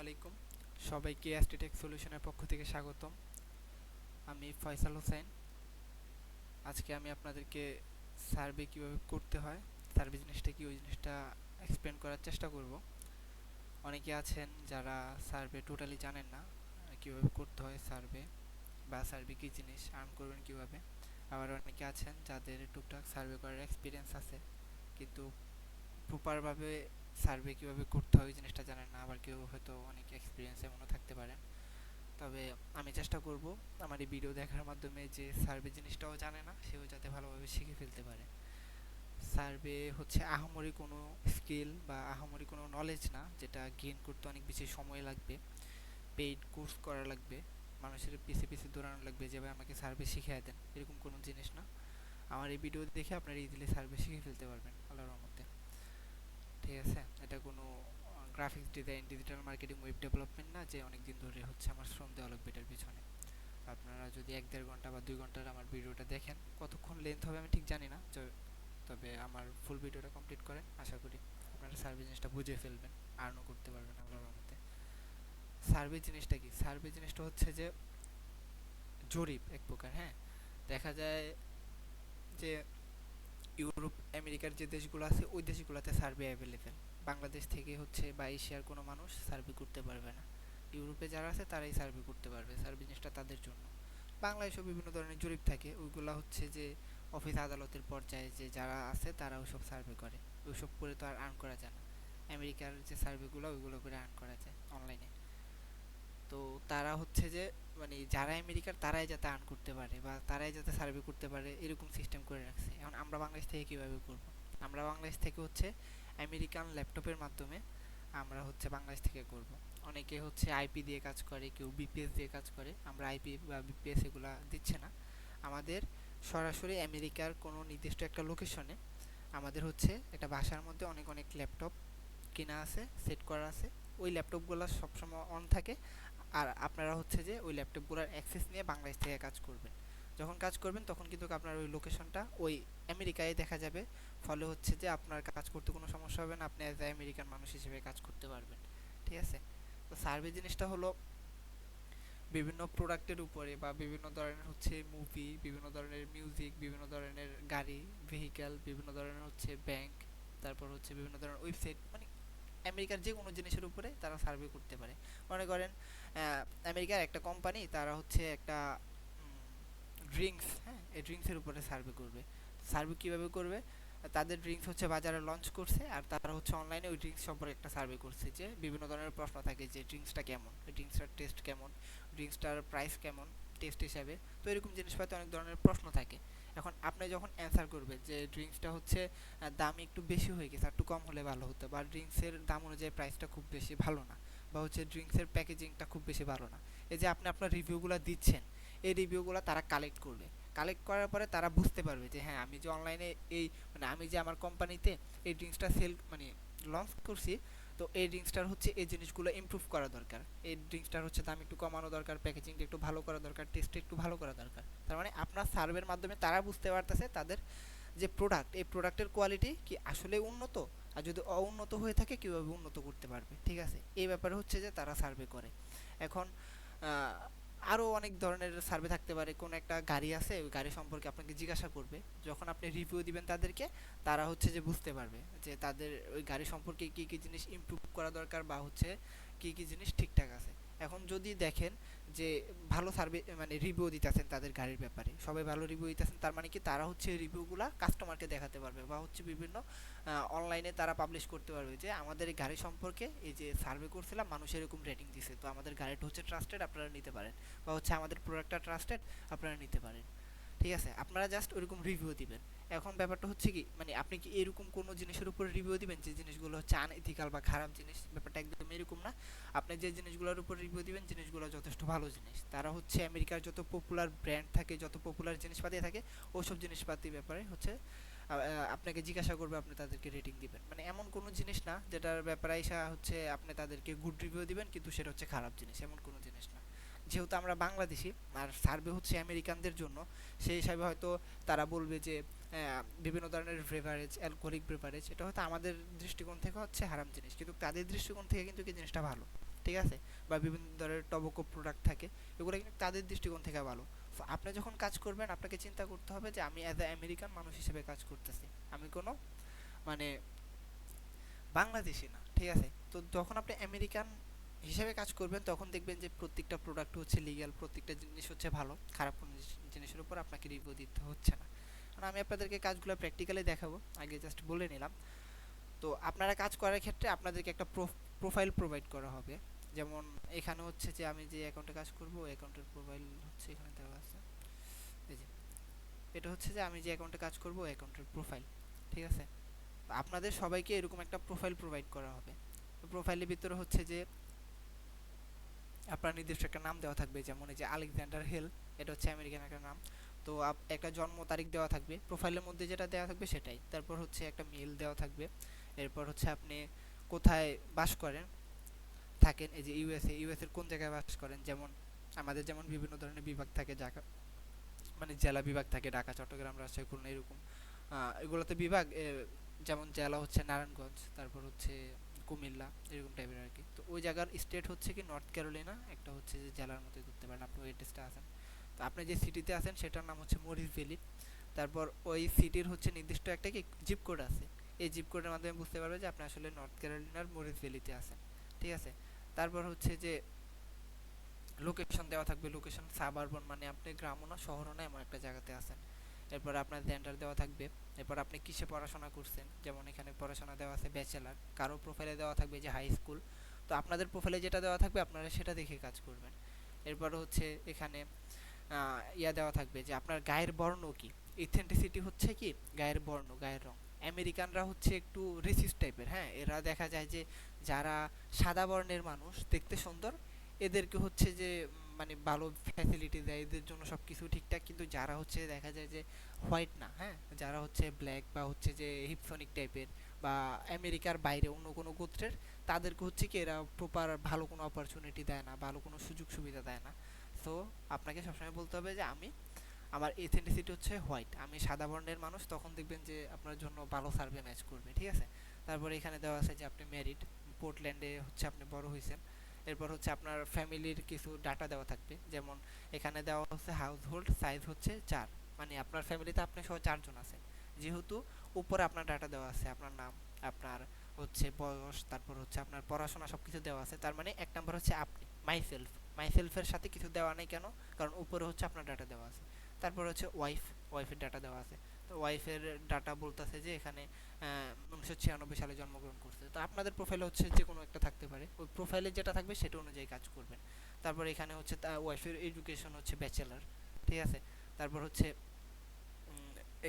আলাইকুম। সবাইকে অ্যাস্ট্রিটেক সলিউশনের পক্ষ থেকে স্বাগতম। আমি ফয়সাল হোসেন। আজকে আমি আপনাদেরকে সার্ভে কিভাবে করতে হয়, সার্ভে জিনিসটা কি, ওই জিনিসটা এক্সপ্লেন করার চেষ্টা করব। অনেকে আছেন যারা সার্ভে টোটালি জানেন না, কিভাবে করতে হয় সার্ভে, বা সার্ভে কী জিনিস, আর্ন করবেন কিভাবে। আবার অনেকে আছেন যাদের টুকটাক সার্ভে করার এক্সপিরিয়েন্স আছে, কিন্তু প্রপারভাবে সার্ভে কিভাবে করতে হয় ওই জিনিসটা জানেন না। আবার কেউ হয়তো অনেক এক্সপিরিয়েন্স এমনও থাকতে পারেন। তবে আমি চেষ্টা করব আমার এই ভিডিও দেখার মাধ্যমে যে সার্ভে জিনিসটাও জানে না সেও যাতে ভালোভাবে শিখে ফেলতে পারে। সার্ভে হচ্ছে আহামরি কোনো স্কিল বা আহামরি কোনো নলেজ না, যেটা গেইন করতে অনেক বেশি সময় লাগবে, পেইড কোর্স করা লাগবে, মানুষের পিছে পিছে দৌড়ানো লাগবে যে ভাই আমাকে সার্ভে শিখিয়ে দেন, এরকম কোনো জিনিস না। আমার এই ভিডিও দেখে আপনারা ইজিলি সার্ভে শিখে ফেলতে পারবেন আল্লাহর রহমতে। ঠিক আছে, এটা কোনো graphics design, digital marketing, web development না যে অনেক দিন ধরে হচ্ছে আমার শ্রম দেওয়া লাগবে এটার পিছনে। আপনারা যদি 1-1.5 ঘন্টা বা 2 ঘন্টার আমার ভিডিওটা দেখেন, কতক্ষণ লেন্থ হবে আমি ঠিক জানি না, তবে আমার ফুল ভিডিওটা কমপ্লিট করেন, আশা করি আপনারা সার্ভে জিনিসটা বুঝে ফেলবেন, আর্নও করতে পারবেন আল্লাহর রহমতে। সার্ভে জিনিসটা কি? সার্ভে জিনিসটা হচ্ছে যে জরিপ এক প্রকার। হ্যাঁ, দেখা যায় যে ইউরোপ আমেরিকার যে দেশগুলো আছে ওই দেশগুলোতে সার্ভে অ্যাভেলেবেল। বাংলাদেশ থেকে হচ্ছে বা এশিয়ার কোনো মানুষ সার্ভে করতে পারবে না। ইউরোপে যারা আছে তারাই সার্ভে করতে পারবে, সার্ভে জিনিসটা তাদের জন্য। বাংলাদেশেও বিভিন্ন ধরনের জরিপ থাকে, ওইগুলো হচ্ছে যে অফিস আদালতের পর্যায়ে যে যারা আছে তারা ওইসব সার্ভে করে। ওইসব করে তো আর আর্ন করা যায় না। আমেরিকার যে সার্ভেগুলো ওইগুলো করে আর্ন করা যায় অনলাইনে। তো তারা হচ্ছে যে মানে যারা আমেরিকার তারাই যাতে আর্ন করতে পারে বা তারাই যাতে সার্ভে করতে পারে এরকম সিস্টেম করে রাখছে। এখন আমরা বাংলাদেশ থেকে কীভাবে করব? আমরা বাংলাদেশ থেকে হচ্ছে আমেরিকান ল্যাপটপের মাধ্যমে আমরা হচ্ছে বাংলাদেশ থেকে করব। অনেকে হচ্ছে আইপি দিয়ে কাজ করে, কেউ বিপিএস দিয়ে কাজ করে। আমরা আইপি বা বিপিএস এগুলা দিচ্ছে না, আমাদের সরাসরি আমেরিকার কোনো নির্দিষ্ট একটা লোকেশনে আমাদের হচ্ছে একটা বাসার মধ্যে অনেক অনেক ল্যাপটপ কেনা আছে, সেট করা আছে। ওই ল্যাপটপগুলো সবসময় অন থাকে, আর আপনারা হচ্ছে যে ওই ল্যাপটপগুলোর অ্যাক্সেস নিয়ে বাংলাদেশ থেকে কাজ করবেন। যখন কাজ করবেন তখন কিন্তু আপনার ওই লোকেশনটা ওই আমেরিকায় দেখা যাবে। ফলে হচ্ছে যে আপনার কাজ করতে কোনো সমস্যা হবে না, আপনি অ্যাজ এ আমেরিকান মানুষ হিসেবে কাজ করতে পারবেন। ঠিক আছে, তো সার্ভে জিনিসটা হলো বিভিন্ন প্রোডাক্টের উপরে বা বিভিন্ন ধরনের হচ্ছে মুভি, বিভিন্ন ধরনের মিউজিক, বিভিন্ন ধরনের গাড়ি, ভেহিক্যাল, বিভিন্ন ধরনের হচ্ছে ব্যাংক, তারপর হচ্ছে বিভিন্ন ধরনের ওয়েবসাইট, মানে আমেরিকার যে কোনো জিনিসের উপরে তারা সার্ভে করতে পারে। মনে করেন আমেরিকার একটা কোম্পানি, তারা হচ্ছে একটা ড্রিঙ্কস, হ্যাঁ, এই ড্রিঙ্কসের উপরে সার্ভে করবে। সার্ভে কীভাবে করবে? তাদের ড্রিঙ্কস হচ্ছে বাজারে লঞ্চ করছে, আর তারা হচ্ছে অনলাইনে ওই ড্রিঙ্কস সম্পর্কে একটা সার্ভে করছে, যে বিভিন্ন ধরনের প্রশ্ন থাকে যে ড্রিঙ্কসটা কেমন, ওই ড্রিঙ্কসটার টেস্ট কেমন, ড্রিঙ্কসটার প্রাইস কেমন টেস্ট হিসাবে। তো এরকম জিনিসপাতি অনেক ধরনের প্রশ্ন থাকে। এখন আপনি যখন অ্যান্সার করবেন যে ড্রিঙ্কসটা হচ্ছে দাম একটু বেশি হয়ে গেছে, একটু কম হলে ভালো হতো, বা ড্রিঙ্কসের দাম অনুযায়ী প্রাইসটা খুব বেশি ভালো না, বা হচ্ছে ড্রিঙ্কসের প্যাকেজিংটা খুব বেশি ভালো না, এই যে আপনি আপনার রিভিউগুলো দিচ্ছেন, এই রিভিউগুলো তারা কালেক্ট করবে। কালেক্ট করার পরে তারা বুঝতে পারবে যে হ্যাঁ, আমি যে অনলাইনে এই মানে আমি যে আমার কোম্পানিতে এই ড্রিঙ্কসটা সেল মানে লঞ্চ করছি, তো এই ড্রিঙ্কসটার হচ্ছে এই জিনিসগুলো ইমপ্রুভ করা দরকার, এই ড্রিঙ্কসটার হচ্ছে দাম একটু কমানো দরকার, প্যাকেজিংটা একটু ভালো করা দরকার, টেস্টটা একটু ভালো করা দরকার। তার মানে আপনার সার্ভের মাধ্যমে তারা বুঝতে পারতেছে তাদের যে প্রোডাক্ট, এই প্রোডাক্টের কোয়ালিটি কি আসলে উন্নত, আর যদি অউন্নত হয়ে থাকে কীভাবে উন্নত করতে পারবে। ঠিক আছে, এই ব্যাপারে হচ্ছে যে তারা সার্ভে করে। এখন আরও অনেক ধরনের সার্ভে থাকতে পারে। কোনো একটা গাড়ি আছে, ওই গাড়ি সম্পর্কে আপনাকে জিজ্ঞাসা করবে, যখন আপনি রিভিউ দিবেন তাদেরকে, তারা হচ্ছে যে বুঝতে পারবে যে তাদের ওই গাড়ি সম্পর্কে কী কী জিনিস ইমপ্রুভ করা দরকার, বা হচ্ছে কী কী জিনিস ঠিকঠাক আছে। এখন যদি দেখেন যে ভালো সার্ভে মানে রিভিউ দিতেছেন তাদের গাড়ির ব্যাপারে, সবাই ভালো রিভিউ দিতেছেন, তার মানে কি তারা হচ্ছে রিভিউগুলো কাস্টমারকে দেখাতে পারবে, বা হচ্ছে বিভিন্ন অনলাইনে তারা পাবলিশ করতে পারবে যে আমাদের এই গাড়ি সম্পর্কে এই যে সার্ভে করছিলাম, মানুষ এরকম রেটিং দিছে, তো আমাদের গাড়িটা হচ্ছে ট্রাস্টেড, আপনারা নিতে পারেন, বা হচ্ছে আমাদের প্রোডাক্টটা ট্রাস্টেড, আপনারা নিতে পারেন। ঠিক আছে, আপনারা জাস্ট ওইরকম রিভিউ দিবেন। এখন ব্যাপারটা হচ্ছে কি, মানে আপনি কি এরকম কোনো জিনিসের উপর রিভিউ দিবেন যে জিনিসগুলো হচ্ছে আনএথিক্যাল বা খারাপ জিনিস? ব্যাপারটা একদম এরকম না। আপনি যে জিনিসগুলোর উপর রিভিউ দিবেন জিনিসগুলো যথেষ্ট ভালো জিনিস। তারা হচ্ছে আমেরিকার যত পপুলার ব্র্যান্ড থাকে, যত পপুলার জিনিসপাতি থাকে, ওসব জিনিসপাতির ব্যাপারে হচ্ছে আপনাকে জিজ্ঞাসা করবে, আপনি তাদেরকে রেটিং দিবেন। মানে এমন কোনো জিনিস না যেটার ব্যাপারে এসে হচ্ছে আপনি তাদেরকে গুড রিভিউ দিবেন কিন্তু সেটা হচ্ছে খারাপ জিনিস, এমন কোনো জিনিস না। যেহেতু আমরা বাংলাদেশি আর সার্ভে হচ্ছে আমেরিকানদের জন্য, সেই হিসাবে হয়তো তারা বলবে যে বিভিন্ন ধরনের ব্রেভারেজ, অ্যালকোহলিক ব্রেভারেজ, এটা হয়তো আমাদের দৃষ্টিকোণ থেকে হচ্ছে হারাম জিনিস, কিন্তু তাদের দৃষ্টিকোণ থেকে কিন্তু এই জিনিসটা ভালো। ঠিক আছে, বা বিভিন্ন ধরনের টবাকো প্রোডাক্ট থাকে, এগুলো কিন্তু তাদের দৃষ্টিকোণ থেকে ভালো। সো আপনি যখন কাজ করবেন আপনাকে চিন্তা করতে হবে যে আমি অ্যাজ এ আমেরিকান মানুষ হিসেবে কাজ করতেছি, আমি কোনো মানে বাংলাদেশি না, ঠিক আছে। তো যখন আপনি আমেরিকান হিসেবে কাজ করবেন তখন দেখবেন যে প্রত্যেকটা প্রোডাক্ট হচ্ছে লিগ্যাল, প্রত্যেকটা জিনিস হচ্ছে ভালো, খারাপ কোনো জিনিসের উপর আপনাকে রিভিউ দিতে হচ্ছে না। কারণ আমি আপনাদেরকে কাজগুলো প্র্যাকটিক্যালি দেখাবো, আগে জাস্ট বলে নিলাম। তো আপনারা কাজ করার ক্ষেত্রে আপনাদেরকে একটা প্রোফাইল প্রোভাইড করা হবে। যেমন এখানে হচ্ছে যে আমি যে অ্যাকাউন্টে কাজ করব ওই অ্যাকাউন্টের প্রোফাইল হচ্ছে এখানে দেওয়া আছে, এই যে এটা হচ্ছে যে আমি যে অ্যাকাউন্টে কাজ করব ওই অ্যাকাউন্টের প্রোফাইল, ঠিক আছে। আপনাদের সবাইকে এরকম একটা প্রোফাইল প্রোভাইড করা হবে। তো প্রোফাইলের ভিতরে হচ্ছে যে আপনার নির্দিষ্ট একটা নাম দেওয়া থাকবে, যেমন এই যে আলেকজান্ডার হেল, এটা হচ্ছে আমেরিকান একটা নাম। তো একটা জন্ম তারিখ দেওয়া থাকবে প্রোফাইলের মধ্যে, যেটা দেওয়া থাকবে সেটাই। তারপর হচ্ছে একটা মেল দেওয়া থাকবে। এরপর হচ্ছে আপনি কোথায় বাস করেন থাকেন, এই যে ইউএসএর কোন জায়গায় বাস করেন। যেমন আমাদের যেমন বিভিন্ন ধরনের বিভাগ থাকে, ঢাকা মানে জেলা বিভাগ থাকে, ঢাকা, চট্টগ্রাম, রাজশাহী, খুলনা, এরকম এগুলোতে বিভাগ। যেমন জেলা হচ্ছে নারায়ণগঞ্জ, তারপর হচ্ছে কুমিল্লা, এরকম টাইপের আর কি। তো ওই জায়গার স্টেট হচ্ছে কি নর্থ ক্যারোলিনা, একটা হচ্ছে যে জেলার মতোই ধরতে পারেন আপনি ওই অ্যাড্রেসটা আছেন। তো আপনি যে সিটিতে আছেন সেটার নাম হচ্ছে মরিস ভ্যালি। তারপর ওই সিটির হচ্ছে নির্দিষ্ট একটা কি জিপ কোড আছে, এই জিপ কোডের মাধ্যমে বুঝতে পারবে যে আপনি আসলে নর্থ ক্যারোলিনার মরিস ভ্যালিতে আছেন, ঠিক আছে। তারপর হচ্ছে যে লোকেশন দেওয়া থাকবে, লোকেশন সাবারবন, মানে আপনি গ্রামও না শহরও না এমন একটা জায়গাতে আছেন। এরপর আপনার জেন্ডার দেওয়া থাকবে। এরপর আপনি কিসে পড়াশোনা করছেন, যেমন এখানে পড়াশোনা দেওয়া আছে ব্যাচেলার, কারো প্রোফাইলে দেওয়া থাকবে যে হাই স্কুল। তো আপনাদের প্রোফাইলে যেটা দেওয়া থাকবে আপনারা সেটা দেখে কাজ করবেন। এরপর হচ্ছে এখানে ইয়া দেওয়া থাকবে যে আপনার গায়ের বর্ণ কি, ইথেন্টিসিটি হচ্ছে কি গায়ের বর্ণ, গায়ের রং। আমেরিকানরা হচ্ছে একটু রিসিস্ট টাইপের, হ্যাঁ, এরা দেখা যায় যে যারা সাদা বর্ণের মানুষ দেখতে সুন্দর এদেরকে হচ্ছে যে মানে ভালো ফ্যাসিলিটি দেয়, এদের জন্য সব কিছু ঠিকঠাক। কিন্তু যারা হচ্ছে দেখা যায় যে হোয়াইট না, হ্যাঁ, যারা হচ্ছে ব্ল্যাক বা হচ্ছে যে হিপসনিক টাইপের বা আমেরিকার বাইরে অন্য কোনো গোত্রের, তাদেরকে হচ্ছে কি এরা প্রপার ভালো কোনো অপরচুনিটি দেয় না, ভালো কোনো সুযোগ সুবিধা দেয় না। সো আপনাকে সবসময় বলতে হবে যে আমার এথেন্টিসিটি হচ্ছে হোয়াইট, আমি সাদা বর্ণের মানুষ, তখন দেখবেন যে আপনার জন্য ভালো সার্ভে ম্যাচ করবে, ঠিক আছে। তারপরে এখানে দেওয়া আছে যে আপনি ম্যারিড, পোর্টল্যান্ডে হচ্ছে আপনি বড় হয়েছেন। এরপর হচ্ছে আপনার ফ্যামিলির কিছু ডাটা দেওয়া থাকবে, যেমন এখানে দেওয়া হচ্ছে হাউস হোল্ড সাইজ হচ্ছে 4, মানে আপনার ফ্যামিলিতে আপনি সহ 4 জন আছেন। যেহেতু উপরে আপনার ডাটা দেওয়া আছে, আপনার নাম, আপনার হচ্ছে বয়স, তারপর হচ্ছে আপনার পড়াশোনা সব কিছু দেওয়া আছে। তার মানে এক নাম্বার হচ্ছে আপনি মাইসেলফের সাথে কিছু দেওয়া নেই, কেন? কারণ উপরে হচ্ছে আপনার ডাটা দেওয়া আছে। তারপর হচ্ছে ওয়াইফের ডাটা দেওয়া আছে। তো ওয়াইফের ডাটা বলতেছে যে এখানে 1996 সালে জন্মগ্রহণ করছে। তো আপনাদের প্রোফাইলে হচ্ছে যে কোনো একটা থাকতে পারে, ওই প্রোফাইলে যেটা থাকবে সেটা অনুযায়ী কাজ করবেন। তারপর এখানে হচ্ছে ওয়াইফের এডুকেশন হচ্ছে ব্যাচেলার, ঠিক আছে। তারপর হচ্ছে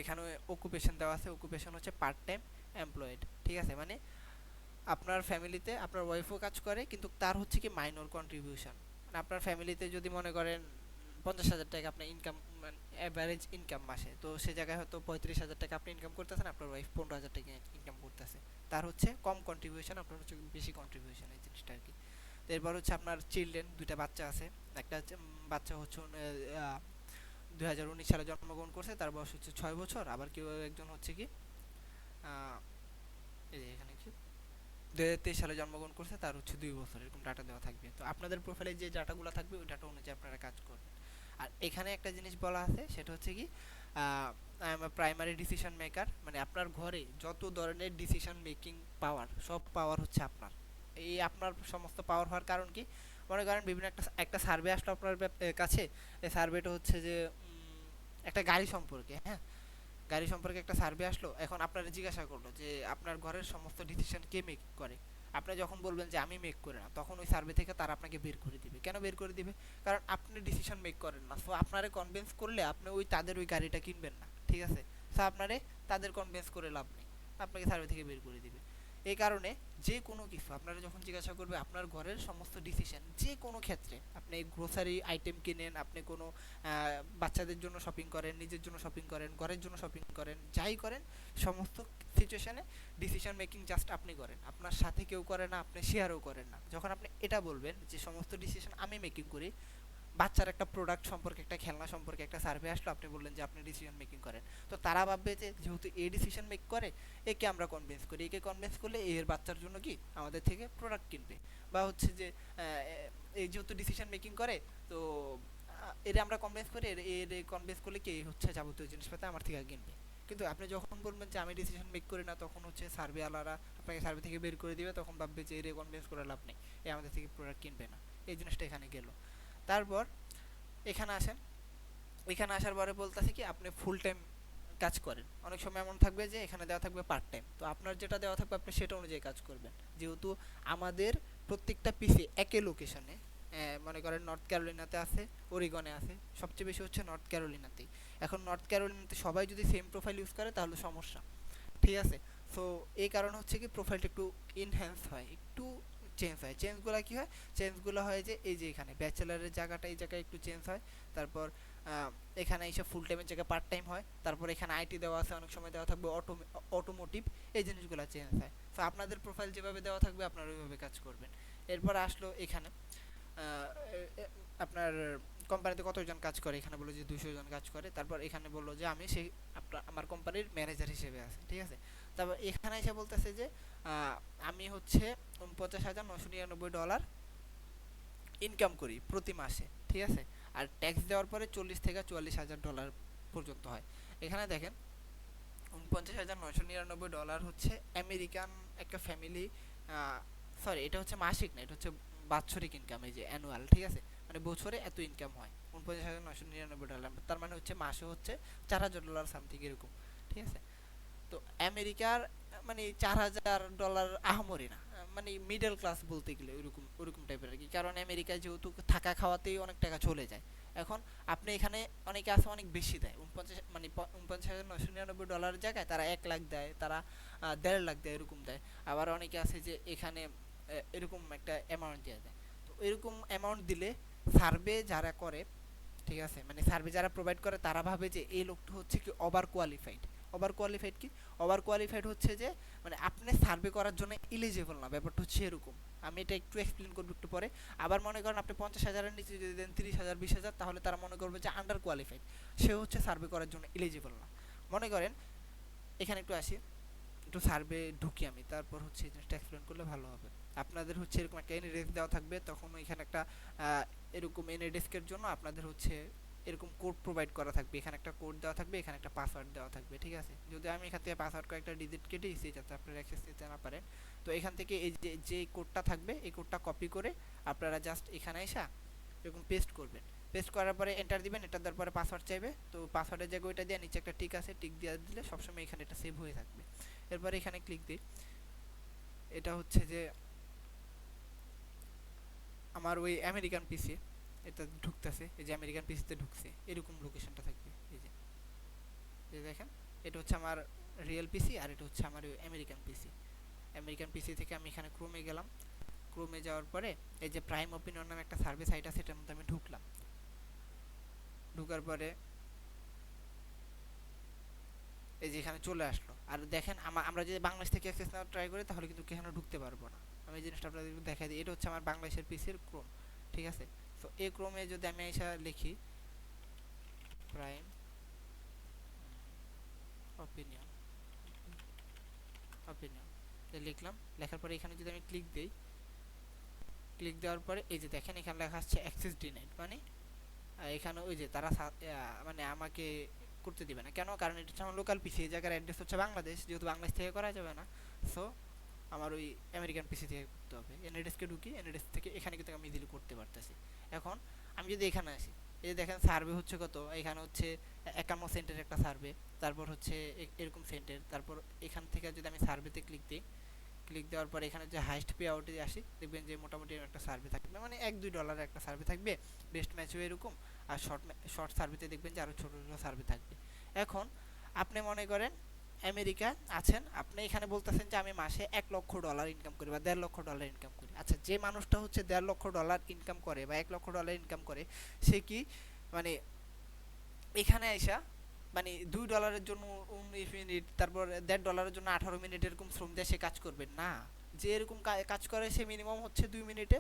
এখানে অকুপেশন দেওয়া আছে, অকুপেশন হচ্ছে পার্ট টাইম এমপ্লয়েড, ঠিক আছে। মানে আপনার ফ্যামিলিতে আপনার ওয়াইফও কাজ করে কিন্তু তার হচ্ছে কি মাইনর কন্ট্রিবিউশন। মানে আপনার ফ্যামিলিতে যদি মনে করেন 50,000 টাকা আপনার ইনকাম, মানে অ্যাভারেজ ইনকাম মাসে, তো সে জায়গায় হয়তো 35,000 টাকা আপনি ইনকাম করতেছেন, আপনার ওয়াইফ 15,000 টাকা ইনকাম করতেছে, তার হচ্ছে কম কন্ট্রিবিউশন, আপনার হচ্ছে বেশি কন্ট্রিবিউশন, এই জিনিসটা আর কি। তো এরপর হচ্ছে আপনার চিলড্রেন, দুইটা বাচ্চা আছে। একটা হচ্ছে বাচ্চা হচ্ছে 2019 সালে জন্মগ্রহণ করছে, তার বয়স হচ্ছে 6 বছর। আবার কেউ একজন হচ্ছে কি এই যে এখানে কি 2023 সালে জন্মগ্রহণ করছে, তার হচ্ছে 2 বছর, এরকম ডাটা দেওয়া থাকবে। তো আপনাদের প্রোফাইলে যে ডাটাগুলো থাকবে ওই ডাটা অনুযায়ী আপনারা কাজ করবেন। আর এখানে একটা জিনিস বলা আছে, সেটা হচ্ছে কি I am a primary decision maker, মানে আপনার ঘরে যত ধরনের ডিসিশন মেকিং পাওয়ার, সব পাওয়ার হচ্ছে আপনার। এই আপনার সমস্ত পাওয়ার হওয়ার কারণ কি, মনে করেন বিভিন্ন একটা সার্ভে আসলো আপনার কাছে। এই সার্ভেটা হচ্ছে যে একটা গাড়ি সম্পর্কে, হ্যাঁ, গাড়ি সম্পর্কে একটা সার্ভে আসলো। এখন আপনারা জিজ্ঞাসা করলো যে আপনার ঘরের সমস্ত ডিসিশন কে মেক করে। আপনি যখন বলবেন যে আমি মেক করে না, তখন ওই সার্ভে থেকে তারা আপনাকে বের করে দিবে। কেন বের করে দিবে? কারণ আপনি ডিসিশন মেক করেন না। সো আপনারে কনভিন্স করলে আপনি তাদের ওই গাড়িটা কিনবেন না, ঠিক আছে। সো আপনারে তাদের কনভিন্স করে লাভ নেই, আপনাকে সার্ভে থেকে বের করে দিবে। এই কারণে যে কোনো কিছু আপনারা যখন জিজ্ঞাসা করবে আপনার ঘরের সমস্ত ডিসিশন, যে কোনো ক্ষেত্রে, আপনি গ্রোসারি আইটেম কিনেন, আপনি কোনো বাচ্চাদের জন্য শপিং করেন, নিজের জন্য শপিং করেন, ঘরের জন্য শপিং করেন, যাই করেন, সমস্ত সিচুয়েশনে ডিসিশন মেকিং জাস্ট আপনি করেন, আপনার সাথে কেউ করে না, আপনি শেয়ারও করেন না। যখন আপনি এটা বলবেন যে সমস্ত ডিসিশন আমি মেকিং করি, বাচ্চার একটা প্রোডাক্ট সম্পর্কে, একটা খেলনা সম্পর্কে একটা সার্ভে আসলো, আপনি বললেন যে আপনি ডিসিশন মেকিং করেন, তো তারা ভাববে যে যেহেতু এ ডিসিশন মেক করে, একে আমরা কনভিন্স করি, একে কনভিন্স করলে এর বাচ্চার জন্য কি আমাদের থেকে প্রোডাক্ট কিনবে, বা হচ্ছে যে এই যেহেতু ডিসিশন মেকিং করে, তো এর আমরা কনভিন্স করি, এর কনভিন্স করলে কি হচ্ছে যাবতীয় জিনিসপাতি আমার থেকে কিনবে। কিন্তু আপনি যখন বলবেন যে আমি ডিসিশন মেক করি না, তখন হচ্ছে সার্ভে আলারা আপনাকে সার্ভে থেকে বের করে দিবে, তখন ভাববে যে এর কনভিন্স করে লাভ নেই, এ আমাদের থেকে প্রোডাক্ট কিনবে না। এই জিনিসটা এখানে গেল। তারপর এখানে আসেন, এখানে আসার পরে বলতেছে কি আপনি ফুল টাইম কাজ করেন। অনেক সময় এমন থাকবে যে এখানে দেওয়া থাকবে পার্ট টাইম, তো আপনার যেটা দেওয়া থাকবে আপনি সেটা অনুযায়ী কাজ করবেন। যেহেতু আমাদের প্রত্যেকটা পিসি একই লোকেশনে, মনে করেন নর্থ ক্যারোলিনাতে আছে, ওরিগনে আছে, সবচেয়ে বেশি হচ্ছে নর্থ ক্যারোলিনাতেই। এখন নর্থ ক্যারোলিনাতে সবাই যদি সেম প্রোফাইল ইউজ করে তাহলে সমস্যা, ঠিক আছে। সো এই কারণ হচ্ছে কি প্রোফাইলটা একটু ইনহ্যান্স হয়, একটু চেঞ্জ হয়। চেঞ্জগুলো কি হয়? চেঞ্জগুলো হয় যে এই যে এখানে ব্যাচেলারের জায়গাটা এই জায়গায় একটু চেঞ্জ হয়, তারপর এখানে এসে ফুল টাইমের জায়গায় পার্ট টাইম হয়, তারপর এখানে আইটি দেওয়া আছে, অনেক সময় দেওয়া থাকবে অটোমোটিভ, এই জিনিসগুলো চেঞ্জ হয়। তো আপনাদের প্রোফাইল যেভাবে দেওয়া থাকবে আপনারা ওইভাবে কাজ করবেন। এরপর আসলো এখানে আপনার কোম্পানিতে কতজন কাজ করে, এখানে বললো যে 200 জন কাজ করে। তারপর এখানে বললো যে আমি সেই আমার কোম্পানির ম্যানেজার হিসেবে আছি, ঠিক আছে। তারপর এখানে এসে বলতেছে যে আমি হচ্ছে $49,999 ইনকাম করি প্রতি মাসে, ঠিক আছে। আর ট্যাক্স দেওয়ার পরে $40,000 থেকে $44,000 পর্যন্ত হয়। এখানে দেখেন $49,999 হচ্ছে আমেরিকান একটা ফ্যামিলি, সরি এটা হচ্ছে মাসিক না, এটা হচ্ছে বাৎসরিক ইনকাম, এই যে অ্যানুয়াল, ঠিক আছে। মানে বছরে এত ইনকাম হয় $49,999, তার মানে হচ্ছে মাসে হচ্ছে $4,000 সামথিং এরকম, ঠিক আছে। তো আমেরিকার মানে $4,000 আহামরি না, মানে মিডল ক্লাস বলতে গেলে ওইরকম ওইরকম টাইপের আর কি। কারণ আমেরিকায় যেহেতু থাকা খাওয়াতেই অনেক টাকা চলে যায়। এখন আপনি এখানে অনেকে আছে অনেক বেশি দেয়, 49,999 জায়গায় তারা 1 লাখ দেয়, তারা 1.5 লাখ দেয়, এরকম দেয়। আবার অনেকে আছে যে এখানে এরকম একটা অ্যামাউন্ট দেওয়া যায়। তো এরকম অ্যামাউন্ট দিলে সার্ভে যারা করে, ঠিক আছে, মানে সার্ভে যারা প্রোভাইড করে তারা ভাবে যে এই লোকটা হচ্ছে কি ওভার কোয়ালিফাইড। ওভার কোয়ালিফাইড কি? ওভার কোয়ালিফাইড হচ্ছে যে মানে আপনি সার্ভে করার জন্য এলিজিবল না, ব্যাপারটা হচ্ছে এরকম। আমি এটা একটু এক্সপ্লেন করবো একটু পরে। আবার মনে করেন আপনি 50,000-এর নিচে যদি দেন 30,000 20,000, তাহলে তারা মনে করবে যে আন্ডার কোয়ালিফাইড, সে হচ্ছে সার্ভে করার জন্য এলিজিবল না। মনে করেন এখানে একটু আসি, একটু সার্ভে ঢুকি আমি, তারপর হচ্ছে এই জিনিসটা এক্সপ্লেন করলে ভালো হবে। আপনাদের হচ্ছে এরকম একটা এনি ডেস্ক দেওয়া থাকবে, তখন এখানে একটা এরকম এনি ডেস্কের জন্য আপনাদের হচ্ছে এরকম কোড প্রোভাইড করা থাকবে। এখানে একটা কোড দেওয়া থাকবে, এখানে একটা পাসওয়ার্ড দেওয়া থাকবে, ঠিক আছে। যদি আমি এখান থেকে পাসওয়ার্ড কয়েকটা ডিজিট কেটে দিচ্ছি যাতে আপনারা অ্যাক্সেস নিতে না পারেন, তো এখান থেকে এই যে কোডটা থাকবে এই কোডটা কপি করে আপনারা জাস্ট এখানে এসে এরকম পেস্ট করবেন। পেস্ট করার পরে এন্টার দিবেন, এন্টার দেওয়ার পরে পাসওয়ার্ড চাইবে, তো পাসওয়ার্ডের জায়গায় ওইটা দিয়ে নিচে একটা টিক আছে, টিক দিয়ে দিলে সবসময় এখানে এটা সেভ হয়ে থাকবে। এরপরে এখানে ক্লিক দিই, এটা হচ্ছে যে আমার ওই আমেরিকান পিসি এটা ঢুকতেছে, এই যে আমেরিকান পিসিতে ঢুকছে, এরকম লোকেশনটা থাকবে। এই যে দেখেন, এটা হচ্ছে আমার রিয়েল পিসি আর এটা হচ্ছে আমার ওই আমেরিকান পিসি। আমেরিকান পিসি থেকে আমি এখানে ক্রোমে গেলাম, ক্রোমে যাওয়ার পরে এই যে প্রাইম ওপিনিয়ন নামে একটা সার্ভে সাইট আছে, এটার মধ্যে আমি ঢুকলাম। ঢুকার পরে এই যে এখানে চলে আসলো। আর দেখেন আমরা যদি বাংলাদেশ থেকে অ্যাক্সেস নেওয়ার ট্রাই করি তাহলে কিন্তু এখানে ঢুকতে পারবো না। আমি এই জিনিসটা আপনাদের দেখাই দিই, এটা হচ্ছে আমার বাংলাদেশের পিসির ক্রোম, ঠিক আছে। তো এই ক্রোমে যদি আমি এসে লিখি প্রাইম অপিনিয়ন, অপিনিয়ন লিখলাম, লেখার পরে এখানে যদি আমি ক্লিক দিই, ক্লিক দেওয়ার পরে এই যে দেখেন এখানে লেখা আসছে অ্যাক্সেস ডিনাইড, মানে এখানে ওই যে তারা মানে আমাকে করতে দিবে না। কেন? কারণ এটা হচ্ছে আমার লোকাল পিসি, এই জায়গার অ্যাড্রেস হচ্ছে বাংলাদেশ, যেহেতু বাংলাদেশ থেকে করা যাবে না, সো আমার ওই আমেরিকান পিসি থেকে করতে হবে। এনএডএসকে ঢুকি, এনএডএস থেকে এখানে কিন্তু আমি ইজিলি করতে পারতেছি। এখন আমি যদি এখানে আসি, এই যে দেখেন সার্ভে হচ্ছে কত, এখানে হচ্ছে 51 সেন্টের একটা সার্ভে, তারপর হচ্ছে এরকম সেন্টের, তারপর এখান থেকে যদি আমি সার্ভেতে ক্লিক দিই, ক্লিক দেওয়ার পর এখানে যে হাইস্ট পে আউটে আসি, দেখবেন যে মোটামুটি একটা সার্ভে থাকবে, মানে $1-2 একটা সার্ভে থাকবে। বেস্ট ম্যাচও এরকম, আর শর্ট সার্ভেতে দেখবেন যে আরও ছোটো ছোটো সার্ভে থাকবে। এখন আপনি মনে করেন আমেরিকা আছেন, আপনি এখানে বলতেছেন যে আমি মাসে $1,00,000 ইনকাম করি বা $1.5 লক্ষ ইনকাম করি। আচ্ছা, যে মানুষটা হচ্ছে $1.5 লক্ষ ইনকাম করে বা $1 লক্ষ ইনকাম করে, সে কি মানে এখানে আইসা মানে $2 জন্য 19 মিনিট, তারপর $1.5 জন্য 18 মিনিট এরকম শ্রম দিয়ে সে কাজ করবে না। যে এরকম কাজ করে সে মিনিমাম হচ্ছে 2 মিনিটে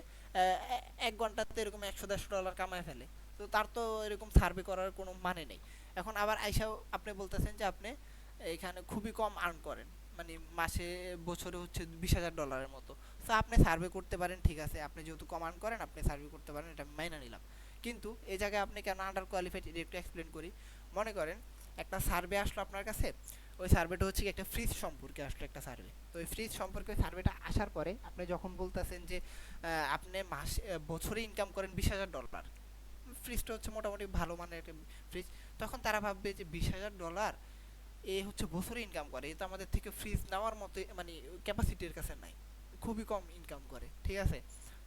1 ঘন্টাতে এরকম 100-150 ডলার কামায় ফেলে। তো তার তো এরকম সার্ভে করার কোনো মানে নেই। এখন আবার আইসাও আপনি বলতেছেন যে আপনি এখানে খুবই কম আর্ন করেন, মানে মাসে বছরে হচ্ছে 20,000 ডলারের মতো। তো আপনি সার্ভে করতে পারেন, ঠিক আছে, আপনি যেহেতু কম আর্ন করেন আপনি সার্ভে করতে পারেন, এটা আমি মাইনা নিলাম। কিন্তু এই জায়গায় আপনি কেন আন্ডার কোয়ালিফাইড এটা একটু এক্সপ্লেন করি। মনে করেন একটা সার্ভে আসলো আপনার কাছে, ওই সার্ভেটা হচ্ছে কি একটা ফ্রিজ সম্পর্কে আসলো একটা সার্ভে। তো ওই ফ্রিজ সম্পর্কে ওই সার্ভেটা আসার পরে আপনি যখন বলতেছেন যে আপনি মাসে বছরে ইনকাম করেন 20,000 ডলার, ফ্রিজটা হচ্ছে মোটামুটি ভালো মানের একটা ফ্রিজ, তখন তারা ভাববে যে 20,000 ডলার এ হচ্ছে বছরে ইনকাম করে, এ তো আমাদের থেকে ফ্রিজ নেওয়ার মতো মানে ক্যাপাসিটির কাছে নাই, খুবই কম ইনকাম করে, ঠিক আছে।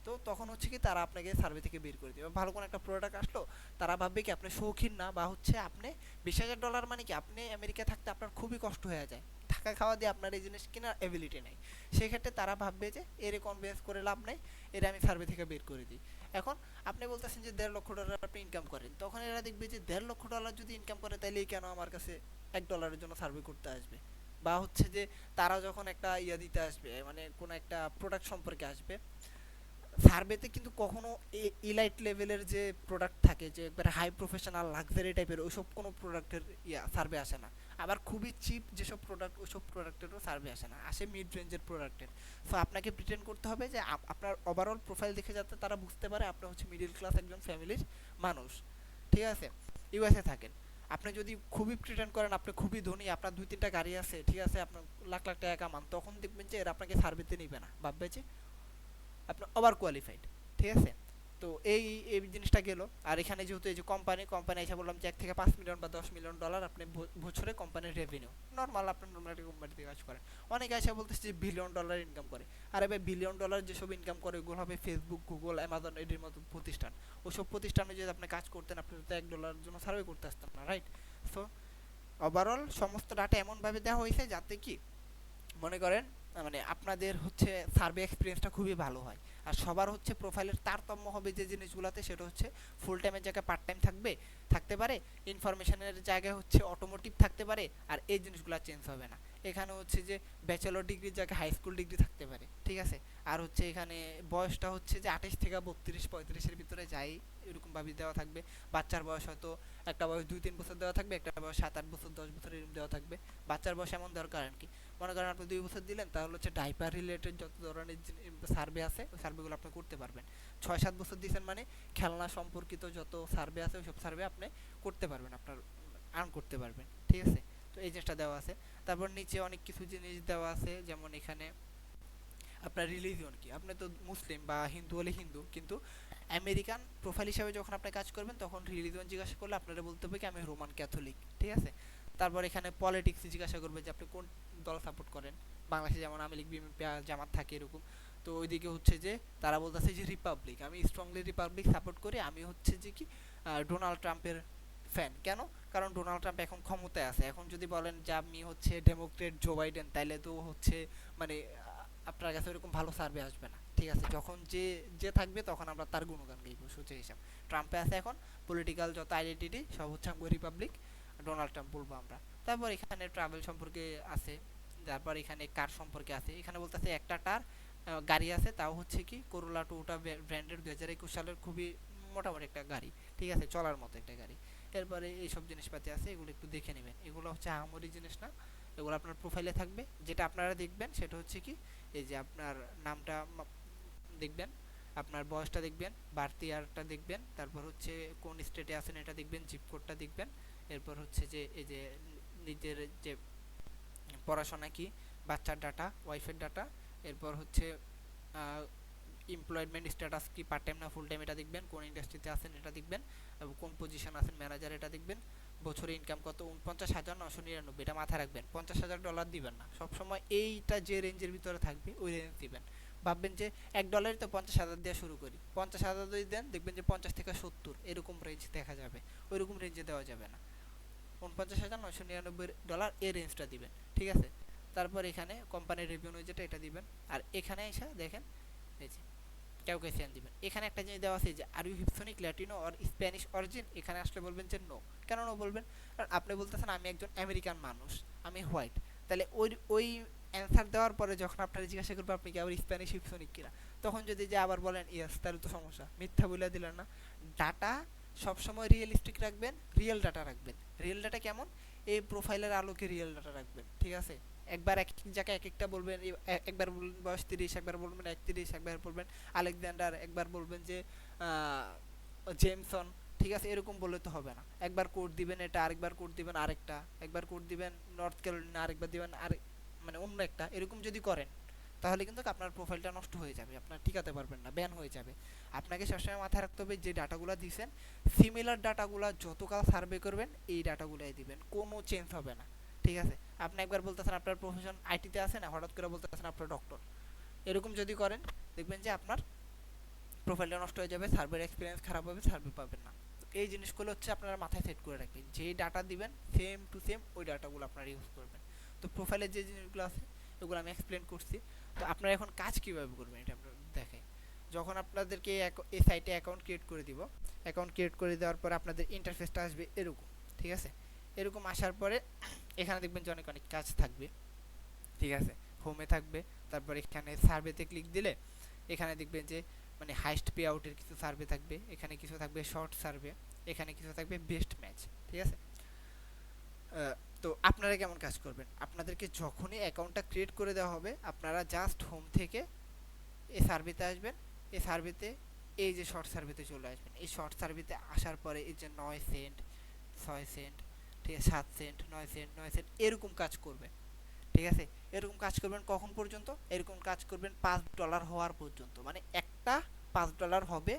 তো তখন হচ্ছে কি তারা আপনাকে সার্ভে থেকে বের করে দেবে। ভালো কোনো একটা প্রোডাক্ট আসলো, তারা ভাববে কি আপনি শৌখিন না, বা হচ্ছে আপনি 20,000 ডলার মানে কি আপনি আমেরিকা থাকতে আপনার খুবই কষ্ট হয়ে যায়, থাকা খাওয়া দিয়ে আপনার এই জিনিস কেনার এবিলিটি নেই। সেক্ষেত্রে তারা ভাববে যে এর কনভিন্স করে লাভ নেই, এর আমি সার্ভে থেকে বের করে দিই। এখন আপনি বলতেছেন যে 1.5 লক্ষ ডলার আপনি ইনকাম করেন, তখন এরা দেখবে যে 1.5 লক্ষ ডলার যদি ইনকাম করে তাহলে কেন আমার কাছে 1 ডলারের জন্য সার্ভে করতে আসবে। বা হচ্ছে যে তারা যখন একটা ইয়া দিতে আসবে, মানে কোনো একটা প্রোডাক্ট সম্পর্কে আসবে, সার্ভেতে কিন্তু কখনো ইলাইট লেভেলের যে প্রোডাক্ট থাকে, যে একবারে হাই প্রফেশনাল লাক্সারি টাইপের, ওইসব কোনো প্রোডাক্টের সার্ভে আসে না। আবার খুবই চিপ যেসব প্রোডাক্ট, ওইসব প্রোডাক্টেরও সার্ভে আসে না, আসে মিড রেঞ্জের প্রোডাক্টের। সো আপনাকে প্রিটেন্ড করতে হবে যে আপনার ওভারঅল প্রোফাইল দেখে যাতে তারা বুঝতে পারে আপনি হচ্ছে মিডিল ক্লাস একজন ফ্যামিলির মানুষ, ঠিক আছে, ইউএসএ থাকেন। আপনি যদি খুবই প্রিটেন্ড করেন আপনি খুবই ধনী, আপনার 2-3টা গাড়ি আছে, ঠিক আছে, আপনার লাখ লাখ টাকা কামান, তখন দেখবেন যে এরা আপনাকে সার্ভেতে নিবে না, ভাববে যে আপনার ওভার কোয়ালিফাইড, ঠিক আছে। তো এই এই জিনিসটা গেল। আর এখানে যেহেতু এই যে কোম্পানি এসে বললাম যে 1 থেকে 5 মিলিয়ন বা 10 মিলিয়ন ডলার আপনি বছরে কোম্পানির রেভিনিউ, নর্মাল আপনার নর্মাল একটা কোম্পানিতে কাজ করেন। অনেকে এসে বলতেছে যে বিলিয়ন ডলার ইনকাম করে। আরে ভাই, বিলিয়ন ডলার যেসব ইনকাম করে ওগুলো হবে ফেসবুক, গুগল, অ্যামাজন এদের মতো প্রতিষ্ঠান। ওসব প্রতিষ্ঠানে যদি আপনি কাজ করতেন আপনি তো 1 ডলারের জন্য সার্ভে করতে আসতেন না, রাইট? সো ওভারঅল সমস্ত ডাটা এমনভাবে দেওয়া হয়েছে যাতে কি মনে করেন মানে আপনাদের হচ্ছে সার্ভে এক্সপিরিয়েন্সটা খুবই ভালো হয়। আর সবার হচ্ছে প্রোফাইলের তারতম্য হবে যে জিনিসগুলোতে, সেটা হচ্ছে ফুল টাইমের জায়গায় পার্ট টাইম থাকতে পারে, ইনফরমেশনের জায়গায় হচ্ছে অটোমোটিভ থাকতে পারে, আর এই জিনিসগুলো চেঞ্জ হবে না। এখানে হচ্ছে যে ব্যাচেলর ডিগ্রির জায়গায় হাই স্কুল ডিগ্রি থাকতে পারে, ঠিক আছে। আর হচ্ছে এখানে বয়সটা হচ্ছে যে 28 থেকে 32 35-এর ভিতরে যাই এরকমভাবে দেওয়া থাকবে। বাচ্চার বয়স হয়তো একটা বয়স 2-3 বছর দেওয়া থাকবে, একটা বয়স 7-8 বছর 10 বছর এরকম দেওয়া থাকবে। বাচ্চার বয়স এমন দরকার আর কি, মনে করেন আপনি 2 বছর দিলেন, তাহলে হচ্ছে ডাইপার রিলেটেড যত ধরনের সার্ভে আছে ওই সার্ভেগুলো আপনি করতে পারবেন। 6-7 বছর দিয়েছেন মানে খেলনা সম্পর্কিত যত সার্ভে আছে ওইসব সার্ভে আপনি করতে পারবেন, আপনার আর্ন করতে পারবেন, ঠিক আছে। তো এই জিনিসটা দেওয়া আছে। তারপর নিচে অনেক কিছু জিনিস দেওয়া আছে, যেমন এখানে আপনার রিলিজিয়ন কি, আপনি তো মুসলিম বা হিন্দু হলে হিন্দু, কিন্তু আমেরিকান প্রোফাইল হিসাবে যখন আপনি কাজ করবেন তখন রিলিজিয়ন জিজ্ঞাসা করলে আপনারা বলতে হবে কি আমি রোমান ক্যাথলিক, ঠিক আছে। তারপর এখানে পলিটিক্স জিজ্ঞাসা করবে যে আপনি কোন দল সাপোর্ট করেন। বাংলাদেশে যেমন আওয়ামী লীগ, বিএনপি, জামাত থাকে এরকম। তো ওইদিকে হচ্ছে যে তারা বলতেছে যে রিপাবলিক, আমি স্ট্রংলি রিপাবলিক সাপোর্ট করি, আমি হচ্ছে যে কি ডোনাল্ড ট্রাম্পের ফ্যান। কেন? কারণ ডোনাল্ড ট্রাম্প এখন ক্ষমতায় আছে। এখন যদি বলেন যে আমি হচ্ছে ডেমোক্রেট জো বাইডেন, তাইলে তো হচ্ছে মানে আপনার কাছে ওরকম ভালো সার্ভে আসবে না, ঠিক আছে। যখন যে যে থাকবে তখন আমরা তার গুণগান গাইব, সোজা হিসাব। ট্রাম্পে আছে এখন, পলিটিক্যাল যত আইডেন্টিটি সব হচ্ছে আমাকে রিপাবলিক, ডোনাল্ড ট্রাম্প বলবো আমরা। তারপর এখানে ট্রাভেল সম্পর্কে আছে, তারপর এখানে কার সম্পর্কে আছে, এখানে বলতেছে একটা টার গাড়ি আছে, তাও হচ্ছে কি করোলা টোয়োটা ব্র্যান্ডের 2021 সালের খুবই মোটামুটি একটা গাড়ি, ঠিক আছে, চলার মতো একটা গাড়ি। এরপরে এইসব জিনিসপাতি আছে, এগুলো একটু দেখে নেবেন, এগুলো হচ্ছে আহামরি জিনিস না, এগুলো আপনার প্রোফাইলে থাকবে। যেটা আপনারা দেখবেন সেটা হচ্ছে কি এই যে আপনার নামটা দেখবেন, আপনার বয়সটা দেখবেন, বার্থ ইয়ারটা দেখবেন, তারপর হচ্ছে কোন স্টেটে আছেন এটা দেখবেন, জিপ কোডটা দেখবেন। এরপর হচ্ছে যে এই যে নিজের যে পড়াশোনা কি, বাচ্চার ডাটা, ওয়াইফের ডাটা, এরপর হচ্ছে এমপ্লয়মেন্ট স্ট্যাটাস কি, পার্ট টাইম না ফুল টাইম এটা দেখবেন, কোন ইন্ডাস্ট্রিতে আছেন এটা দেখবেন, এবং কোন পজিশন আছেন, ম্যানেজার এটা দেখবেন। বছরে ইনকাম কত, 49,999, এটা মাথায় রাখবেন, 50,000 ডলার দিবেন না সবসময়, এইটা যে রেঞ্জের ভিতরে থাকবে ওই রেঞ্জ দিবেন। ভাববেন যে 1 ডলারই তো 50,000 দিয়ে শুরু করি, 50,000 যদি দেন দেখবেন যে 50 থেকে 70 এরকম রেঞ্জ দেখা যাবে, ওইরকম রেঞ্জে দেওয়া যাবে না। 49,999 ডলার এই রেঞ্জটা দিবেন, ঠিক আছে। তারপর এখানে কোম্পানির রেভিনিউ যেটা এটা দিবেন। আর এখানে এসে দেখেন এই যে ক্যাউকেসিয়ান দিবেন। এখানে একটা জিনিস দেওয়া আছে যে are you Hispanic Latino or Spanish origin, এখানে আসলে বলবেন যে নো। কেন নো বলবেন? কারণ আপনি বলতেছেন আমি একজন আমেরিকান মানুষ, আমি হোয়াইট, তাহলে ওই অ্যান্সার দেওয়ার পরে যখন আপনারা জিজ্ঞাসা করবে আপনি কি আবার স্প্যানিশ হিপসনিক কিনা, তখন যদি যে আবার বলেন ইয়েস, তাহলে তো সমস্যা, মিথ্যা বলে দিলেন না। ডাটা সবসময় রিয়েলিস্টিক রাখবেন, রিয়েল ডাটা রাখবেন। রিয়েল ডাটা কেমন? এই প্রোফাইলের আলোকে রিয়েল ডাটা রাখবেন, ঠিক আছে? একবার এক এক জায়গায় এক একটা বলবেন, একবার বলবেন বয়স 30, একবার বলবেন 31, একবার বলবেন আলেকজান্ডার, একবার বলবেন যে জেমসন, ঠিক আছে? এরকম বললে তো হবে না। একবার কোড দিবেন এটা, আরেকবার কোড দিবেন আরেকটা, একবার কোড দিবেন নর্থ ক্যারোলিনা, আরেকবার দিবেন আর মানে অন্য একটা। এরকম যদি করেন তাহলে কিন্তু আপনার প্রোফাইলটা নষ্ট হয়ে যাবে, আপনার টিকাতে পারবেন না, ব্যান হয়ে যাবে। আপনাকে সবসময় মাথায় রাখতে হবে যে ডাটাগুলো দিয়েছেন, সিমিলার ডাটাগুলো যতকাল সার্ভে করবেন এই ডাটাগুলাই দিবেন, কোনো চেঞ্জ হবে না, ঠিক আছে? আপনি একবার বলতেছেন আপনার প্রফেশন আইটিতে আছে না, হঠাৎ করে বলতেছেন আপনার ডক্টর, এরকম যদি করেন দেখবেন যে আপনার প্রোফাইলটা নষ্ট হয়ে যাবে, সার্ভের এক্সপিরিয়েন্স খারাপ হবে, সার্ভে পাবেন না। এই জিনিসগুলো হচ্ছে আপনারা মাথায় সেট করে রাখবেন, যে ডাটা দিবেন সেম টু সেম ওই ডাটাগুলো আপনারা ইউজ করবেন। তো প্রোফাইলের যে জিনিসগুলো আছে এগুলো আমি এক্সপ্লেন করছি। তো আপনারা এখন কাজ কিভাবে করবেন এটা আপনারা দেখাই। যখন আপনাদেরকে এই সাইটে অ্যাকাউন্ট ক্রিয়েট করে দিব, অ্যাকাউন্ট ক্রিয়েট করে দেওয়ার পরে আপনাদের ইন্টারফেসটা আসবে এরকম, ঠিক আছে? এরকম আসার পরে এখানে দেখবেন যে অনেক অনেক কাজ থাকবে, ঠিক আছে? হোমে থাকবে, তারপর এখানে সার্ভেতে ক্লিক দিলে এখানে দেখবেন যে মানে হাইস্ট পে আউটের কিছু সার্ভে থাকবে, এখানে কিছু থাকবে শর্ট সার্ভে, এখানে কিছু থাকবে বেস্ট ম্যাচ, ঠিক আছে? তো আপনারা কেমন কাজ করবেন? আপনাদেরকে যখনই অ্যাকাউন্টটা ক্রিয়েট করে দেওয়া হবে আপনারা জাস্ট হোম থেকে এই সার্ভেতে আসবেন, এই সার্ভেতে এই যে শর্ট সার্ভেতে চলে আসবেন। এই শর্ট সার্ভেতে আসার পরে এই যে 9 সেন্ট, 6 সেন্ট, ঠিক আছে, 7 সেন্ট, 9 সেন্ট, 9 সেন্ট এরকম কাজ করবে, ঠিক আছে? এরকম কাজ করবেন কখন পর্যন্ত? এরকম কাজ করবেন $5 হওয়ার পর্যন্ত। মানে একটা $5 হবে,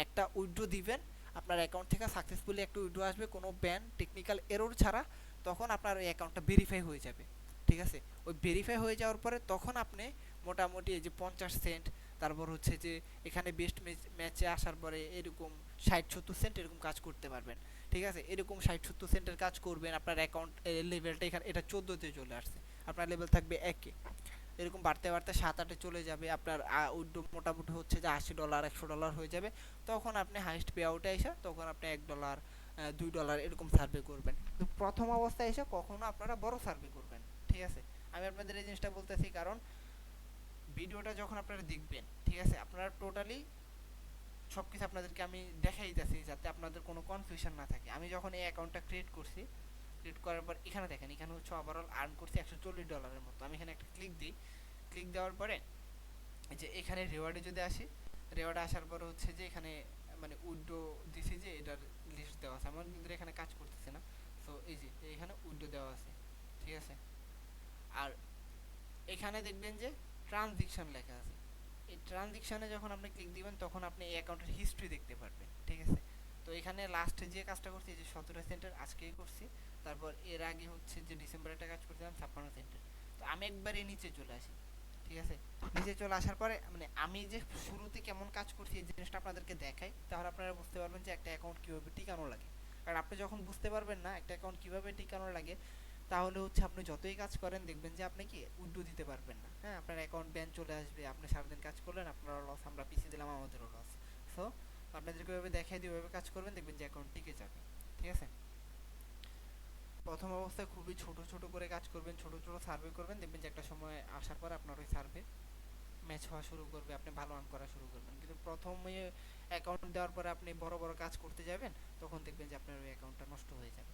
একটা উইথড্র দিবেন আপনার অ্যাকাউন্ট থেকে, সাকসেসফুলি একটা উইথড্র আসবে কোনো ব্যান টেকনিক্যাল এরর ছাড়া, তখন আপনার ওই অ্যাকাউন্টটা ভেরিফাই হয়ে যাবে, ঠিক আছে? ওই ভেরিফাই হয়ে যাওয়ার পরে তখন আপনি মোটামুটি এই যে 50 সেন্ট, তারপর হচ্ছে যে এখানে বেস্ট ম্যাচে আসার পরে এরকম 60-70 সেন্ট এরকম কাজ করতে পারবেন, ঠিক আছে? এরকম 60-70 সেন্টের কাজ করবেন, আপনার অ্যাকাউন্ট লেভেলটা এখানে এটা 14তে চলে আসছে, আপনার লেভেল থাকবে 1-এ, এরকম বাড়তে বাড়তে 7-8-এ চলে যাবে, আপনার উইথড্র মোটামুটি হচ্ছে যে $80 $100 হয়ে যাবে। তখন আপনি হাইস্ট পে আউটে এসে তখন আপনি $1 $2 এরকম সার্ভে করবেন। তো প্রথম অবস্থায় এসে কখনো আপনারা বড় সার্ভে করবেন, ঠিক আছে? আমি আপনাদের এই জিনিসটা বলতেছি কারণ ভিডিওটা যখন আপনারা দেখবেন, ঠিক আছে, আপনারা টোটালি সবকিছু আপনাদেরকে আমি দেখাই দিতেছি যাতে আপনাদের কোনো কনফিউশন না থাকে। আমি যখন এই অ্যাকাউন্টটা ক্রিয়েট করছি, ক্রিয়েট করার পর এখানে দেখেন, এখানে হচ্ছে ওভারঅল আর্ন করছি $140 মতো। আমি এখানে একটা ক্লিক দিই, ক্লিক দেওয়ার পরে যে এখানে রিওয়ার্ডে যদি আসি, রিওয়ার্ডে আসার পর হচ্ছে যে এখানে মানে উইথড্র দিছি যে এটার লিস্ট দেওয়া আছে, আমার কিন্তু এখানে কাজ করতেছে না। সো এই যে এখানে উইথড্র দেওয়া আছে, ঠিক আছে? আর এখানে দেখবেন যে ট্রানজিকশন লেখা আছে, এই ট্রানজিকশনে যখন আপনি ক্লিক দিবেন তখন আপনি এই অ্যাকাউন্টের হিস্ট্রি দেখতে পারবেন, ঠিক আছে? তো এখানে লাস্টে যে কাজটা করছি যে 17 সেন্টের আজকেই করছি, তারপর এর আগে হচ্ছে যে ডিসেম্বরে একটা কাজ করছিলাম 56 সেন্টের। তো আমি একবারে নিচে চলে আসি, ঠিক আছে? নিচে চলে আসার পরে মানে আমি যে শুরুতে কেমন কাজ করছি এই জিনিসটা আপনাদেরকে দেখাই, তাহলে আপনারা বুঝতে পারবেন যে একটা অ্যাকাউন্ট কীভাবে টিকানো লাগে। কারণ আপনি যখন বুঝতে পারবেন না একটা অ্যাকাউন্ট কীভাবে টিকানো লাগে, তাহলে হচ্ছে আপনি যতই কাজ করেন দেখবেন যে আপনি কি উইথড্র দিতে পারবেন না, হ্যাঁ? আপনার অ্যাকাউন্ট ব্যান চলে আসবে, আপনি সারাদিন কাজ করলেন, আপনারও লস, আমরা পিছিয়ে দিলাম, আমাদেরও লস। সো আপনাদেরকে ওইভাবে দেখাই দিয়ে ওইভাবে কাজ করবেন, দেখবেন যে অ্যাকাউন্ট টিকে যাবে, ঠিক আছে? প্রথম অবস্থায় খুবই ছোট ছোট করে কাজ করবেন, ছোট ছোট সার্ভে করবেন, দেখবেন যে একটা সময় আসার পর আপনার ওই সার্ভে ম্যাচ হওয়া শুরু করবে, আপনি ভালো আর্ন করা শুরু করবেন। কিন্তু প্রথমে অ্যাকাউন্ট দেওয়ার পরে আপনি বড় বড় কাজ করতে যাবেন, তখন দেখবেন যে আপনার ওই অ্যাকাউন্টটা নষ্ট হয়ে যাবে।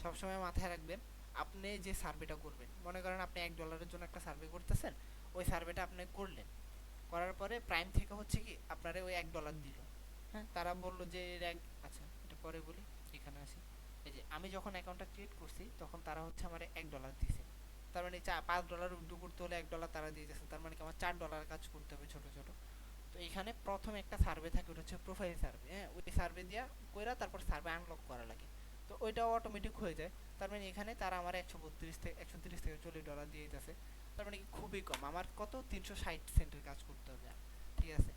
সবসময় মাথায় রাখবেন আপনি যে সার্ভেটা করবেন, মনে করেন আপনি $1 জন্য একটা সার্ভে করতেছেন, ওই সার্ভেটা আপনি করলেন, করার পরে প্রাইম থেকে হচ্ছে কি আপনারে ওই $1 দিল, হ্যাঁ? তারা বললো যে আচ্ছা এটা পরে বলি, এখানে আসি। এই যে আমি যখন অ্যাকাউন্টটা ক্রিয়েট করছি তখন তারা হচ্ছে আমার $1 দিছে, তার মানে $5 উইথড্র করতে হলে $1 তারা দিয়ে দিয়েছে, তার মানে কি আমার $4 কাজ করতে হবে ছোট ছোট। তো এখানে প্রথম একটা সার্ভে থাকে, ওটা হচ্ছে প্রোফাইল সার্ভে, হ্যাঁ? ওই সার্ভে দিয়া কইরা তারপর সার্ভে আনলক করা লাগে, তো ওইটাও অটোমেটিক হয়ে যায়। তার মানে এখানে তারা আমার 130 থেকে $40 দিয়ে দিতেছে, তার মানে কি খুবই কম, আমার কত 360 সেন্টের কাজ করতে হবে, ঠিক আছে?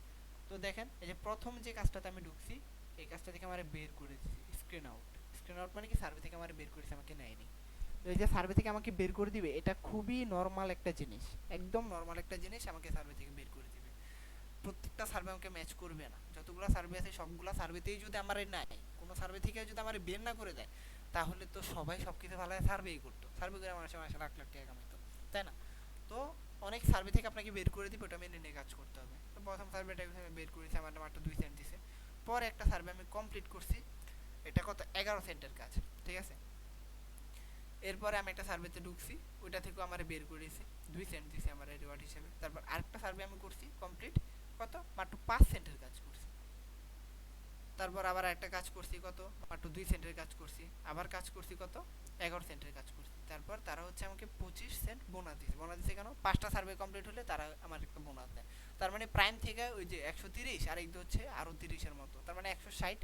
তো দেখেন এই যে প্রথম যে কাজটাতে আমি ঢুকছি, এই কাজটা থেকে আমার বের করে দিছি স্ক্রিন আউট। স্ক্রিন আউট মানে কি সার্ভে থেকে আমার বের করেছে, আমাকে নেয়নি। তো এই যে সার্ভে থেকে আমাকে বের করে দিবে, এটা খুবই নর্মাল একটা জিনিস, একদম নর্মাল একটা জিনিস, আমাকে সার্ভে থেকে বের করে দিবে। প্রত্যেকটা সার্ভে আমাকে ম্যাচ করবে না, যতগুলো সার্ভে আছে সবগুলো সার্ভেতেই যদি আমার নাই, কোনো সার্ভে থেকে যদি আমার বের না করে দেয়, তাহলে তো সবাই সবকিছু ভালো সার্ভেই করতো, সার্ভে করে মানুষের মাসে লাখ লাখ টাকা কামাইতো, তাই না? তো অনেক সার্ভে থেকে আপনাকে বের করে দিবে, ওটা মেনে নিয়ে কাজ করতে হবে। তো প্রথম সার্ভেটা আমি বের করেছি, আমার মাত্র 2 সেন্ট দিছে। পরে একটা সার্ভে আমি কমপ্লিট করছি, এটা কত 11 সেন্টের কাজ, ঠিক আছে। এরপরে আমি একটা সার্ভেতে ঢুকছি, ওইটা থেকেও আমার বের করেছি, 2 সেন্ট দিছে আমার রিওয়ার্ড হিসেবে। তারপর আরেকটা সার্ভে আমি করছি কমপ্লিট, কত মাত্র 5 সেন্টের কাজ করছি। তারপর আবার একটা কাজ করছি কত, মাত্র 2 সেন্টের কাজ করছি। আবার কাজ করছি কত, 11 সেন্টের কাজ করছি। তারপর তারা হচ্ছে আমাকে 25 সেন্ট বোনাস দিছে। বোনাস দিছে কেন, 5টা সার্ভে কমপ্লিট হলে তারা আমার একটা বোনাস দেয়। তার মানে প্রাইম থেকে ওই যে 130 আর এই হচ্ছে আরো 30 এর মতো, তার মানে 160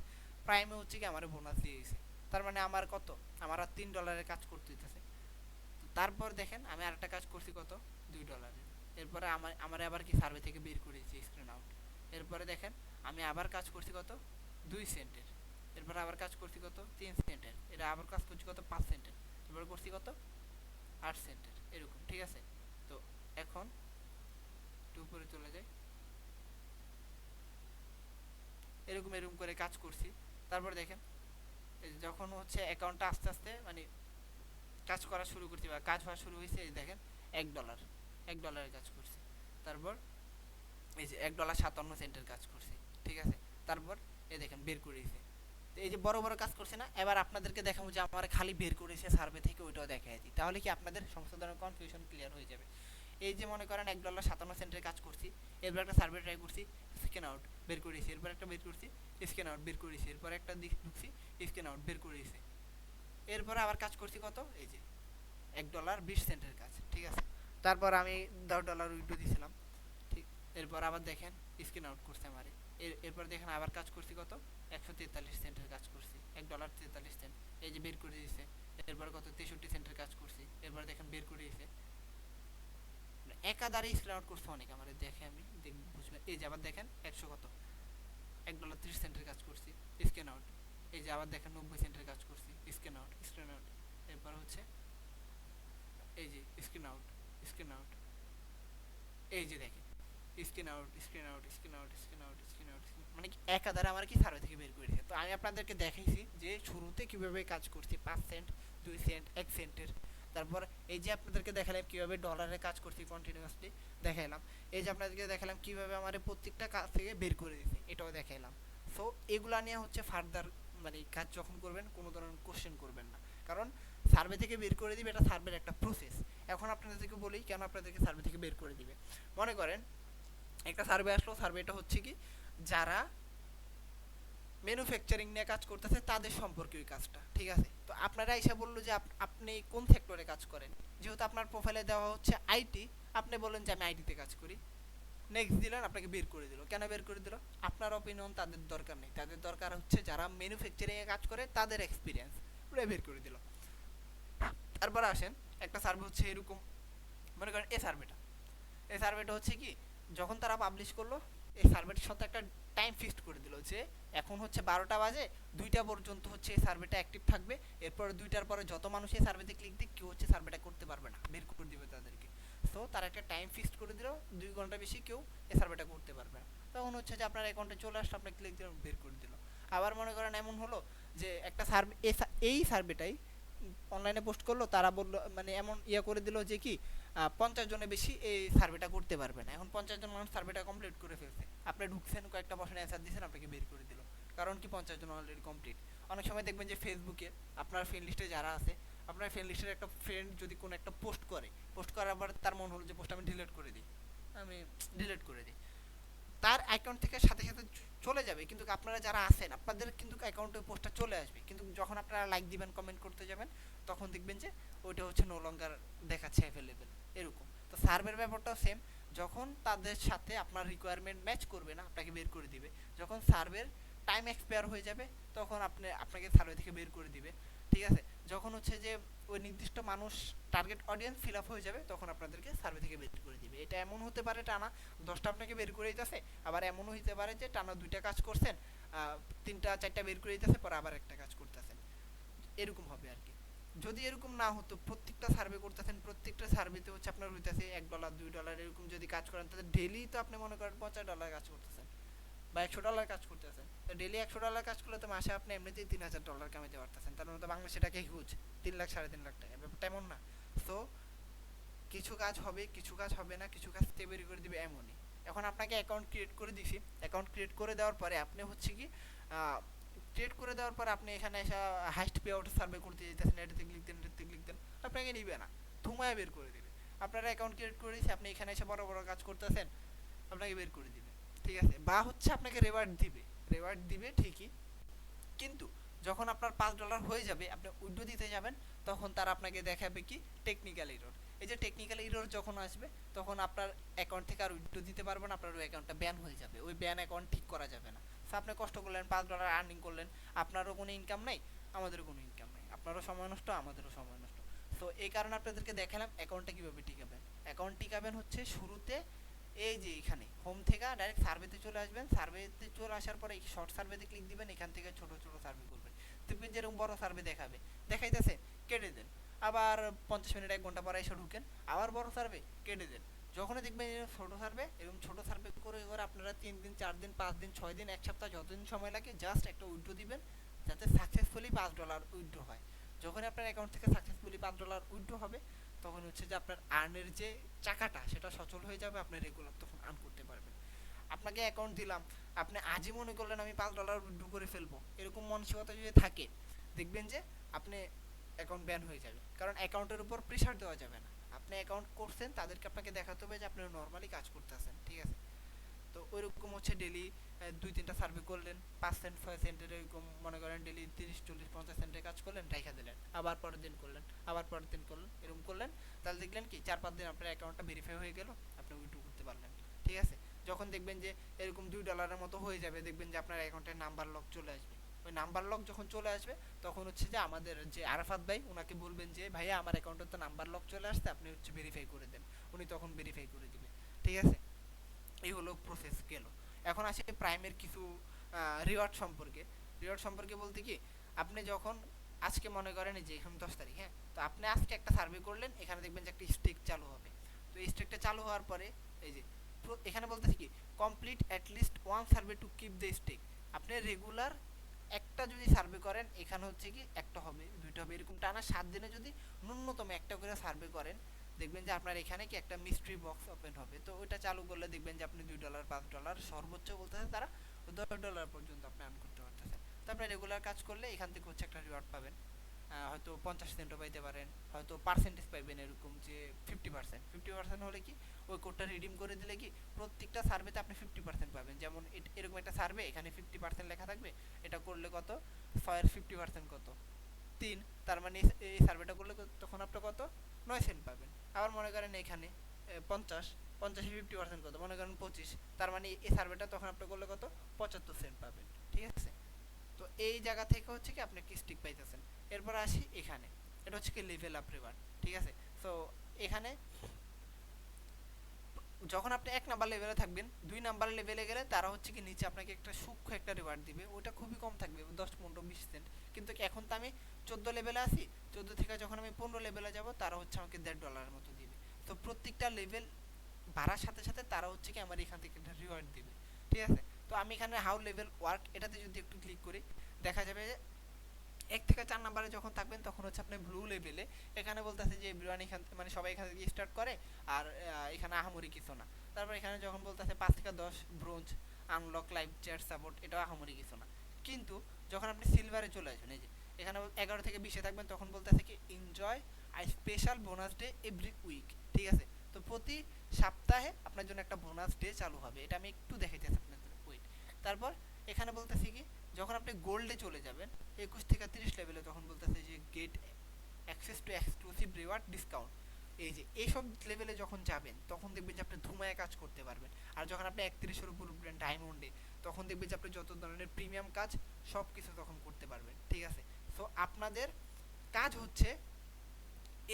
প্রাইমে হচ্ছে কি আমার বোনাস দিয়ে দিয়েছে। তার মানে আমার কত, আমার আর $3 কাজ করতে হইতেছে। তারপর দেখেন আমি আরেকটা কাজ করছি কত, $2। এরপরে আমার আবার কি সার্ভে থেকে বের করেছি স্ক্রিন আউট। এরপরে দেখেন আমি আবার কাজ করছি কত, 2 সেন্টের। এরপরে আবার কাজ করছি কত, 3 সেন্টের। এটা আবার কাজ করছি কত, 5 সেন্টের। এরপরে করছি কত, 8 সেন্টের, এরকম, ঠিক আছে। তো এখন একটু উপরে চলে যাই, এরকম এরকম করে কাজ করছি। তারপর দেখেন যখন হচ্ছে অ্যাকাউন্টটা আস্তে আস্তে মানে কাজ করা শুরু করছি বা কাজ হওয়া শুরু হয়েছে, এই দেখেন $1, $1 কাজ করছি। তারপর এই যে $1.57 কাজ করছি, ঠিক আছে। তারপর এই দেখেন বের করেছে। তো এই যে বড় বড় কাজ করছে না, এবার আপনাদেরকে দেখাবো যে আমার খালি বের করেছে সার্ভে থেকে, ওইটাও দেখাই দিই, তাহলে কি আপনাদের সমস্ত ধরনের কনফিউশন ক্লিয়ার হয়ে যাবে। এই যে মনে করেন $1.57 কাজ করছি, এরপর একটা সার্ভে ট্রাই করছি, স্ক্যান আউট বের করেছি। এরপর একটা বের করছি, স্ক্যান আউট বের করেছি। এরপর একটা ঢুকছি, স্ক্যান আউট বের করেছি। এরপরে আবার কাজ করছি কত, এই যে $1.20 কাজ, ঠিক আছে। তারপর আমি $10 উইথড্র দিয়েছিলাম, ঠিক। এরপর আবার দেখেন স্ক্রিন আউট করছে আমারে। এরপর দেখেন আবার কাজ করছি কত, 143 সেন্টের কাজ করছি, $1.43। এই যে বের করে দিয়েছে। এরপর কত, 63 সেন্টের কাজ করছি। এরপর দেখেন বের করে দিয়েছে। একাধারে স্ক্রিন আউট করছে অনেক আমারে, দেখে আমি বুঝবেন। এই যে আবার দেখেন 100 কত, $1.30 কাজ করছি, স্ক্যান আউট। এই যে আবার দেখেন 90 সেন্টের কাজ করছি, স্ক্যান আউট, স্ক্রিন আউট। এরপর হচ্ছে এই যে স্ক্রিন আউট, স্ক্রিন আউট। এই যে দেখেন screen out, screen out, screen out, screen out, screen out, মানে কি একাধারে আমার কি সার্ভে থেকে বের করে দিয়েছে। তো আমি আপনাদেরকে দেখাইছি যে শুরুতে কিভাবে কাজ করছি, 5 সেন্ট, 2 সেন্ট, 1 সেন্টের। তারপর এই যে আপনাদেরকে দেখালাম কিভাবে ডলারে কাজ করছি কন্টিনিউয়াসলি, দেখাইলাম। এই যে আপনাদেরকে দেখালাম কিভাবে আমার প্রত্যেকটা কাজ থেকে বের করে দিয়েছে, এটাও দেখাইলাম। সো এগুলা নিয়ে হচ্ছে ফার্দার মানে কাজ যখন করবেন কোনো ধরনের কোশ্চেন করবেন না, কারণ সার্ভে থেকে বের করে দিবে, এটা সার্ভের একটা প্রসেস। এখন আপনাদেরকে বলি কেন আপনাদেরকে সার্ভে থেকে বের করে দিবে। মনে করেন একটা সার্ভে আসলো, সার্ভেটা হচ্ছে কি যারা ম্যানুফ্যাকচারিং নিয়ে কাজ করতেছে তাদের সম্পর্কে ওই কাজটা, ঠিক আছে। তো আপনারা এসে বললো যে আপনি কোন সেক্টরে কাজ করেন, যেহেতু আপনার প্রোফাইলে দেওয়া হচ্ছে আইটি, আপনি বলেন যে আমি আইটিতে কাজ করি। নেক্সট দিলেন, আপনাকে বের করে দিল। কেন বের করে দিল, আপনার অপিনিয়ন তাদের দরকার নেই, তাদের দরকার হচ্ছে যারা ম্যানুফ্যাকচারিং এ কাজ করে তাদের এক্সপিরিয়েন্স, ওটা বের করে দিল। তারপর আসেন একটা সার্ভে হচ্ছে এরকম, মনে করেন এই সার্ভেটা হচ্ছে কি যখন তারা পাবলিশ করলো, এই সার্ভেটার সাথে একটা টাইম ফিক্সড করে দিল যে এখন হচ্ছে 12টা বাজে, 2টা পর্যন্ত হচ্ছে এই সার্ভেটা অ্যাক্টিভ থাকবে। এরপর 2টার পরে যত মানুষ এই সার্ভেতে ক্লিক দিক কেউ হচ্ছে সার্ভেটা করতে পারবে না, বের করে দিবে তাদেরকে। সো তারা একটা টাইম ফিক্সড করে দিল, 2 ঘন্টা বেশি কেউ এই সার্ভেটা করতে পারবে না। তখন হচ্ছে যে আপনার অ্যাকাউন্টে চলে আসলে আপনি ক্লিক দিলেন, বের করে দিল। আবার মনে করেন এমন হলো যে একটা সার্ভে, এই সার্ভেটাই অনলাইনে পোস্ট করলো, তারা বললো মানে এমন ইয়া করে দিল যে কি 50 জনের বেশি এই সার্ভেটা করতে পারবে না। এখন 50 জন মানুষ সার্ভেটা কমপ্লিট করে ফেলছে, আপনি ঢুকছেন কয়েকটা প্রশ্নের অ্যান্সার দিয়েছেন, আপনাকে বের করে দিল, কারণ কি 50 জন অলরেডি কমপ্লিট। অনেক সময় দেখবেন যে ফেসবুকে আপনার ফ্রেন্ড লিস্টে যারা আছে, আপনার ফ্রেন্ড লিস্টের একটা ফ্রেন্ড যদি কোনো একটা পোস্ট করে, পোস্ট করার পর তার মন হলো যে পোস্ট আমি ডিলিট করে দিই, আমি ডিলিট করে দিই, তার অ্যাকাউন্ট থেকে সাথে সাথে চলে যাবে, কিন্তু আপনারা যারা আছেন আপনাদের কিন্তু অ্যাকাউন্টে পোস্টটা চলে আসবে, কিন্তু যখন আপনারা লাইক দিবেন, কমেন্ট করতে যাবেন, তখন দেখবেন যে ওইটা হচ্ছে নো লঙ্গার দেখাচ্ছে অ্যাভেলেবেল, এরকম। তো সার্ভের ব্যাপারটাও সেম, যখন তাদের সাথে আপনার রিকোয়ারমেন্ট ম্যাচ করবে না, আপনাকে বের করে দিবে। যখন সার্ভের টাইম এক্সপায়ার হয়ে যাবে, তখন আপনাকে সার্ভে থেকে বের করে দিবে, ঠিক আছে। যখন হচ্ছে যে ওই নির্দিষ্ট মানুষ টার্গেট অডিয়েন্স ফিল আপ হয়ে যাবে, তখন আপনাদেরকে সার্ভে থেকে বের করে দিবে। এটা এমন হতে পারে টানা 10টা আপনাকে বের করে দিতেছে, আবার এমনও হতে পারে যে টানা 2টা কাজ করছেন, 3টা 4টা বের করে দিতেছে, পরে আবার একটা কাজ করতেছেন, এরকম হবে আর কি। যদি এরকম না হতো, প্রত্যেকটা সার্ভে করতেছেন, প্রত্যেকটা সার্ভেতে হচ্ছে আপনার হইতেছে $1 $2 এরকম যদি কাজ করেন, তাহলে ডেইলি তো আপনি মনে করেন $50 কাজ করতেছেন বা $100 কাজ করতেছেন। তো ডেইলি $100 কাজ করলে তো মাসে আপনি এমনিতেই $3000 কামাইতে পারতেছেন, তার মানে তো বাংলাদেশে টাকা হিউজ, 3 লাখ 3.5 লাখ টাকা, ব্যাপারটা এমন না। সো কিছু কাজ হবে, কিছু কাজ হবে না, কিছু কাজ বের করে দিবে এমনই। এখন আপনাকে অ্যাকাউন্ট ক্রিয়েট করে দিছি, অ্যাকাউন্ট ক্রিয়েট করে দেওয়ার পরে আপনি হচ্ছে কি ক্রিয়েট করে দেওয়ার পর আপনি এখানে এসে হাইস্ট পে আউট সার্ভে করতে যেতেছেন, এটাতে ক্লিক দেন, এটাতে ক্লিক দেন, আপনাকে নিবে না, ধুমায় বের করে দিবে। আপনারা অ্যাকাউন্ট ক্রিয়েট করে দিয়েছে, আপনি এখানে এসে বড় বড় কাজ করতেছেন, আপনাকে বের করে দিবে। ঠিক আছে, বা হচ্ছে আপনাকে রেওয়ার্ড দিবে, রেওয়ার্ড দিবে ঠিকই, কিন্তু যখন আপনার $5 হয়ে যাবে, আপনি উইথড্র দিতে যাবেন, তখন তারা আপনাকে দেখাবে কি টেকনিক্যাল এরর। এই যে টেকনিক্যাল এরর যখন আসবে, তখন আপনার অ্যাকাউন্ট থেকে আর উইথড্র দিতে পারবেন না, আপনার ওই অ্যাকাউন্টটা ব্যান হয়ে যাবে, ওই ব্যান অ্যাকাউন্ট ঠিক করা যাবে না। সো আপনি কষ্ট করলেন, $5 আর্নিং করলেন, আপনারও কোনো ইনকাম নাই, আমাদেরও কোনো ইনকাম নাই, আপনারও সময় নষ্ট, আমাদেরও সময় নষ্ট। সো এই কারণে আপনাদেরকে দেখালাম অ্যাকাউন্টটা কীভাবে টিকাবেন। অ্যাকাউন্ট টিকাবেন হচ্ছে শুরুতে এই যে এখানে হোম থেকে ডাইরেক্ট সার্ভেতে চলে আসবেন, সার্ভেতে চলে আসার পরে শর্ট সার্ভেতে ক্লিক দিবেন, এখান থেকে ছোট ছোট সার্ভে করবেন, দেখবেন যেরকম বড় সার্ভে দেখাবে, দেখাইতেছে, কেটে দেন। আবার 50 মিনিট 1 ঘন্টা পরে এসে ঢুকেন, আবার বড় সার্ভে, কেটে দেন। যখনই দেখবেন এরকম ছোট সার্ভে, এরকম ছোট সার্ভে করে করে আপনারা 3 দিন 4 দিন 5 দিন 6 দিন 1 সপ্তাহ যতদিন সময় লাগে, জাস্ট একটা উইথড্র দিবেন, যাতে সাকসেসফুলি $5 উইথড্র হয়। যখন আপনার অ্যাকাউন্ট থেকে সাকসেসফুলি $5 উইথড্র হবে, তখন হচ্ছে যে আপনার আর্নের যে চাকাটা সেটা সচল হয়ে যাবে, আপনি রেগুলার তখন আর্ন করতে পারবেন। আপনাকে অ্যাকাউন্ট দিলাম, আপনি আজই মনে করলেন আমি $5 উইথড্র করে ফেলবো, এরকম মানসিকতা যদি থাকে, দেখবেন যে আপনি অ্যাকাউন্ট ব্যান হয়ে যাবে, কারণ অ্যাকাউন্টের উপর প্রেশার দেওয়া যাবে না। আপনি অ্যাকাউন্ট করছেন, তাদেরকে আপনাকে দেখাতে হবে যে আপনি নর্মালি কাজ করতেছেন, ঠিক আছে। তো ওইরকম হচ্ছে ডেলি 2-3টা সার্ভে করলেন, 5 সেন্ট 6 সেন্টের, এরকম মনে করেন ডেলি 30 40 50 সেন্টের কাজ করলেন, রাইখা দিলেন, আবার পরের দিন করলেন, আবার পরের দিন করলেন, এরকম করলেন, তাহলে দেখলেন কি 4-5 দিন আপনার অ্যাকাউন্টটা ভেরিফাই হয়ে গেল, আপনি উইথড্র করতে পারলেন, ঠিক আছে। যখন দেখবেন যে এরকম $2 মতো হয়ে যাবে, দেখবেন যে আপনার অ্যাকাউন্টের নাম্বার লক চলে আসবে। ওই নাম্বার লক যখন চলে আসবে, তখন হচ্ছে যে আমাদের যে আরাফাত ভাই, ওনাকে বলবেন যে ভাইয়া আমার অ্যাকাউন্টে তো নাম্বার লক চলে আসছে, আপনি হচ্ছে ভেরিফাই করে দেন, উনি তখন ভেরিফাই করে দিবে, ঠিক আছে। এই হলো প্রসেস গেল। এখন আসে প্রাইমের কিছু রিওয়ার্ড সম্পর্কে। রিওয়ার্ড সম্পর্কে বলতে কি, আপনি যখন আজকে মনে করেন যে এখন 10 তারিখ, হ্যাঁ, তো আপনি আজকে একটা সার্ভে করলেন, এখানে দেখবেন যে একটা স্টেক চালু হবে। তো এই স্টেকটা চালু হওয়ার পরে এই যে এখানে বলতেছি কি complete at least one survey to keep the streak. আপনি রেগুলার একটা যদি সার্ভে করেন, এখানে হচ্ছে কি একটা হবে, দুইটা হবে, এরকম টানা 7 দিনে যদি ন্যূনতম একটা করে সার্ভে করেন, দেখবেন যে আপনার এখানে কি একটা মিস্ট্রি বক্স ওপেন হবে। তো ওইটা চালু করলে দেখবেন যে আপনি $2 $5 সর্বোচ্চ বলতেছে তারা $10 পর্যন্ত আপনি আর্ন করতে পারতেছেন। তো আপনি রেগুলার কাজ করলে এখান থেকে হচ্ছে একটা রিওয়ার্ড পাবেন, হয়তো 50 সেন্টও পাইতে পারেন, হয়তো পার্সেন্টেজ পাইবেন এরকম যে 50%। হলে কি ওই কোডটা রিডিম করে দিলে কি প্রত্যেকটা সার্ভেতে আপনি 50% পাবেন। যেমন এরকম একটা সার্ভে, এখানে 50% লেখা থাকবে, এটা করলে কত, 6 এর 50% কত, 3, তার মানে এই সার্ভেটা করলে তখন আপনি কত, 9 সেন্ট পাবেন। আবার মনে করেন এখানে 50, 50 এর 50% কত, মনে করেন 25, তার মানে এই সার্ভেটা তখন আপনি করলে কত, 75 সেন্ট পাবেন, ঠিক আছে। তো এই জায়গা থেকে হচ্ছে কি আপনি কি স্টিক পাইতেছেন। এরপর আসি এখানে, এটা হচ্ছে কি লেভেল আপ রিওয়ার্ড, ঠিক আছে। সো এখানে যখন আপনি 1 নাম্বার লেভেলে থাকবেন, 2 নাম্বার লেভেলে গেলে তারা হচ্ছে কি নিচে আপনাকে একটা সূক্ষ্ম একটা রিওয়ার্ড দিবে, ওটা খুবই কম থাকবে, 10 15 20 সেন্ট। কিন্তু এখন তো আমি 14 লেভেলে আছি, 14 থেকে যখন আমি 15 লেভেলে যাব, তারা হচ্ছে আমাকে $1.5 মতো দিবে। তো প্রত্যেকটা লেভেল বাড়ার সাথে সাথে তারা হচ্ছে কি আমার এখান থেকে একটা রিওয়ার্ড দিবে, ঠিক আছে। তো আমি এখানে হাউ লেভেল ওয়ার্ক এটাতে যদি একটু ক্লিক করি, দেখা যাবে যে 1 থেকে 4 নাম্বারে যখন থাকবেন, তখন হচ্ছে আপনি ব্লু লেভেলে। এখানে বলতেছে যে এভরিওয়ান এখান মানে সবাই এখান থেকে স্টার্ট করে, আর এখানে আহামরি কিছু না। তারপর এখানে যখন বলতেছে 5 থেকে 10 bronze, unlock live chat support, এটাও আহামরি কিছু না। কিন্তু যখন আপনি সিলভারে চলে আসবেন, এই যে এখানে 11 থেকে 20-এ থাকবেন, তখন বলতেছে কি enjoy I special bonus day every week, ঠিক আছে। তো প্রতি সপ্তাহে আপনার জন্য একটা বোনাস ডে চালু হবে, এটা আমি একটু দেখাইতেছি আপনাদের, ওয়েট। তারপর এখানে বলতেছি কি যখন আপনি গোল্ডে চলে যাবেন 21 থেকে 30 লেভেলে, তখন বলতেছে যে get access to exclusive reward discount. এই যে এইসব লেভেলে যখন যাবেন, তখন দেখবেন যে আপনি ধুমায় কাজ করতে পারবেন। আর যখন আপনি 31-এর উপর উঠবেন ডায়মন্ডে, তখন দেখবেন যে আপনি যত ধরনের প্রিমিয়াম কাজ সব কিছু তখন করতে পারবেন, ঠিক আছে। সো আপনাদের কাজ হচ্ছে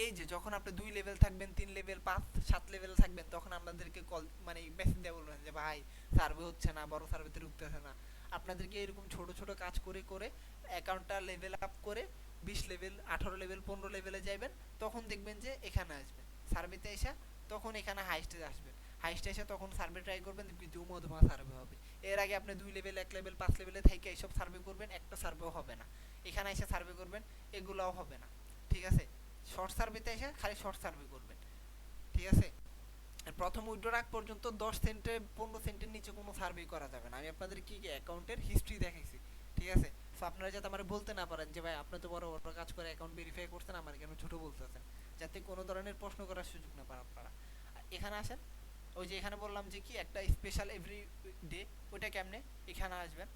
এই যে যখন আপনি 2 লেভেল থাকবেন, 3 লেভেল 5 7 লেভেল থাকবেন, তখন আপনাদেরকে কল মানে মেসেজ দিয়ে বলবেন যে ভাই সার্ভে হচ্ছে না, বড় সার্ভেতে ঢুকতেছে না। আপনাদেরকে এরকম ছোট ছোট কাজ করে করে অ্যাকাউন্টটা লেভেল আপ করে 20 লেভেল 18 লেভেল 15 লেভেলে যাবেন, তখন দেখবেন যে এখানে আসবেন সার্ভেতে এসে, তখন এখানে হাইস্টে আসবেন। হাইস্টে এসে তখন সার্ভে ট্রাই করবেন, ধুমো ধুমা সার্ভে হবে। এর আগে আপনি 2 লেভেল 1 লেভেল 5 লেভেলে থেকে এইসব সার্ভে করবেন, একটা সার্ভেও হবে না। এখানে এসে সার্ভে করবেন, এগুলোও হবে না, ঠিক আছে। শর্ট সার্ভেতে এসে খালি শর্ট সার্ভে করবেন, ঠিক ঠিক আছে। আর প্রথম উইথড্র আগ পর্যন্ত 10 সেন্টের 15 সেন্টের নিচে কোনো সার্ভে করা যাবে না। আমি আপনাদের কি অ্যাকাউন্টের হিস্ট্রি দেখাইছি, ঠিক আছে। সো আপনারা যাতে আমার বলতে না পারেন যে ভাই আপনি তো বড় বড় কাজ করে অ্যাকাউন্ট ভেরিফাই করছেন, আমার কেন ছোট বলতেছেন, যাতে কোনো ধরনের প্রশ্ন করার সুযোগ না পান আপনারা। আর এখানে আসেন, ওই যে এখানে বললাম যে কি একটা স্পেশাল এভরি ডে, ওইটা কেমনে, এখানে আসবেন,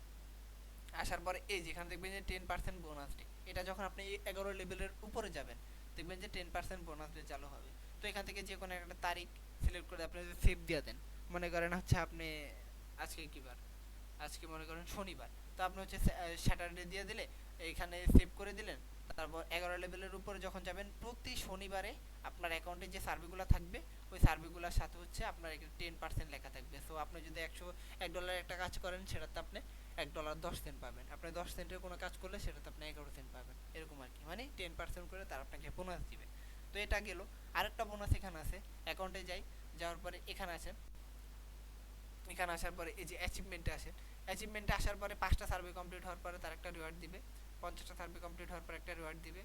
আসার পরে এই যেখানে দেখবেন যে 10% বোনাস ডে, এটা যখন আপনি 11 লেভেলের উপরে যাবেন দেখবেন যে 10% বোনাস ডে চালু হবে। তো এখান থেকে যে কোনো একটা তারিখ সিলেক্ট করে আপনি যদি সেভ দিয়ে দেন, মনে করেন হচ্ছে আপনি আজকে কি বার, আজকে মনে করেন শনিবার, তো আপনি হচ্ছে স্যাটারডে দিয়ে দিলে এখানে সেভ করে দিলেন। তারপর 11 লেভেলের উপরে যখন যাবেন প্রতি শনিবারে আপনার অ্যাকাউন্টে যে সার্ভেগুলো থাকবে ওই সার্ভেগুলোর সাথে হচ্ছে আপনার এখানে 10% লেখা থাকবে। সো আপনি যদি $1 একটা কাজ করেন সেটাতে আপনি $1.10 পাবেন, আপনি 10 সেন্টের কোনো কাজ করলে সেটাতে আপনি 11 সেন্ট পাবেন, এরকম আর কি, মানে 10% করে তার আপনাকে বোনাস দিবে। তো এটা গেল। আরেকটা বোনাস এখানে আছে, অ্যাকাউন্টে যাই, যাওয়ার পরে এখানে আছে, এখানে আসার পরে এই যে অ্যাচিভমেন্টে আসে, অ্যাচিভমেন্টে আসার পরে 5টা সার্ভে কমপ্লিট হওয়ার পরে তার একটা রিওয়ার্ড দিবে, 50টা সার্ভে কমপ্লিট হওয়ার পর একটা রিওয়ার্ড দিবে,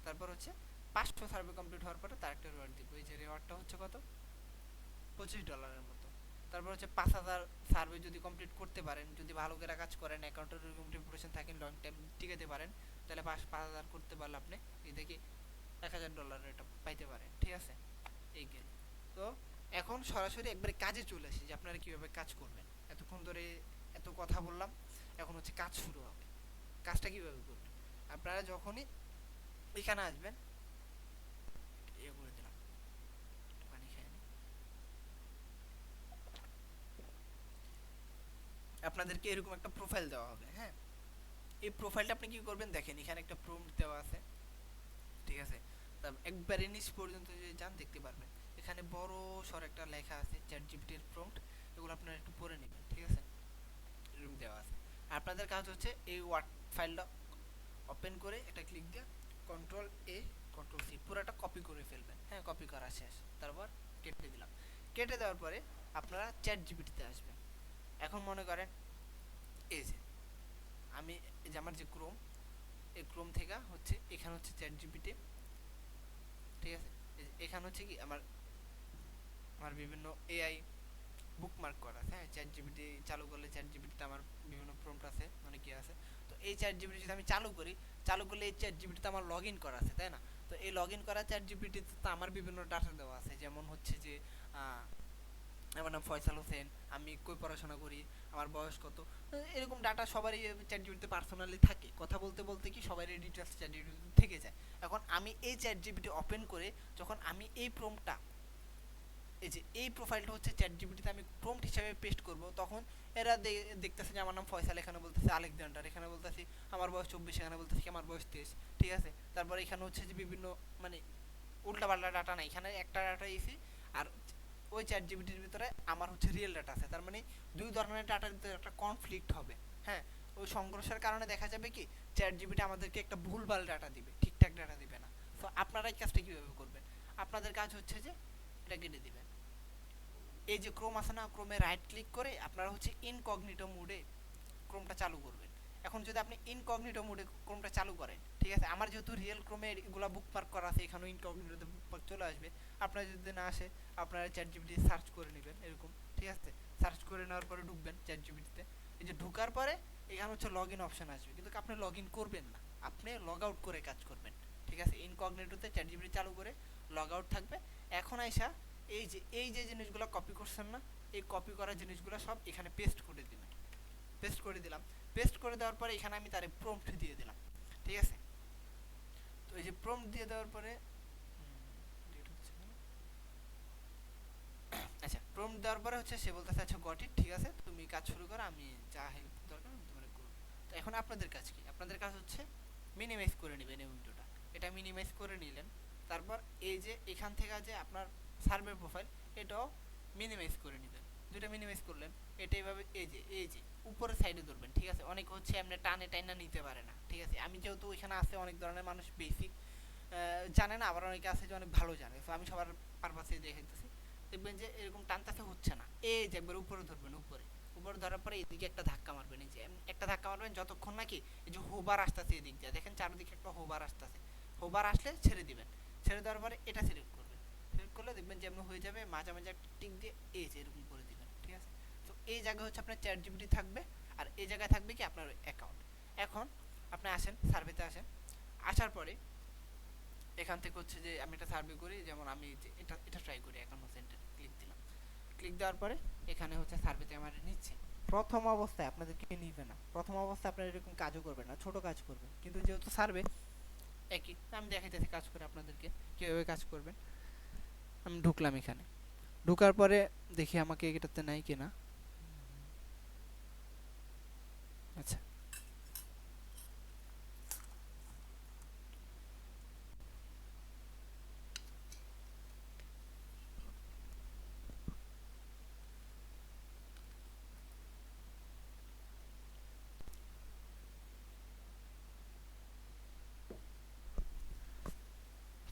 তারপর হচ্ছে 500 সার্ভে কমপ্লিট হওয়ার পরে তার একটা রিওয়ার্ড দিবে। এই যে রিওয়ার্ডটা হচ্ছে কত, $25 মতো। তারপর হচ্ছে 5,000 সার্ভে যদি কমপ্লিট করতে পারেন, যদি ভালো করে কাজ করেন, অ্যাকাউন্টের এরকম প্রিপারেশন থাকেন, লং টাইম টিকাতে পারেন, তাহলে 5,000 করতে পারলে আপনি এই দেখি $1,000 এটা পাইতে পারেন, ঠিক আছে। এই গেল। তো এখন সরাসরি একবারে কাজে চলে আসি যে আপনারা কিভাবে কাজ করবেন। এতক্ষণ ধরে এত কথা বললাম, এখন হচ্ছে কাজ শুরু হবে। কাজটা কিভাবে করবেন, আপনারা যখনই এখানে আসবেন, ইয়ে করে দিলাম, একটু পানি খেয়ে নিই। আপনাদেরকে এরকম একটা প্রোফাইল দেওয়া হবে, হ্যাঁ। এই প্রোফাইলটা আপনি কি করবেন দেখেন, এখানে একটা প্রম্পট দেওয়া আছে, ঠিক আছে। তা একবারে নিচ পর্যন্ত যদি যান দেখতে পারবেন এখানে বড় সর একটা লেখা আছে চ্যাট জিপিটির প্রম্পট, এগুলো আপনারা একটু পড়ে নেবেন, ঠিক আছে। এরকম দেওয়া আছে। আপনাদের কাজ হচ্ছে এই ওয়ার্ড ফাইলটা ওপেন করে একটা ক্লিক দিয়ে কন্ট্রোল কন্ট্রোল সি পুরোটা কপি করে ফেলবেন, হ্যাঁ। কপি করা শেষ, তারপর কেটে দিলাম। কেটে দেওয়ার পরে আপনারা চ্যাট জিপিটিতে আসবেন। এখন মনে করেন এই যে আমি, এই যে আমার যে ক্রোম, এই ক্রোম থেকে হচ্ছে এখানে হচ্ছে চ্যাট জিপিটি, ঠিক আছে। এখানে হচ্ছে কি আমার আমার বিভিন্ন এআই বুকমার্ক করা আছে, হ্যাঁ। চ্যাট জিপিটি চালু করলে চ্যাট জিপিটিতে আমার বিভিন্ন প্রম্পট আছে, অনেক কি আছে। তো এই চ্যাট জিপিটি যদি আমি চালু করি, চালু করলে এই চ্যাট জিপিটিতে আমার লগ ইন করা আছে, তাই না। তো এই লগ ইন করা চ্যাট জিপিটিতে তো আমার বিভিন্ন ডাটা দেওয়া আছে, যেমন হচ্ছে যে আমার নাম ফয়সাল হোসেন, আমি কই পড়াশোনা করি, আমার বয়স কত, এরকম ডাটা সবারই চ্যাট জিপিটিতে পার্সোনালি থাকে। কথা বলতে বলতে কি সবারই ডিটেলস চ্যাট জিপিটিতে থেকে যায়। এখন আমি এই চ্যাট জিপিটি ওপেন করে যখন আমি এই প্রম্পটটা, এই যে এই প্রোফাইলটা হচ্ছে চ্যাট জিপিটিতে আমি প্রম্পট হিসেবে পেস্ট করব, তখন এরা দেখতেছে যে আমার নাম ফয়সাল, এখানে বলতেছে আলেকজান্ডার, এখানে বলতেছি আমার বয়স 24, এখানে বলতেছি আমার বয়স 23, ঠিক আছে। তারপর এখানে হচ্ছে যে বিভিন্ন মানে উল্টাপাল্টা ডাটা নাই, এখানে একটা ডাটা এসি। আর ওই চ্যাট জিপিটির ভিতরে আমার হচ্ছে রিয়েল ডাটা আছে, তার মানে দুই ধরনের ডাটার ভিতরে একটা কনফ্লিক্ট হবে, হ্যাঁ। ওই সংঘর্ষের কারণে দেখা যাবে কি চ্যাট জিপিটি আমাদেরকে একটা ভুলভাল ডাটা দিবে, ঠিকঠাক ডাটা দিবে না। তো আপনারা এই কাজটা কীভাবে করবেন, আপনাদের কাজ হচ্ছে যে এটা কেটে দিবেন। এই যে ক্রোম আছে না, ক্রোমে রাইট ক্লিক করে আপনারা হচ্ছে ইনকগনিটো মোডে ক্রোমটা চালু করবেন। এখন যদি আপনি ইনকগনিটো মোডে ক্রোমটা চালু করেন, ঠিক আছে, আমার যেহেতু রিয়েল ক্রোমে এগুলো বুকমার্ক করা আছে, এখানেও ইনকগনিটোতে বুকমার্ক চলে আসবে। আপনার যদি না আসে আপনারা চ্যাট জিপিটি সার্চ করে নেবেন এরকম, ঠিক আছে। সার্চ করে নেওয়ার পরে ঢুকবেন চ্যাট জিপিটিতে। এই যে ঢোকার পরে এখানে হচ্ছে লগ ইন অপশন আসবে, কিন্তু আপনি লগ ইন করবেন না, আপনি লগ আউট করে কাজ করবেন, ঠিক আছে। ইনকগনিটোতে চ্যাট জিপিটি চালু করে লগ আউট থাকবে। এখন আইসা এই যে জিনিসগুলো কপি করছেন না, এই কপি করা জিনিসগুলো সব এখানে পেস্ট করে দিবেন। পেস্ট করে দিলাম। পেস্ট করে দেওয়ার পরে এখানে আমি তারে প্রম্পট দিয়ে দিলাম, ঠিক আছে। তো এই যে প্রম্পট দিয়ে দেওয়ার পরে আচ্ছা, প্রম্পট দেওয়ার পরে হচ্ছে সে বলতেছে আচ্ছা গট ইট, ঠিক আছে, তুমি কাজ শুরু করো, আমি যা হেল্প দরকার আমি তোমার করব। তো এখন আপনাদের কাজ কি, আপনাদের কাজ হচ্ছে মিনিমাইজ করে নেবেন এই উইন্ডোটা। এটা মিনিমাইজ করে নিলেন। তারপর এই যে এখান থেকে যে আপনার সার্ভে প্রোফাইল, এটাও মিনিমাইজ করে নেবেন। দুটো মিনিমাইজ করলেন, এটা এইভাবে এই যে উপরের সাইডে ধরবেন, ঠিক আছে। অনেক হচ্ছে এমনি টানে টাইনা নিতে পারে না, ঠিক আছে। আমি যেহেতু ওইখানে আছে অনেক ধরনের মানুষ বেসিক জানে না, আবার অনেকে আছে যে অনেক ভালো জানে, তো আমি সবার পারপাসে দেখাইতেছি। দেখবেন যে এরকম টানতেছে হচ্ছে না, এই যে একবার উপরে ধরবেন, উপরে উপরে ধরার পরে এদিকে একটা ধাক্কা মারবেন, এই যে একটা ধাক্কা মারবেন যতক্ষণ নাকি এই যে হোবার আসতেছে এদিক দিয়ে, দেখেন চারিদিকে একটা হোবার আসতেছে, হোবার আসলে ছেড়ে দিবেন। ছেড়ে দেওয়ার পরে এটা সিলেক্ট করবেন। সিলেক্ট করলে দেখবেন যে এমন হয়ে যাবে, মাঝে মাঝে একটা টিক দিয়ে এই যে এরকম করে দিবেন, ঠিক আছে? তো এই জায়গায় হচ্ছে আপনার চ্যাট জিপিটি থাকবে, আর এই জায়গায় থাকবে কি আপনার অ্যাকাউন্ট। এখন আপনি আসেন সার্ভেতে আসেন, আসার পরে এখান থেকে হচ্ছে যে আমি একটা সার্ভে করি, যেমন আমি যে এটা এটা ট্রাই করি, অ্যাকাউন্ট সেন্টার ক্লিক দিলাম। ক্লিক দেওয়ার পরে এখানে হচ্ছে সার্ভেতে আমার নিচ্ছে। প্রথম অবস্থায় আপনাদেরকে নিবে না, প্রথম অবস্থায় আপনারা এরকম কাজও করবেন না, ছোট কাজ করবেন, কিন্তু যেহেতু সার্ভে একই, আমি দেখাইতেছি কাজ করে আপনাদেরকে কীভাবে কাজ করবেন। আমি ঢুকলাম এখানে, ঢোকার পরে দেখি আমাকে এটাতে নাই কিনা। আচ্ছা,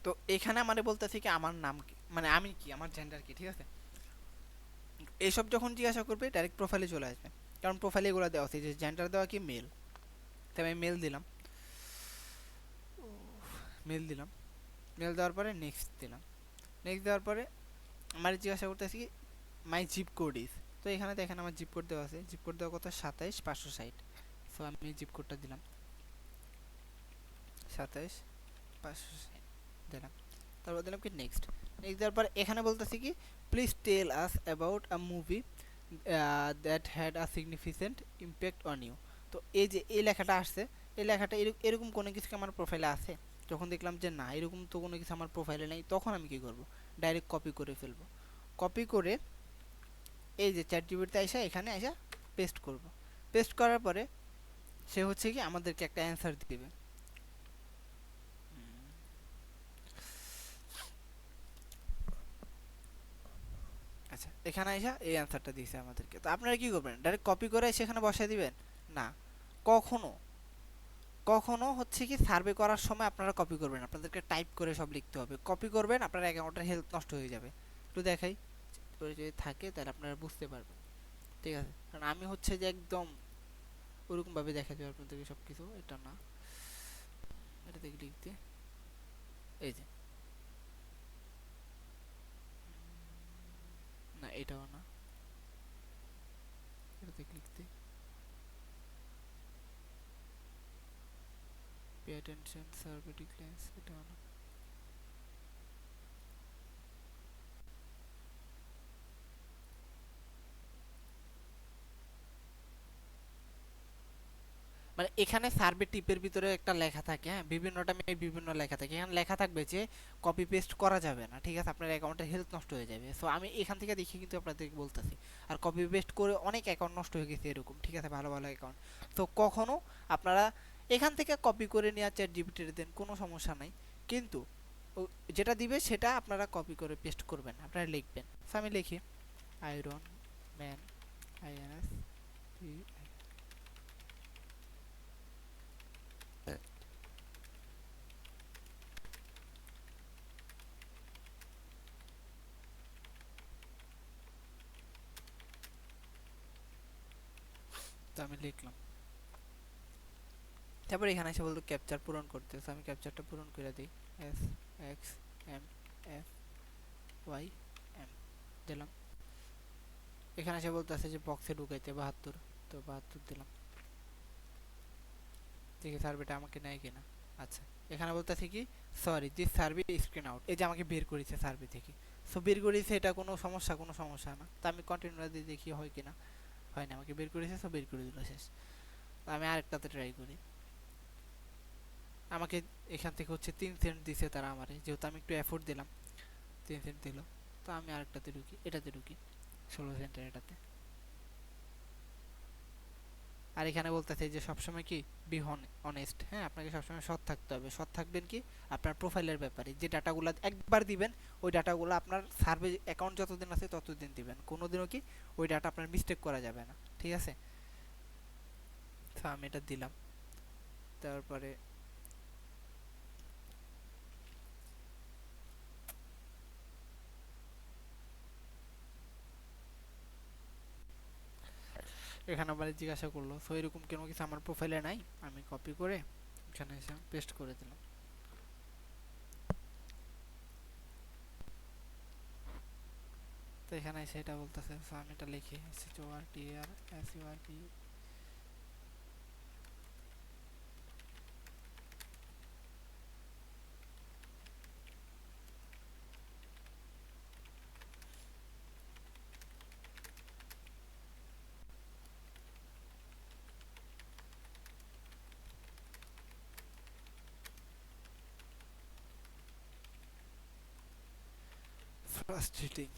তো এখানে আমারে বলতেছে কি আমার নাম কি, মানে আমি কি, আমার জেন্ডার কি, ঠিক আছে? এইসব যখন জিজ্ঞাসা করবে ডাইরেক্ট প্রোফাইলে চলে আসবে, কারণ প্রোফাইলে এগুলো দেওয়া আছে যে জেন্ডার দেওয়া কি মেল। তাই আমি মেল দিলাম, মেল দিলাম, মেল দেওয়ার পরে নেক্সট দিলাম। নেক্সট দেওয়ার পরে আমার জিজ্ঞাসা করতেছি কি মাই জিপ কোড ইজ, তো এখানে দেখেন আমার জিপ কোড দেওয়া আছে, জিপ কোড দেওয়া কত 27560। সো আমি জিপ কোডটা দিলাম 27560 দিলাম। তারপর দিলাম কি নেক্সট। নেক্সট দেওয়ার পর এখানে বলতেছি কি please tell us about a movie that had a significant impact on you. তো এই যে এই লেখাটা আসছে, এই লেখাটা এরকম কোনো কিছু কি আমার প্রোফাইলে আছে? যখন দেখলাম যে না, এরকম তো কোনো কিছু আমার প্রোফাইলে নেই, তখন আমি কি করব, ডাইরেক্ট কপি করে ফেলবো। কপি করে এই যে চ্যাট জিপিটিতে আইসা এখানে আইসা পেস্ট করব। পেস্ট করার পরে সে হচ্ছে কি আমাদেরকে একটা অ্যান্সার দিবে। আচ্ছা, এখানে আইসা এই অ্যান্সারটা দিয়েছে আমাদেরকে, তো আপনারা কি করবেন, ডাইরেক্ট কপি করে সেখানে বসায় দিবেন? না, কখনো কখনো হচ্ছে কি সার্ভে করার সময় আপনারা কপি করবেন, আপনাদেরকে টাইপ করে সব লিখতে হবে। কপি করবেন আপনার অ্যাকাউন্টের হেলথ নষ্ট হয়ে যাবে। একটু দেখাই, যদি থাকে তাহলে আপনারা বুঝতে পারবেন, ঠিক আছে? কারণ আমি হচ্ছে যে একদম ওরকম ভাবে দেখা যাবে আপনাদেরকে সব কিছু, এটা না, এটা থেকে লিখতে, এই যে, না এটাও না, এটা থেকে লিখতে পে অ্যাটেনশন সার্ভে ডিক্লাইন্স, এটাও না। মানে এখানে সার্ভে টিপের ভিতরে একটা লেখা থাকে, হ্যাঁ, বিভিন্নটা বিভিন্ন লেখা থাকে, এখানে লেখা থাকবে যে কপি পেস্ট করা যাবে না, ঠিক আছে? আপনার অ্যাকাউন্টের হেলথ নষ্ট হয়ে যাবে। সো আমি এখান থেকে দেখি কিন্তু আপনাদেরকে বলতেছি, আর কপি পেস্ট করে অনেক অ্যাকাউন্ট নষ্ট হয়ে গেছে এরকম, ঠিক আছে, ভালো ভালো অ্যাকাউন্ট। তো কখনো আপনারা এখান থেকে কপি করে নিয়ে চ্যাট জিপিটিতে দেন, কোনো সমস্যা নাই, কিন্তু যেটা দিবে সেটা আপনারা কপি করে পেস্ট করবেন, আপনারা লিখবেন। সো আমি লিখি আয়রন ম্যান, আইএনএস, তো আমি লিখলাম। তারপর এখানে এসে বলতো ক্যাপচার পূরণ করতে, তো আমি ক্যাপচারটা পূরণ করে দিই, S X M F Y M দিলাম। এখানে এসে বলতে আছে যে বক্সে ঢুকাইতে 72, তো 72 দিলাম। দেখি সার্ভেটা আমাকে নেয় কিনা। আচ্ছা, এখানে বলতেছে কি sorry this survey screen out, এই যে আমাকে বের করেছে সার্ভে থেকে। সো বের করেছে, এটা কোনো সমস্যা, কোনো সমস্যা না। তো আমি কন্টিনিউ দিয়ে দেখি হয় কিনা, হয় না, আমাকে বের করেছে, সো বের করে দিল, শেষ। আমি আরেকটাতে ট্রাই করি, আমাকে এখান থেকে হচ্ছে 3 সেন্ট দিছে তারা আমারে, যেহেতু আমি একটু এফোর্ট দিলাম, 3 সেন্ট দিল। তো আমি আরেকটাতে ঢুকি, এটাতে ঢুকি 16 সেন্টের এটাতে। আর এখানে বলতেছে যে সবসময় কি বি অনেস্ট, হ্যাঁ, আপনাকে সবসময় সৎ থাকতে হবে। সৎ থাকবেন কি আপনার প্রোফাইলের ব্যাপারে, যে ডাটাগুলো একবার দিবেন ওই ডাটাগুলো আপনার সার্ভে অ্যাকাউন্ট যতদিন আছে ততদিন দিবেন, কোনোদিনও কি ওই ডাটা আপনার মিস্টেক করা যাবে না, ঠিক আছে? তো আমি এটা দিলাম। তারপরে এখানে আবার জিজ্ঞাসা করলো, সো এরকম কোনো কিছু আমার প্রোফাইলে নাই। আমি কপি করে এখানে এসে পেস্ট করে দিলাম। তো এখানে সেটা বলতেছে, সো আমি এটা লিখি SURTRSURP ফ্রাস্ট্রেটিং।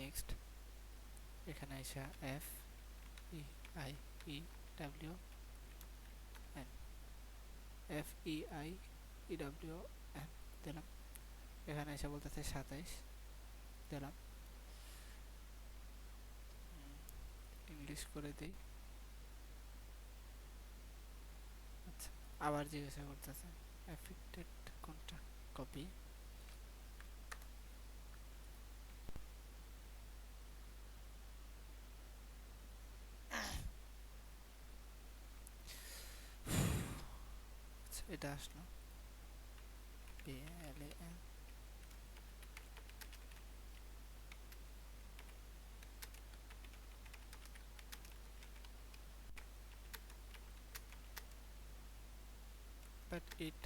নেক্সট এখানে আইসা FEIEWN দিলাম। এখানে এসে বলতেছে 27 দিলাম। ইংলিশ করে দিই। আচ্ছা, আবার জিজ্ঞাসা করতেছে অ্যাফেক্টেড কোনটা, কপি। এটা আসলো PLAN, but it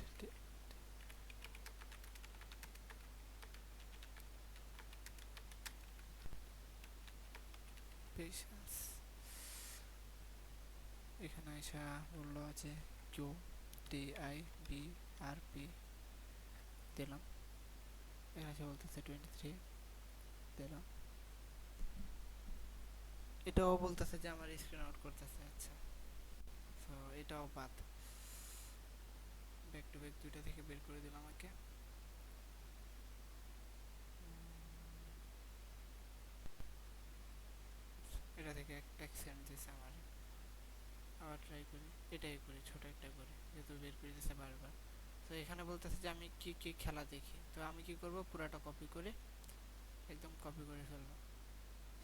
patience। এখানে এসে বললো আছে QDIBRP দিলাম। এখানে এসে বলতেছে 23 দিলাম। এটাও বলতেছে যে আমার স্ক্রিন আউট করতেছে। আচ্ছা, তো এটাও বাদ, ব্যাক টু ব্যাক দুইটা থেকে বের করে দিলাম আমাকে। এটা থেকে অ্যাকসেন্ট দিছে আমার। আবার ট্রাই করি, এটাই করি, ছোট একটা করি, যেহেতু বের করে দিছে বারবার। তো এখানে বলতেছে যে আমি কি কি খেলা দেখি। তো আমি কি করব, পুরাটা কপি করে একদম কপি করে ফেলবো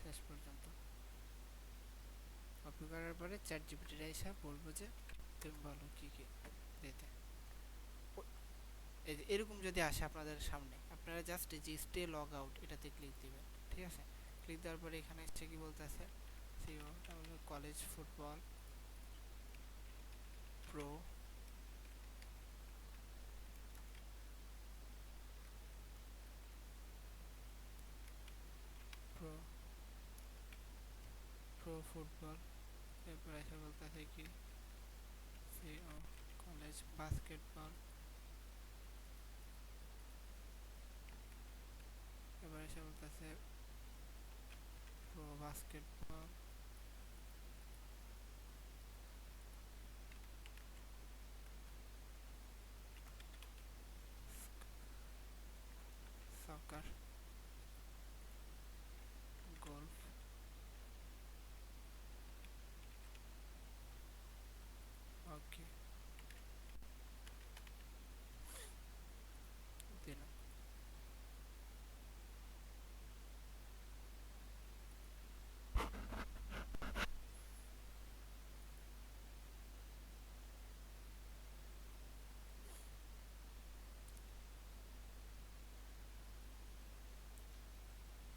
শেষ পর্যন্ত। কপি করার পরে চ্যাট জিপিটির এসে বলবো যে তুমি বলো কি কি দিতে। এই যে এরকম যদি আসে আপনাদের সামনে, আপনারা জাস্ট যে স্টে লগ আউট এটাতে ক্লিক দিবেন। ঠিক আছে, ক্লিক দেওয়ার পরে এখানে হচ্ছে কি বলতেছে সিও college football pro pro pro football. এরপর এসে বলতেছে কি সিও কলেজ বাস্কেটবল। এবার এসে বলতেছে প্রো বাস্কেটবল। সকার গোল্ফ হকি দিলাম।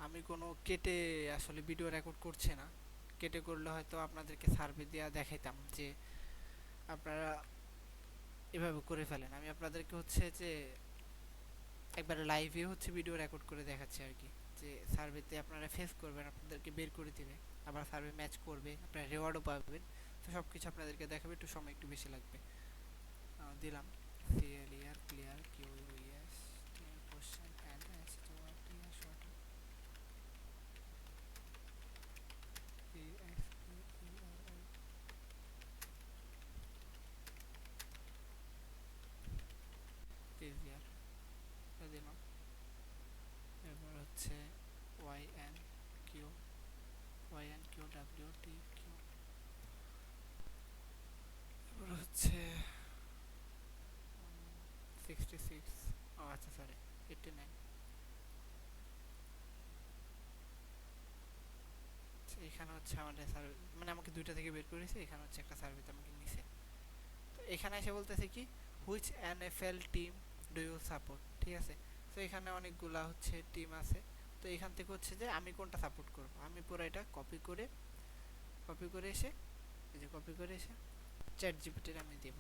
আমি কোনো কেটে আসলে ভিডিও রেকর্ড করছি না। কেটে করলে হয়তো আপনাদেরকে সার্ভে দেওয়া দেখাইতাম যে আপনারা এভাবে করে ফেলেন। আমি আপনাদেরকে হচ্ছে যে একবার লাইভে হচ্ছে ভিডিও রেকর্ড করে দেখাচ্ছি আর কি, যে সার্ভেতে আপনারা ফেস করবেন, আপনাদেরকে বের করে দিবে, আবার সার্ভে ম্যাচ করবে, আপনারা রেওয়ার্ডও পাবেন। তো সব কিছু আপনাদেরকে দেখাবে, একটু সময় একটু বেশি লাগবে। দিলাম clear clear QES question and answer short easier দিলাম। এরপর হচ্ছে YN Q W T Q. এরপর হচ্ছে 66, ও আচ্ছা সরি 89। এখানে হচ্ছে আমাদের সার্ভে, মানে আমাকে দুইটা থেকে বের করেছে, এখানে হচ্ছে একটা সার্ভেতে আমাকে নিছে। তো এখানে এসে বলতেছে কি which NFL team do you support. ঠিক আছে, তো এখানে অনেকগুলা হচ্ছে টিম আছে, তো এখান থেকে হচ্ছে যে আমি কোনটা সাপোর্ট করব, আমি পুরো এটা কপি করে এসে এই যে কপি করে এসে চ্যাট জিপিটির আমি দেব।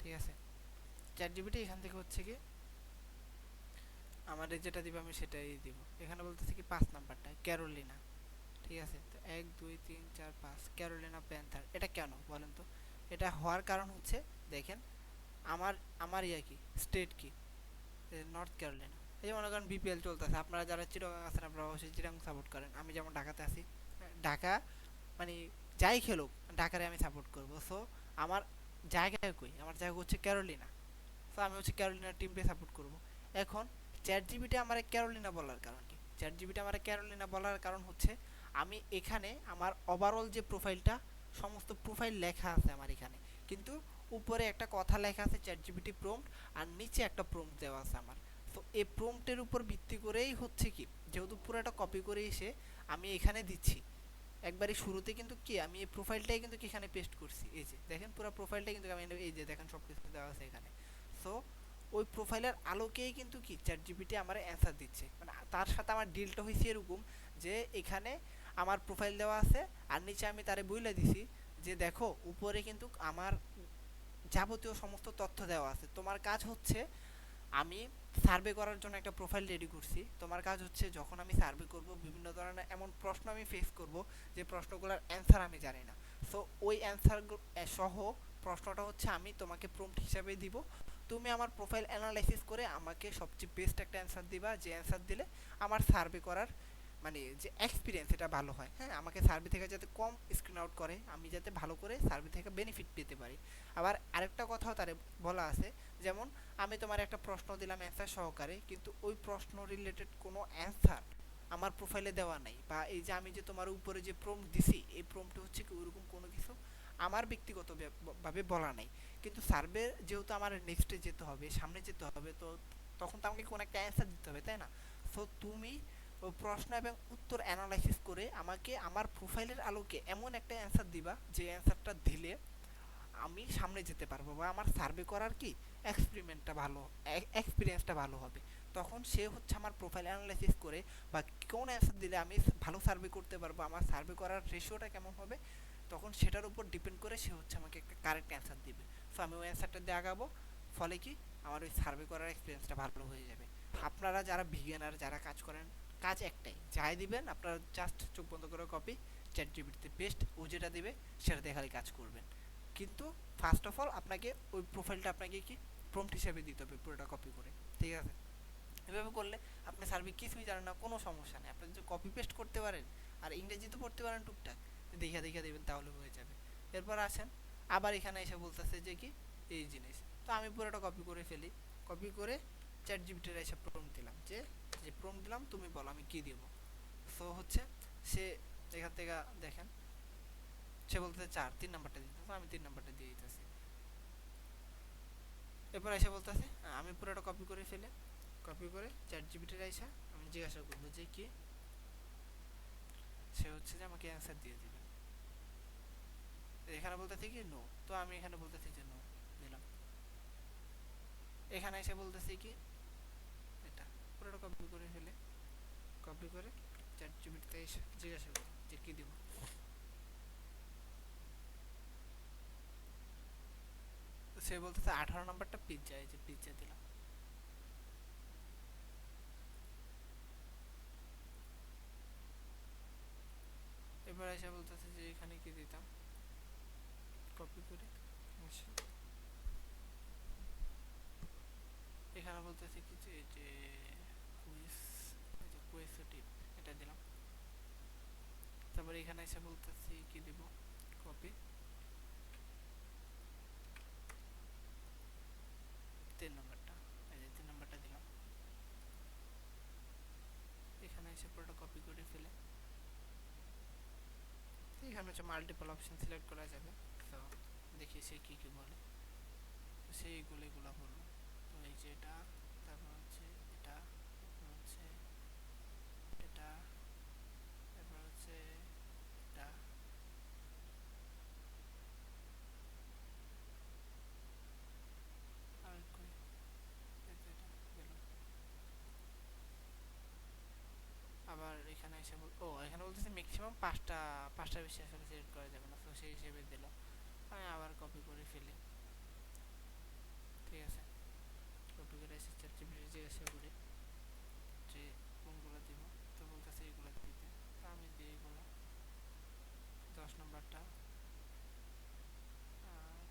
ঠিক আছে, চ্যাট জিপিটি এখান থেকে হচ্ছে কি আমাদের যেটা দিব আমি সেটাই দিব। এখানে বলতেছে কি 5 নাম্বারটা ক্যারোলিনা। ঠিক আছে, তো 1 2 3 4 5 ক্যারোলিনা প্যান্থার, এটা কেন বলেন তো? এটা হওয়ার কারণ হচ্ছে দেখেন আমার আমার ইয়া কি স্টেট কি নর্থ ক্যারোলিনা। এই যে মনে করেন বিপিএল চলতেছে, আপনারা যারা চিটাগাং আছেন আপনারা অবশ্যই চিটাগাং সাপোর্ট করেন। আমি যেমন ঢাকাতে আছি, ঢাকা মানে যাই খেলুক ঢাকারে আমি সাপোর্ট করব। সো আমার জায়গা কই, আমার জায়গা হচ্ছে ক্যারোলিনা। সো আমি হচ্ছে ক্যারোলিনার টিমকে সাপোর্ট করব। এখন চ্যাট জিপিটি আমার ক্যারোলিনা বলার কারণ কি? চ্যাট জিপিটি আমার ক্যারোলিনা বলার কারণ হচ্ছে আমি এখানে আমার ওভারঅল যে প্রোফাইলটা সমস্ত প্রোফাইল লেখা আছে আমার এখানে, কিন্তু উপরে একটা কথা লেখা আছে চ্যাট জিপিটি প্রম্পট, আর নিচে একটা প্রম্পট দেওয়া আছে আমার। তো এই প্রম্পটের উপর ভিত্তি করেই হচ্ছে কি, যেহেতু পুরোটা কপি করে এসে আমি এখানে দিচ্ছি একবারই শুরুতে, কিন্তু কি আমি এই প্রোফাইলটাই কিন্তু এখানে পেস্ট করছি। এই যে দেখেন পুরো প্রোফাইলটা কিন্তু আমি এই যে দেখেন সব কিছু দেওয়া আছে এখানে। সো ওই প্রোফাইলের আলোকেই কিন্তু কি চ্যাট জিপিটি আমার অ্যান্সার দিচ্ছে। মানে তার সাথে আমার ডিলটা হয়েছে এরকম যে এখানে আমার প্রোফাইল দেওয়া আছে আর নিচে আমি তারে বইলে দিছি যে দেখো উপরে কিন্তু আমার যাবতীয় সমস্ত তথ্য দেওয়া আছে। তোমার কাজ হচ্ছে আমি সার্ভে করার জন্য একটা প্রোফাইল রেডি করছি। তোমার কাজ হচ্ছে যখন আমি সার্ভে করব বিভিন্ন ধরনের এমন প্রশ্ন আমি ফেস করব যে প্রশ্নগুলোর অ্যান্সার আমি জানি না। সো ওই অ্যান্সার সহ প্রশ্নটা হচ্ছে আমি তোমাকে প্রম্পট হিসাবে দিব। তুমি আমার প্রোফাইল অ্যানালাইসিস করে আমাকে সবচেয়ে বেস্ট একটা অ্যান্সার দিবা, যে অ্যান্সার দিলে আমার সার্ভে করার মানে যে এক্সপিরিয়েন্স এটা ভালো হয়। হ্যাঁ, আমাকে সার্ভে থেকে যাতে কম স্ক্রিন আউট করে, আমি যাতে ভালো করে সার্ভে থেকে বেনিফিট পেতে পারি। আবার আরেকটা কথাও তারে বলা আছে, যেমন আমি তোমার একটা প্রশ্ন দিলাম অ্যান্সার সহকারে, কিন্তু ওই প্রশ্ন রিলেটেড কোনো অ্যান্সার আমার প্রোফাইলে দেওয়া নাই, বা এই যে আমি যে তোমার উপরে যে প্রম্পট দিছি এই প্রম্পটে হচ্ছে কি ওইরকম কোনো কিছু আমার ব্যক্তিগত ভাবে বলা নাই। কিন্তু সার্ভে যেহেতু আমার নেক্সটে যেতে হবে, সামনে যেতে হবে, তো তখন তো আমাকে কোনো একটা অ্যান্সার দিতে হবে, তাই না? সো তুমি ওই প্রশ্ন এবং উত্তর অ্যানালাইসিস করে আমাকে আমার প্রোফাইলের আলোকে এমন একটা অ্যান্সার দিবা যে অ্যান্সারটা দিলে আমি সামনে যেতে পারবো বা আমার সার্ভে করার কি এক্সপেরিমেন্টটা ভালো, এক্সপিরিয়েন্সটা ভালো হবে। তখন সে হচ্ছে আমার প্রোফাইল অ্যানালাইসিস করে বা কোন অ্যান্সার দিলে আমি ভালো সার্ভে করতে পারবো, আমার সার্ভে করার রেশিওটা কেমন হবে, তখন সেটার উপর ডিপেন্ড করে সে হচ্ছে আমাকে একটা কারেক্ট অ্যান্সার দিবে। সো আমি ওই অ্যান্সারটা দিয়ে আগাবো, ফলে কি আমার ওই সার্ভে করার এক্সপিরিয়েন্সটা ভালো হয়ে যাবে। আপনারা যারা বিগিনার যারা কাজ করেন, কাজ একটাই, যাই দিবেন আপনারা জাস্ট চোখ বন্ধ করে কপি চ্যাট জিপিটিতে পেস্ট, ও যেটা দিবে সেটা দিয়ে খালি কাজ করবেন। কিন্তু ফার্স্ট অফ অল আপনাকে ওই প্রোফাইলটা আপনাকে কি প্রম্পট হিসেবে দিতে হবে পুরোটা কপি করে। ঠিক আছে, এভাবে করলে আপনি সার্ভে কিছুই জানেন না কোনো সমস্যা নেই, আপনি যদি কপি পেস্ট করতে পারেন আর ইংরেজি তো পড়তে পারেন টুকটাক, দেখে দেখে দেবেন তাহলে হয়ে যাবে। এরপর আসেন আবার এখানে এসে বলতেছে যে কি এই জিনিস, তো আমি পুরোটা কপি করে ফেলি, কপি করে চ্যাট জিপিটির এসে প্রম্পট দিলাম, যে যে প্রম্পট দিলাম তুমি বলো আমি কি দেবো। সো হচ্ছে সে এখান থেকে দেখেন সে বলতেছে 4, 3 নাম্বারটা দিতে, তো আমি 3 নাম্বারটা দিয়ে দিতেছি। এরপর এসে বলতেছে আমি পুরোটা কপি করে ফেলে কপি করে চ্যাট জিপিটির এসে আমি জিজ্ঞাসা করবো যে কি, সে হচ্ছে যে আমাকে অ্যান্সার দিয়ে দিবে। এখানে বলতেছে কি নো, তো আমি এখানে বলতেছি যে নো দিলাম। এখানে এসে বলতেছি কি এটা পুরোটা কপি করে ফেলে কপি করে চ্যাট জিপিটিতে এসে জিজ্ঞাসা করি যে কি দিব। তো সে বলতেছে 18 নাম্বারটা পিজ্জা, এই যে পিজ্জা দিলাম। এবার এসে বলতেছে যে এখানে কি দিতাম, কপি করে এখানে বলতেছে কি যে কুইজ, এই যে কুইজটিভ এটা দিলাম। তারপরে এখানে এসে বলতেছি কি দিব, কপি 3 নাম্বারটা, এই যে 3 নাম্বারটা দিলাম। এখানে এসে পুরোটা কপি করে ফেলে এখানে হচ্ছে মাল্টিপল অপশন সিলেক্ট করা যাবে। তো দেখি সে কি কি বলে, সেইগুলো এগুলো বলবো। তো এই যে এটা, তারপর হচ্ছে এটা, তারপর হচ্ছে এটা, তারপর হচ্ছে এটা, আর কই এটা দিলাম। আবার এসে ও এখানে বলতেছে ম্যাক্সিমাম পাঁচটার বেশি আসলে সিলেক্ট করা যাবে না, তো সেই হিসেবে দিল। আমি আবার কপি করে ফেলি, ঠিক আছে। কপি করে এসে চ্যাটজিপিটি জিজ্ঞাসা করি যে কোনগুলো দিব, তো বলতেছে এগুলো দিতে, তো আমি দিই এগুলো। 10 নম্বরটা,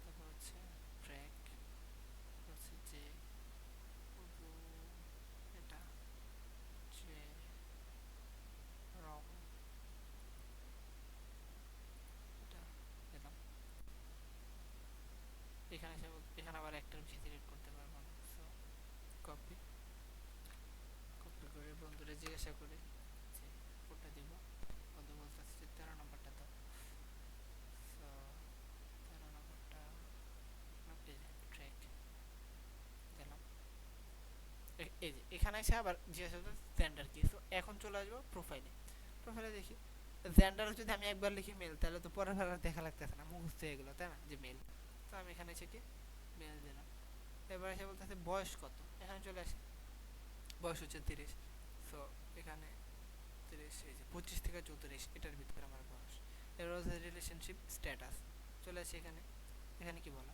তারপর হচ্ছে ট্র্যাক, হচ্ছে যে এটা যে রম, এটা দিলাম। এখানে এখানে আবার একটার বেশি সিলেক্ট করতে পারবো না, সো কপি কপি করে বন্ধুরা জিজ্ঞাসা করি যে কোনটা দিব। বন্ধু বলতেছে যে 13 নম্বরটা দাও। সো 13 নম্বরটা এই যে ট্র্যাক দিলাম। এই যে এখানে এসে আবার জিজ্ঞাসা করতে জেন্ডার কি। সো এখন চলে আসবো প্রোফাইলে। প্রোফাইলে দেখি জেন্ডার যদি আমি একবার লিখি মেল, তাহলে তো পরের বার দেখা লাগতেছে না, মুখস্থ হয়ে গেলো, তাই না, যে মেল। তো আমি এখানে এসে কি মেল দিলাম। এবার এসে বলতেছে বয়স কত, এখানে চলে আসে বয়স হচ্ছে 30। সো এখানে 30, এই যে 25 থেকে 34 এটার ভিতরে আমার বয়স। এবার হচ্ছে রিলেশনশিপ স্ট্যাটাস, চলে আসে এখানে। এখানে কি বলা,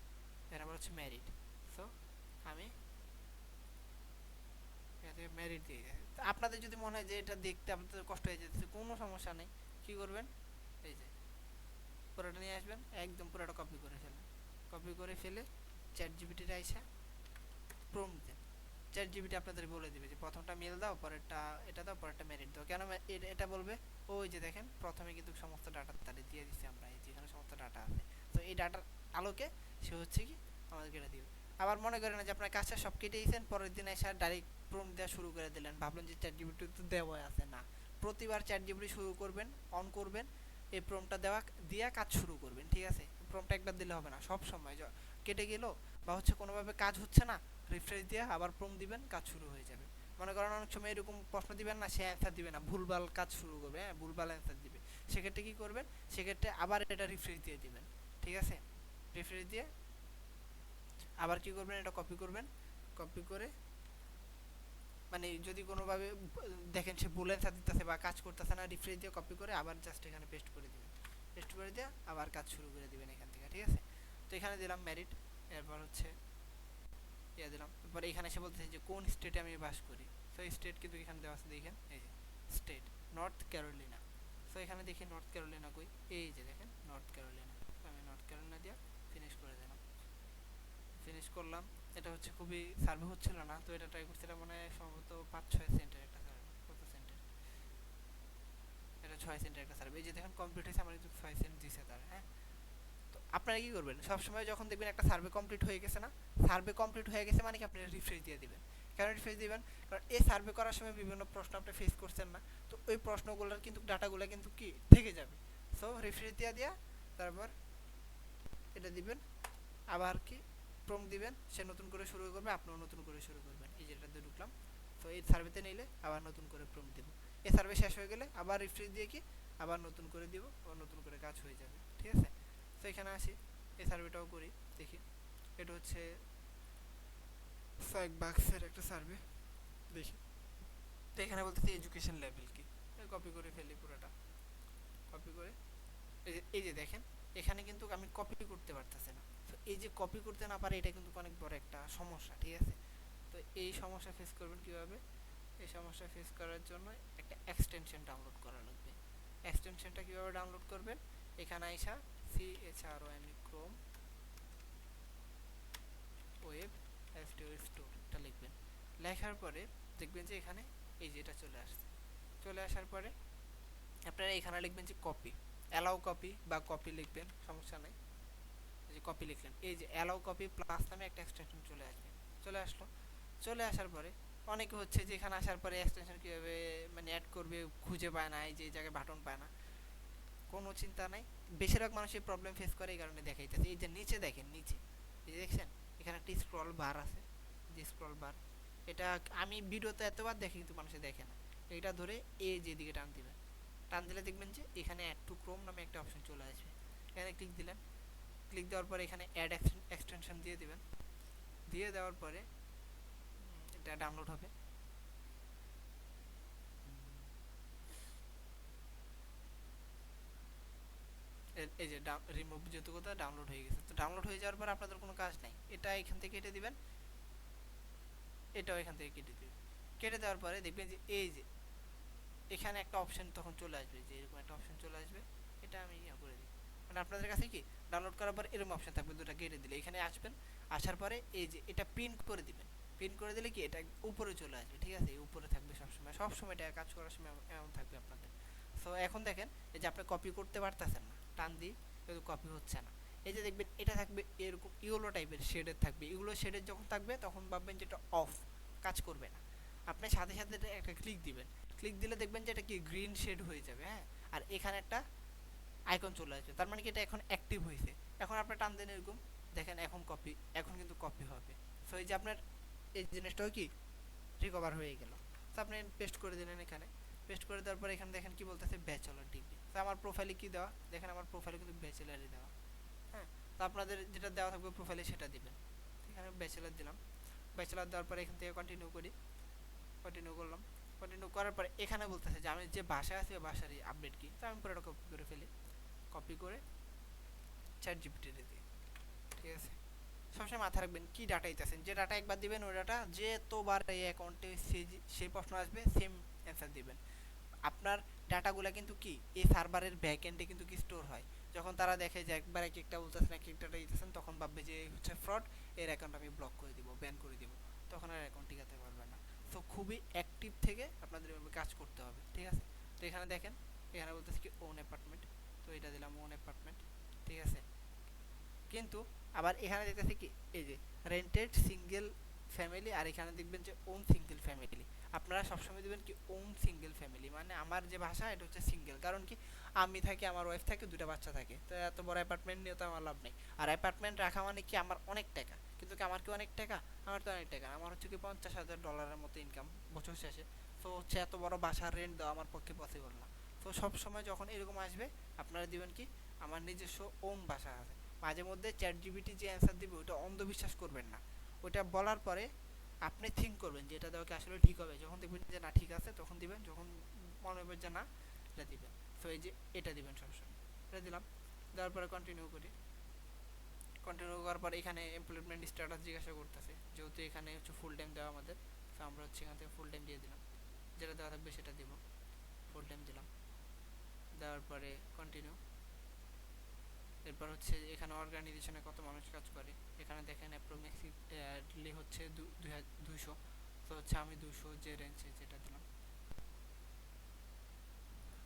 এর আবার হচ্ছে ম্যারিড। সো আমি ম্যারিড দিয়ে যাই। আপনাদের যদি মনে হয় যে এটা দেখতে আপনাদের কষ্ট হয়ে যেতেছে, কোনো সমস্যা নেই। কি করবেন, এই যে পুরোটা নিয়ে আসবেন, একদম পুরোটা কপি করে ফেলেন। কপি করে ফেলে চ্যাট জিপিটির আইসা প্রম্পট দেন। চ্যাট জিপিটি আপনাদের বলে দিবে যে প্রথমটা মেল দাও, পরেরটা এটা দাও, পরেরটা ম্যারিড দাও। কেন এটা বলবে, ওই যে দেখেন প্রথমে কিন্তু সমস্ত ডাটা তাদের দিয়ে দিচ্ছি আমরা, এই যেখানে সমস্ত ডাটা আছে। তো এই ডাটার আলোকে সে হচ্ছে কি আমাদেরকে এটা দিবে। আবার মনে করেন যে আপনার কাজটা সব কেটে দিয়েছেন, পরের দিন এসে ডাইরেক্ট প্রম্পট দেওয়া শুরু করে দিলেন, ভাবলেন যে চ্যাট জিপিটি তো দেওয়া আছে। না, প্রতিবার চ্যাট জিপিটি শুরু করবেন, অন করবেন, এই প্রম্পটটা দেওয়া দিয়া কাজ শুরু করবেন, ঠিক আছে। প্রম্পটটা একবার দিলে হবে না, সব সময় কেটে গেল বা হচ্ছে কোনোভাবে কাজ হচ্ছে না, রিফ্রেশ দিয়ে আবার প্রম্পট দিবেন, কাজ শুরু হয়ে যাবে। মনে করেন অনেক সময় এরকম প্রশ্ন দিবেন না, সে অ্যান্সার দিবে না, ভুলভাল কাজ শুরু করবে, হ্যাঁ ভুলভাল অ্যান্সার দিবে। সেক্ষেত্রে কি করবেন, সেক্ষেত্রে আবার এটা রিফ্রেশ দিয়ে দিবেন, ঠিক আছে। রিফ্রেশ দিয়ে আবার কি করবেন, এটা কপি করবেন। কপি করে মানে যদি কোনোভাবে দেখেন সে ভুল অ্যান্সার দিতেছে বা কাজ করতেছে না, রিফ্রেশ দিয়ে কপি করে আবার জাস্ট এখানে পেস্ট করে দিবেন। পেস্ট করে দিয়ে আবার কাজ শুরু করে দিবেন এখান থেকে, ঠিক আছে। তো এখানে দিলাম ম্যারিড, এরপর হচ্ছে ইয়ে দিলাম। এরপর এখানে এসে বলতেছে যে কোন স্টেটে আমি বাস করি। তো স্টেট কিন্তু এখানে দেওয়া আছে, দেখেন এই যে স্টেট নর্থ ক্যারোলিনা। তো এখানে দেখি নর্থ ক্যারোলিনা কই, এই যে দেখেন নর্থ ক্যারোলিনা। তো আমি নর্থ ক্যারোলিনা দিয়ে ফিনিশ করে দিলাম। ফিনিশ করলাম। এটা হচ্ছে খুবই সার্ভে হচ্ছিল না, তো এটা ট্রাই করছিলাম, মানে সম্ভবত 5-6 সেন্টের একটা সার্ভে। কত সেন্টের, এটা 6 সেন্টের একটা সার্ভে। এই যে দেখেন কমপ্লিট হয়েছে, আমার কিন্তু 6 সেন্ট দিছে তার, হ্যাঁ। তো আপনারা কি করবেন, সবসময় যখন দেখবেন একটা সার্ভে কমপ্লিট হয়ে গেছে না, সার্ভে কমপ্লিট হয়ে গেছে মানে কি আপনি রিফ্রেশ দিয়ে দিবেন। কেন রিফ্রেশ দিবেন, কারণ এই সার্ভে করার সময় বিভিন্ন প্রশ্ন আপনি ফেস করছেন না, তো ওই প্রশ্নগুলোর কিন্তু ডাটাগুলো কিন্তু কি থেকে যাবে। সো রিফ্রেশ দিয়ে দিয়া তারপর এটা দিবেন, আবার কি প্রম্পট দিবেন, সে নতুন করে শুরু করবে, আপনিও নতুন করে শুরু করবেন। এই যেটা দিয়ে ঢুকলাম, তো এই সার্ভেতে নিলে আবার নতুন করে প্রম্পট দিব। এই সার্ভে শেষ হয়ে গেলে আবার রিফ্রেশ দিয়ে কি আবার নতুন করে দিব, আবার নতুন করে কাজ হয়ে যাবে, ঠিক আছে। তো এখানে আসি, এই সার্ভেটাও করি, দেখি। এটা হচ্ছে ফাইভ বাক্সের একটা সার্ভে, দেখি। তো এখানে বলতেছি এডুকেশন লেভেল কি, কপি করে ফেলি পুরোটা। কপি করে এই যে দেখেন এখানে কিন্তু আমি কপি করতে পারতেছি না। তো এই যে কপি করতে না পারে, এটা কিন্তু অনেক বড় একটা সমস্যা, ঠিক আছে। তো এই সমস্যা ফেস করবেন কিভাবে, এই সমস্যা ফেস করার জন্য একটা এক্সটেনশন ডাউনলোড করা লাগবে। এক্সটেনশনটা কিভাবে ডাউনলোড করবেন, এখানে আইসা CHROME ক্রোম ওয়েব স্টোর এটা লিখবেন। লেখার পরে দেখবেন যে এখানে এই যে এটা চলে আসছে। চলে আসার পরে আপনারা এখানে লিখবেন যে কপি, অ্যালাউ কপি বা কপি লিখবেন, সমস্যা নাই। এই যে কপি লিখলেন, এই যে অ্যালাউ কপি প্লাস নামে একটা এক্সটেনশন চলে আসবে। চলে আসলো। চলে আসার পরে অনেকে হচ্ছে যে এখানে আসার পরে এক্সটেনশন কীভাবে মানে অ্যাড করবে খুঁজে পায় না, এই যে জায়গায় বাটন পায় না, কোনো চিন্তা নাই। বেশিরভাগ মানুষ এই প্রবলেম ফেস করে, এই কারণে দেখাইতেছে। এই যে নিচে দেখেন, নিচে এই যে দেখছেন এখানে একটা স্ক্রল বার আছে, যে স্ক্রল বার, এটা আমি ভিডিওতে এতবার দেখি কিন্তু মানুষে দেখে না। এটা ধরে এই যে দিকে টান দিবেন, টান দিলে দেখবেন যে এখানে অ্যাড টু ক্রোম নামে একটা অপশন চলে আসবে। এখানে ক্লিক দিলেন, ক্লিক দেওয়ার পরে এখানে অ্যাড এক্সটেনশন দিয়ে দিবেন। দিয়ে দেওয়ার পরে এটা ডাউনলোড হবে। এই যে রিমুভ যেহেতু কোথাও ডাউনলোড হয়ে গেছে, তো ডাউনলোড হয়ে যাওয়ার পর আপনাদের কোনো কাজ নাই, এটা এখান থেকে কেটে দিবেন, এটাও এখান থেকে কেটে দিবেন। কেটে দেওয়ার পরে দেখবেন যে এই যে এখানে একটা অপশন তখন চলে আসবে, যে এরকম একটা অপশন চলে আসবে। এটা আমি ইয়া করে দিই, মানে আপনাদের কাছে কি ডাউনলোড করার পর এরকম অপশন থাকবে, দুটো কেটে দিলে এখানে আসবেন। আসার পরে এই যে এটা প্রিন্ট করে দিবেন। প্রিন্ট করে দিলে কি এটা উপরে চলে আসবে, ঠিক আছে, এই উপরে থাকবে সবসময়, সবসময় এটা কাজ করার সময় এমন থাকবে আপনাদের। সো এখন দেখেন এই যে আপনি কপি করতে পারতেছেন না, টান দিই কিন্তু কপি হচ্ছে না। এই যে দেখবেন এটা থাকবে এরকম ইয়েলো টাইপের শেডের থাকবে, এগুলো শেডের যখন থাকবে তখন ভাববেন যে এটা অফ, কাজ করবে না। আপনি সাথে সাথে একটা ক্লিক দিবেন, ক্লিক দিলে দেখবেন যে এটা কি গ্রিন শেড হয়ে যাবে, হ্যাঁ। আর এখানে একটা আইকন চলে আসবে, তার মানে কি এটা এখন অ্যাক্টিভ হয়েছে। এখন আপনি টান দেন এরকম, দেখেন এখন কপি, এখন কিন্তু কপি হবে। সো এই যে আপনার এই জিনিসটাও কি রিকভার হয়ে গেল। তো আপনি পেস্ট করে দিলেন এখানে, পেস্ট করে দেওয়ার পর এখানে দেখেন কি বলতেছে ব্যাচেলর ডিগ্রি। তো আমার প্রোফাইলে কি দেওয়া, দেখেন আমার প্রোফাইলে কিন্তু ব্যাচেলারই দেওয়া, হ্যাঁ। তো আপনাদের যেটা দেওয়া থাকবে প্রোফাইলে সেটা দিবেন। এখানে ব্যাচেলার দিলাম, ব্যাচেলার দেওয়ার পরে এখান থেকে কন্টিনিউ করি, কন্টিনিউ করলাম। কন্টিনিউ করার পরে এখানে বলতেছে যে আমি যে বাসায় আছি ওই বাসারই আপডেট কি, তো আমি পুরোটা কপি করে ফেলি, কপি করে চ্যাট জিপিটিতে দিই, ঠিক আছে। সবসময় মাথায় রাখবেন কি ডাটা দিতেছেন, যে ডাটা একবার দিবেন ওই ডাটা যে তোবার এই অ্যাকাউন্টে সেই প্রশ্ন আসবে সেম অ্যান্সার দিবেন। আপনার ডাটাগুলো কিন্তু কি এই সার্ভারের ব্যাক এন্ডে কিন্তু কি স্টোর হয়। যখন তারা দেখে যে একবার এক একটা বলতেছেন, এক একটা ডাটা দিতেছেন, তখন ভাববে যে হচ্ছে ফ্রড, এর অ্যাকাউন্ট আমি ব্লক করে দিব, ব্যান করে দিব, তখন আর অ্যাকাউন্ট টিকাতে পারবে না। তো খুবই অ্যাক্টিভ থেকে আপনাদের এভাবে কাজ করতে হবে, ঠিক আছে। তো এখানে দেখেন, এখানে বলতেছে কি ওন অ্যাপার্টমেন্ট, তো এটা দিলাম ওন অ্যাপার্টমেন্ট, ঠিক আছে। কিন্তু আবার এখানে দেখতেছি কি এই যে রেন্টেড সিঙ্গেল ফ্যামিলি, আর এখানে দেখবেন যে ওন সিঙ্গেল ফ্যামিলি। আপনারা সবসময় দিবেন কি ওন সিঙ্গেল ফ্যামিলি, মানে আমার যে ভাষা এটা হচ্ছে সিঙ্গেল, কারণ কি আমি থাকি, আমার ওয়াইফ থাকে, দুটা বাচ্চা থাকে, তো এত বড় অ্যাপার্টমেন্ট নিয়ে তো আমার লাভ নেই। আর অ্যাপার্টমেন্ট রাখা মানে কি আমার অনেক টাকা, কিন্তু কি আমার কি অনেক টাকা, আমার তো অনেক টাকা, আমার হচ্ছে কি $50,000 মতো ইনকাম বছর শেষে। তো হচ্ছে এত বড় বাসার রেন্ট দেওয়া আমার পক্ষে পসিবল না। তো সব সময় যখন এরকম আসবে আপনারা দিবেন কি আমার নিজস্ব ওন বাসা আছে। মাঝে মধ্যে চ্যাট জিপিটি যে অ্যান্সার দিবে ওটা অন্ধবিশ্বাস করবেন না, ওটা বলার পরে আপনি থিঙ্ক করবেন যে এটা দেওয়া কি আসলে ঠিক হবে। যখন দেখবেন যে না ঠিক আছে তখন দিবেন, যখন মনে হবে যে না এটা দিবেন। তো এই যে এটা দিবেন সবসময়, এটা দিলাম। দেওয়ার পরে কন্টিনিউ করি, কন্টিনিউ করার পর এখানে এমপ্লয়মেন্ট স্ট্যাটাস জিজ্ঞাসা করতেছে, যেহেতু এখানে হচ্ছে ফুল টাইম দেওয়া আমাদের, তো আমরা হচ্ছে এখান থেকে ফুল টাইম দিয়ে দিলাম, যেটা দেওয়া থাকবে সেটা দিব, ফুল টাইম দিলাম। দেওয়ার পরে কন্টিনিউ। এরপর হচ্ছে এখানে অর্গানাইজেশনে কত মানুষ কাজ করে, এখানে দেখেন অ্যাপ্রক্সিমেটলি হচ্ছে 200। তো হচ্ছে আমি 200 যে রেঞ্জে যেটা দিলাম,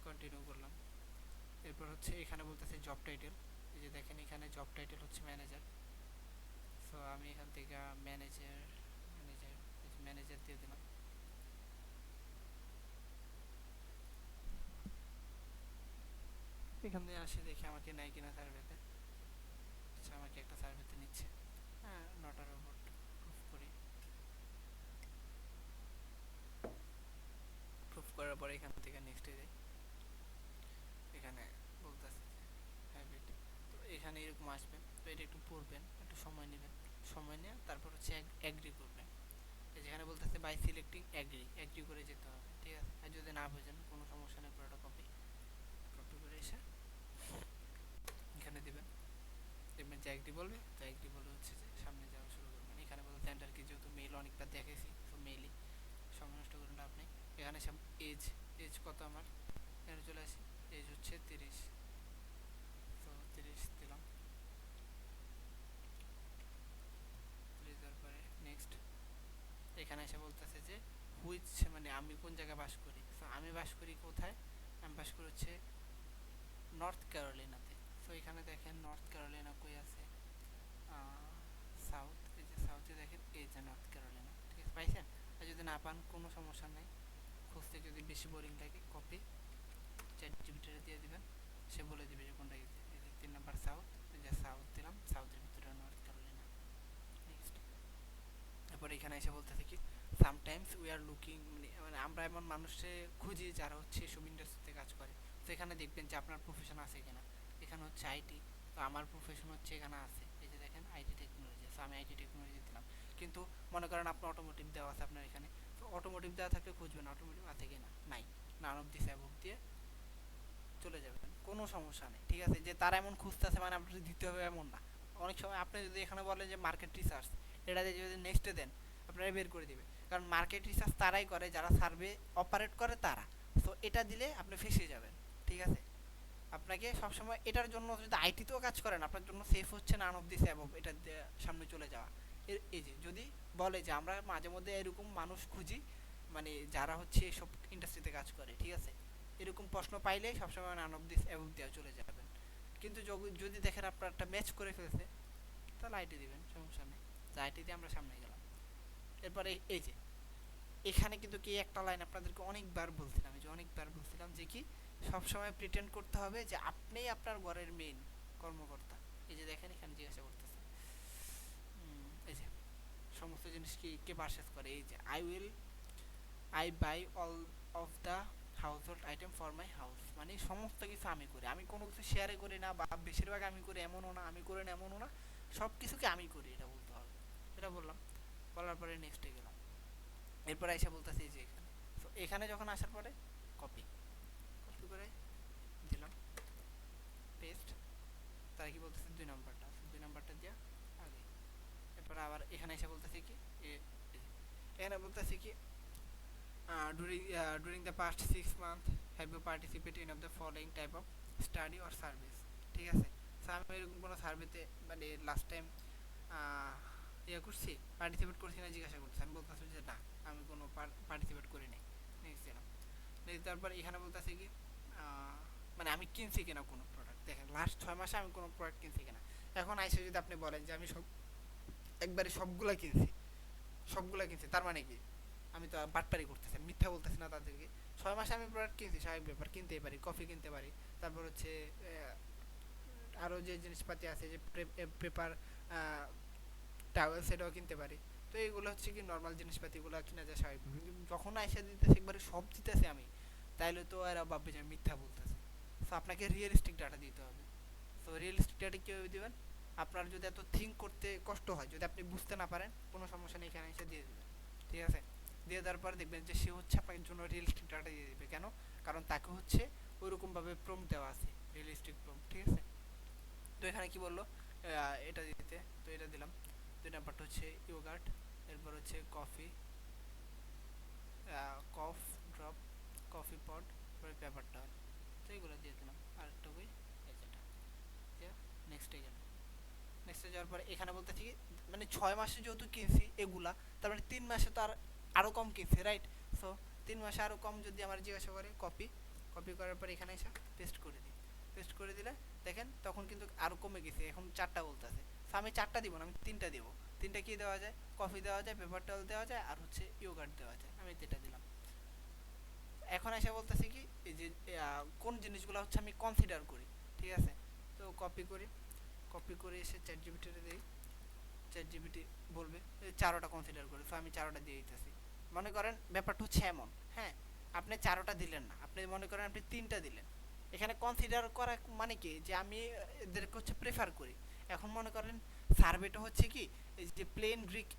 কন্টিনিউ করলাম। এরপর হচ্ছে এখানে বলতেছে জব টাইটেল, এই যে দেখেন এখানে জব টাইটেল হচ্ছে ম্যানেজার। সো আমি এখান থেকে ম্যানেজার ম্যানেজার ম্যানেজার দিয়ে দিলাম। এখানে আসে দেখি আমাকে নেয় কিনা সার্ভেতে, আচ্ছা আমাকে একটা সার্ভেতে নিচ্ছে, হ্যাঁ নটার রোবট প্রুফ করি। প্রুফ করার পরে এখান থেকে নেক্সটে যাই, এখানে বলতেছে হ্যাবিট, তো এখানে এরকম আসবে। তো এটা একটু পড়বেন, একটু সময় নেবেন, সময় নিয়ে তারপর হচ্ছে অ্যাগ্রি করবেন। যেখানে বলতেছে বাই সিলেক্টিং অ্যাগ্রি, অ্যাগ্রি করে যেতে হবে, ঠিক আছে। আর যদি না বোঝেন কোনো সমস্যা নেই, পুরোটা কপি কপি করে এসে এখানে দিবেন, দেখবেন যে অ্যাগ্রি বলবে, তো অ্যাগ্রি বলে হচ্ছে যে সামনে যাওয়া শুরু করবেন। এখানে বলতে সেন্টার কি, যেহেতু মেইল অনেকবার দেখেছি তো মেইলই, সময় নষ্ট করুন না আপনি। এখানে সব এজ, এজ কত আমার, এখানে চলে আসি, এজ হচ্ছে 30, তো 30 দিলাম। 30 দেওয়ার পরে নেক্সট, এখানে এসে বলতেছে যে হুইচ, মানে আমি কোন জায়গায় বাস করি। তো আমি বাস করি কোথায়, আমি বাস করি হচ্ছে নর্থ ক্যারোলিনাতে। তো এখানে দেখেন নর্থ ক্যারোলিনা কই আছে, সাউথ, এই যে সাউথে দেখেন এই যে নর্থ ক্যারোলিনা, ঠিক আছে পাইছেন। আর যদি না পান কোনো সমস্যা নেই, খুঁজতে যদি বেশি বোরিং লাগে কপি চ্যাট জিপিটিতে দিয়ে দিবেন, সে বলে দিবে যে কোনটা গেছে। এই যে 3 নাম্বার সাউথ, এই যে সাউথ দিলাম, সাউথের ভিতরে নর্থ ক্যারোলিনা। নেক্সট, তারপর এখানে এসে বলতেছে কি সামটাইমস উই আর লুকিং, মানে আমরা এমন মানুষে খুঁজি যারা হচ্ছে এসব ইন্ডাস্ট্রিতে কাজ করে। তো এখানে দেখবেন যে আপনার প্রফেশন আছে কিনা, এখানে হচ্ছে আইটি, তো আমার প্রফেশন হচ্ছে এখানে আছে, এই যে দেখেন আইটি টেকনোলজি, তো আমি আইটি টেকনোলজি দিলাম। কিন্তু মনে করেন আপনার অটোমোটিভ দেওয়া আছে আপনার এখানে, তো অটোমোটিভ দেওয়া থাকলে খুঁজবেন অটোমোটিভ আছে কিনা, নাই, নান অফ দিস অ্যাবভ দিয়ে চলে যাবেন। কোনো সমস্যা নেই, ঠিক আছে। যে তারা এমন খুঁজতেছে মানে আপনার দিতে হবে এমন না। অনেক সময় আপনি যদি এখানে বলেন যে মার্কেট রিসার্চ, এটা দিয়ে যদি নেক্সটে দেন আপনারা বের করে দিবে। কারণ মার্কেট রিসার্চ তারাই করে যারা সার্ভে অপারেট করে তারা। সো এটা দিলে আপনি ফেসে যাবেন, ঠিক আছে। আপনাকে সবসময় এটার জন্য যদি আইটিতেও কাজ করেন আপনার জন্য সেফ হচ্ছে নান অফ দিস অ্যাবভ, এটা সামনে চলে যাওয়া। এই যে যদি বলে যে আমরা মাঝে মধ্যে এরকম মানুষ খুঁজি মানে যারা হচ্ছে এসব ইন্ডাস্ট্রিতে কাজ করে, ঠিক আছে, এরকম প্রশ্ন পাইলে সবসময় নান অফ দিস অ্যাবভ দেওয়া চলে যাবেন। কিন্তু যদি দেখেন আপনার একটা ম্যাচ করে ফেলছে তাহলে আইটি দিবেন, সমস্যা নেই। আইটি দিয়ে আমরা সামনে গেলাম। এরপরে এই যে এখানে কিন্তু কি একটা লাইন আপনাদেরকে অনেকবার বলছিলাম, এই যে অনেকবার বলছিলাম যে কি সবসময় প্রিটেন্ড করতে হবে যে আপনিই আপনার ঘরের মেইন কর্মকর্তা। এই যে দেখেন এখানে জিজ্ঞাসা করতেছে এই যে সমস্ত জিনিস কি কে পারচেজ করে, এই যে I buy all of the household item for my house, মানে সমস্ত কিছু আমি করি। আমি কোনো কিছু শেয়ারে করি না বা বেশিরভাগ আমি করি এমনও না, আমি করি না এমনও না, সব কিছুকে আমি করি, এটা বলতে হবে। এটা বললাম, বলার পরে নেক্সটে গেলাম। এরপরে এসে বলতেছি যে এখানে, তো এখানে যখন আসার পরে কপি কপি করে দিলাম, পেস্ট। তারা কি বলতেছে 2 নাম্বারটা, 2 নাম্বারটা দিয়া আগে। এরপর আবার এখানে এসে বলতেছে কি এখানে বলতেছে কি during the past 6 months have you participated in of the following type of study or service, ঠিক আছে। তো আমি এরকম কোনো সার্ভেতে মানে লাস্ট টাইম ইয়ে করছি, পার্টিসিপেট করছি না জিজ্ঞাসা করছি। আমি বলতেছি যে না আমি কোনো পার্টিসিপেট করি নাই। নেক্সট দিলাম। নেক্সট তারপর এখানে বলতেছি কি মানে আমি কিনছি কিনা কোনো প্রোডাক্ট, দেখেন লাস্ট 6 মাসে আমি কোনো প্রোডাক্ট কিনছি কিনা। এখন আইসে যদি আপনি বলেন যে আমি সব একবারে সবগুলা কিনছি তার মানে কি আমি তো বাটপারি করতেছি, মিথ্যা বলতেছি না তাদেরকে। 6 মাসে আমি প্রোডাক্ট কিনছি, স্বাভাবিক ব্যাপার, কিনতেই পারি, কফি কিনতে পারি। তারপর হচ্ছে আরও যে জিনিসপাতি আছে যে পেপার টাওয়েল সেটাও কিনতে পারি। তো এইগুলো হচ্ছে কি নর্মাল জিনিসপাতিগুলো কিনা যায় স্বাভাবিক। কিন্তু যখন আইসা দিতেছে একবারে সব দিতেছে আমি, তাইলে তো এরা ভাববে যে আমি মিথ্যা বলতেছি। সো আপনাকে রিয়েলিস্টিক ডাটা দিতে হবে। সো রিয়েলিস্টিক ডাটা কীভাবে দেবেন, আপনার যদি এত থিঙ্ক করতে কষ্ট হয়, যদি আপনি বুঝতে না পারেন, কোনো সমস্যা নেই, এখানে এসে দিয়ে দেবেন, ঠিক আছে। দিয়ে দেওয়ার পর দেখবেন যে সে হচ্ছে আপনার জন্য রিয়েলিস্টিক ডাটা দিয়ে দেবে। কেন? কারণ তাকে হচ্ছে ওইরকমভাবে প্রম্পট দেওয়া আছে, রিয়েলিস্টিক প্রম্পট, ঠিক আছে। তো এখানে কি বললো এটা দিতে, তো এটা দিলাম। 2 নাম্বারটা হচ্ছে ইয়োগার্ট, এরপর হচ্ছে কফি, কফ ড্রপ, কফি পট, পরে পেপারটা, তো এগুলো দিয়ে দিলাম। আর একটা বই এই যেটা দিয়ে নেক্সটে গেলাম। নেক্সটে যাওয়ার পরে এখানে বলতেছি কি মানে 6 মাসে যেহেতু কিনছি এগুলা, তার মানে 3 মাসে তো আর আরও কম কিনছি, রাইট। সো 3 মাসে আরও কম যদি আমার জিজ্ঞাসা করে কপি কপি করার পর এখানে এসে পেস্ট করে দিই। পেস্ট করে দিলে দেখেন তখন কিন্তু আরও কমে গেছে, এখন 4টা বলতেছে। সো আমি 4টা দিব না, আমি 3টা দিব। 3টা কি দেওয়া যায়, কফি দেওয়া যায়, পেপার টাওয়েল দেওয়া যায়, আর হচ্ছে ইয়োগার্ট দেওয়া যায়, আমি এটা দিলাম। এখন এসে বলতেছি কি এই যে কোন জিনিসগুলো হচ্ছে আমি কনসিডার করি, ঠিক আছে। তো কপি করি, কপি করে এসে চ্যাট জিপিটিতে দিই, চ্যাট জিপিটি বলবে 4টা কনসিডার করে। সো আমি 4টা দিয়ে দিতেছি। মনে করেন ব্যাপারটা হচ্ছে এমন, হ্যাঁ, আপনি 4টা দিলেন না, আপনি মনে করেন আপনি 3টা দিলেন। এখানে কনসিডার করা মানে কি যে আমি এদেরকে হচ্ছে প্রেফার করি। এখন মনে করেন সার্ভেটা হচ্ছে কি এই যে প্লেন গ্রিক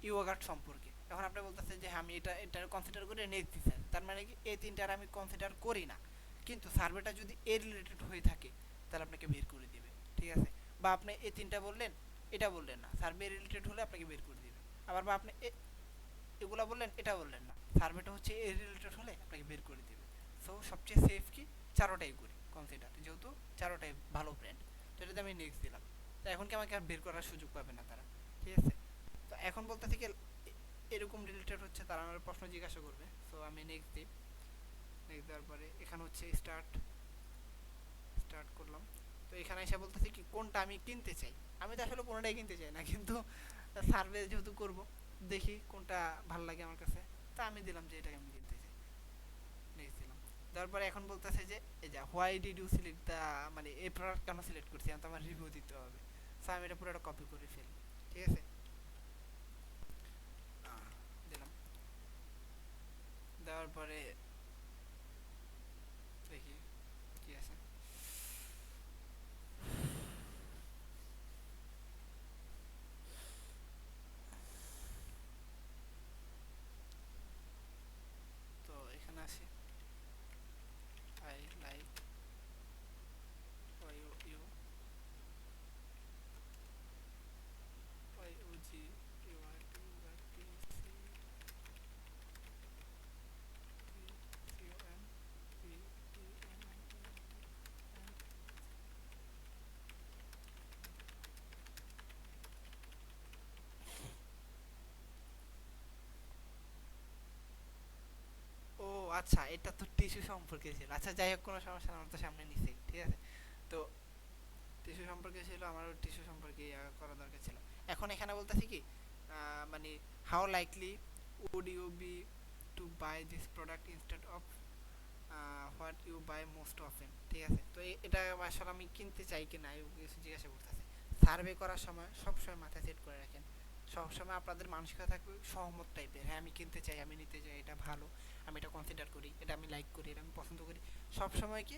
ইয়োগার্ট সম্পর্কে। এখন আপনি বলতেছেন যে হ্যাঁ আমি এটা কনসিডার করে নেক্সট দিচ্ছি, তার মানে কি এই 3টার আমি কনসিডার করি না। কিন্তু সার্ভেটা যদি এ রিলেটেড হয়ে থাকে তাহলে আপনাকে বের করে দিবে, ঠিক আছে। বা আপনি এই 3টা বললেন, এটা বললেন না, সার্ভে রিলেটেড হলে আপনাকে বের করে দিবে। আবার বা আপনি এগুলা বললেন, এটা বললেন না, সার্ভেটা হচ্ছে এ রিলেটেড হলে আপনাকে বের করে দিবে। সো সবচেয়ে সেফ কি 4টাই করি কনসিডার, যেহেতু 4টাই ভালো ব্র্যান্ড। তো এটাতে আমি নেক্সট দিলাম। তো এখন কি আমাকে আর বের করার সুযোগ পাবে না তারা, ঠিক আছে। তো এখন বলতে থেকে এরকম রিলেটেড হচ্ছে তারা আমার প্রশ্ন জিজ্ঞাসা করবে। সো আমি নেক্সট দিই। নেক্সট দেওয়ার পরে এখানে হচ্ছে স্টার্ট স্টার্ট করলাম। তো এখানে এসে বলতেছি কি কোনটা আমি কিনতে চাই। আমি তো আসলে কোনোটাই কিনতে চাই না, কিন্তু সার্ভে যেহেতু করব দেখি কোনটা ভালো লাগে আমার কাছে। তা আমি দিলাম যে এটাকে আমি কিনতে চাই, নেক্সট দিলাম। তারপরে এখন বলতেছে যে এই যে why did you select the, মানে এই প্রোডাক্ট কেন সিলেক্ট করছি, তো আমার রিভিউ দিতে হবে। সো আমি এটা পুরোটা কপি করে ফেলি, ঠিক আছে। দিলাম। দেওয়ার পরে দেখি কি আছে। তো এখানে আসি, আই লাইক আচ্ছা, এটা তো টিস্যু সম্পর্কে ছিল। আচ্ছা যাই হোক, কোনো সমস্যা না, আমার তো সামনে নিচেই, ঠিক আছে। তো টিস্যু সম্পর্কে ছিল, আমারও টিস্যু সম্পর্কে করা দরকার ছিল। এখন এখানে বলতেছি কি, মানে how likely would you be to buy this product instead of what you buy most often, ঠিক আছে। তো এটা আসলে আমি কিনতে চাই কি না, কিছু জিজ্ঞাসা করতেছে। সার্ভে করার সময় সবসময় মাথায় সেট করে রাখেন, সবসময় আপনাদের মানসিকতা থাকবে সহমত টাইপের, হ্যাঁ আমি কিনতে চাই, আমি নিতে চাই, এটা ভালো, আমি এটা কনসিডার করি, এটা আমি লাইক করি, এটা আমি পছন্দ করি। সবসময় কি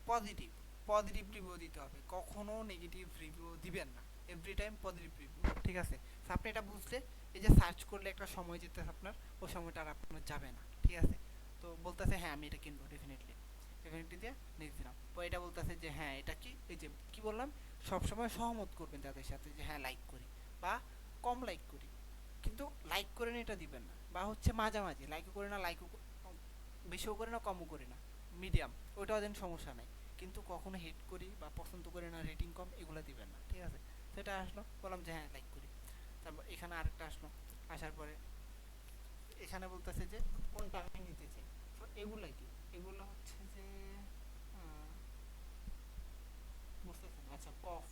পজিটিভ, পজিটিভ রিভিউ দিতে হবে, কখনো নেগেটিভ রিভিউ দিবেন না, এভরি টাইম পজিটিভ রিভিউ, ঠিক আছে। তো আপনি এটা বুঝলে, এই যে সার্চ করলে একটা সময় যেতে আপনার, ওই সময়টা আর আপনার যাবে না, ঠিক আছে। তো বলতেছে হ্যাঁ আমি এটা কিনবো ডেফিনেটলি, ডেফিনেটলি দিয়ে নেক্সট দিলাম। তো এটা বলতেছে যে হ্যাঁ এটা কি, এই যে কি বললাম, সবসময় সহমত করবেন তাদের সাথে, যে হ্যাঁ লাইক করি বা কম লাইক করি, কিন্তু লাইক করে না এটা দিবেন না, বা হচ্ছে মাঝামাঝি, লাইকও করে না, লাইকও বেশিও করে না, কমও করে না, মিডিয়াম, ওইটাও দেন সমস্যা নাই। কিন্তু কখনো হেট করি বা পছন্দ করি না, রেটিং কম, এগুলো দিবেন না, ঠিক আছে। সেটা আসলো, বললাম যে হ্যাঁ লাইক করি। তারপর এখানে আরেকটা আসলো, আসার পরে এখানে বলতেছে যে কোনটা আমি নিতে চাই। তো এগুলা কি, এগুলো হচ্ছে যে বুঝতেছেন, আচ্ছা কফ,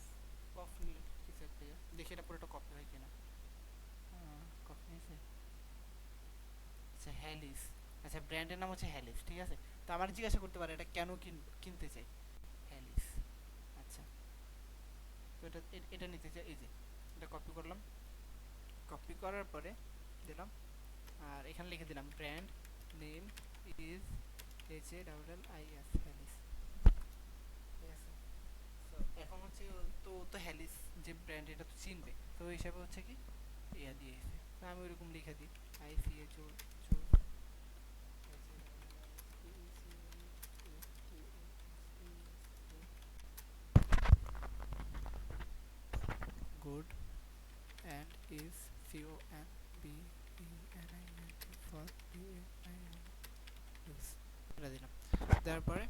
কফ রিলেটেড কিছু একটা দেখি, এটা পুরোটা কপি হয় কিনা। কপি হয়েছে, আচ্ছা হ্যালিস, আচ্ছা ব্র্যান্ডের নাম হচ্ছে হ্যালিস, ঠিক আছে। তো আমার জিজ্ঞাসা করতে পারে এটা কেন কিনতে চাই, হ্যালিস, আচ্ছা। তো এটা এটা নিতে চাই, এই যে এটা কপি করলাম, কপি করার পরে দিলাম, আর এখানে লিখে দিলাম ব্র্যান্ড নেম ইজ HALLIS, হ্যালিস, ঠিক আছে। তো এখন হচ্ছে তো হ্যালিস যে ব্র্যান্ড, এটা তো চিনবে, তো ওই হিসাবে হচ্ছে কি ইয়া দিয়েছে। তো আমি ওইরকম লিখে দিই ICHO, good and is CONBENINT for BAIN এটা দিলাম, দেওয়ার পরে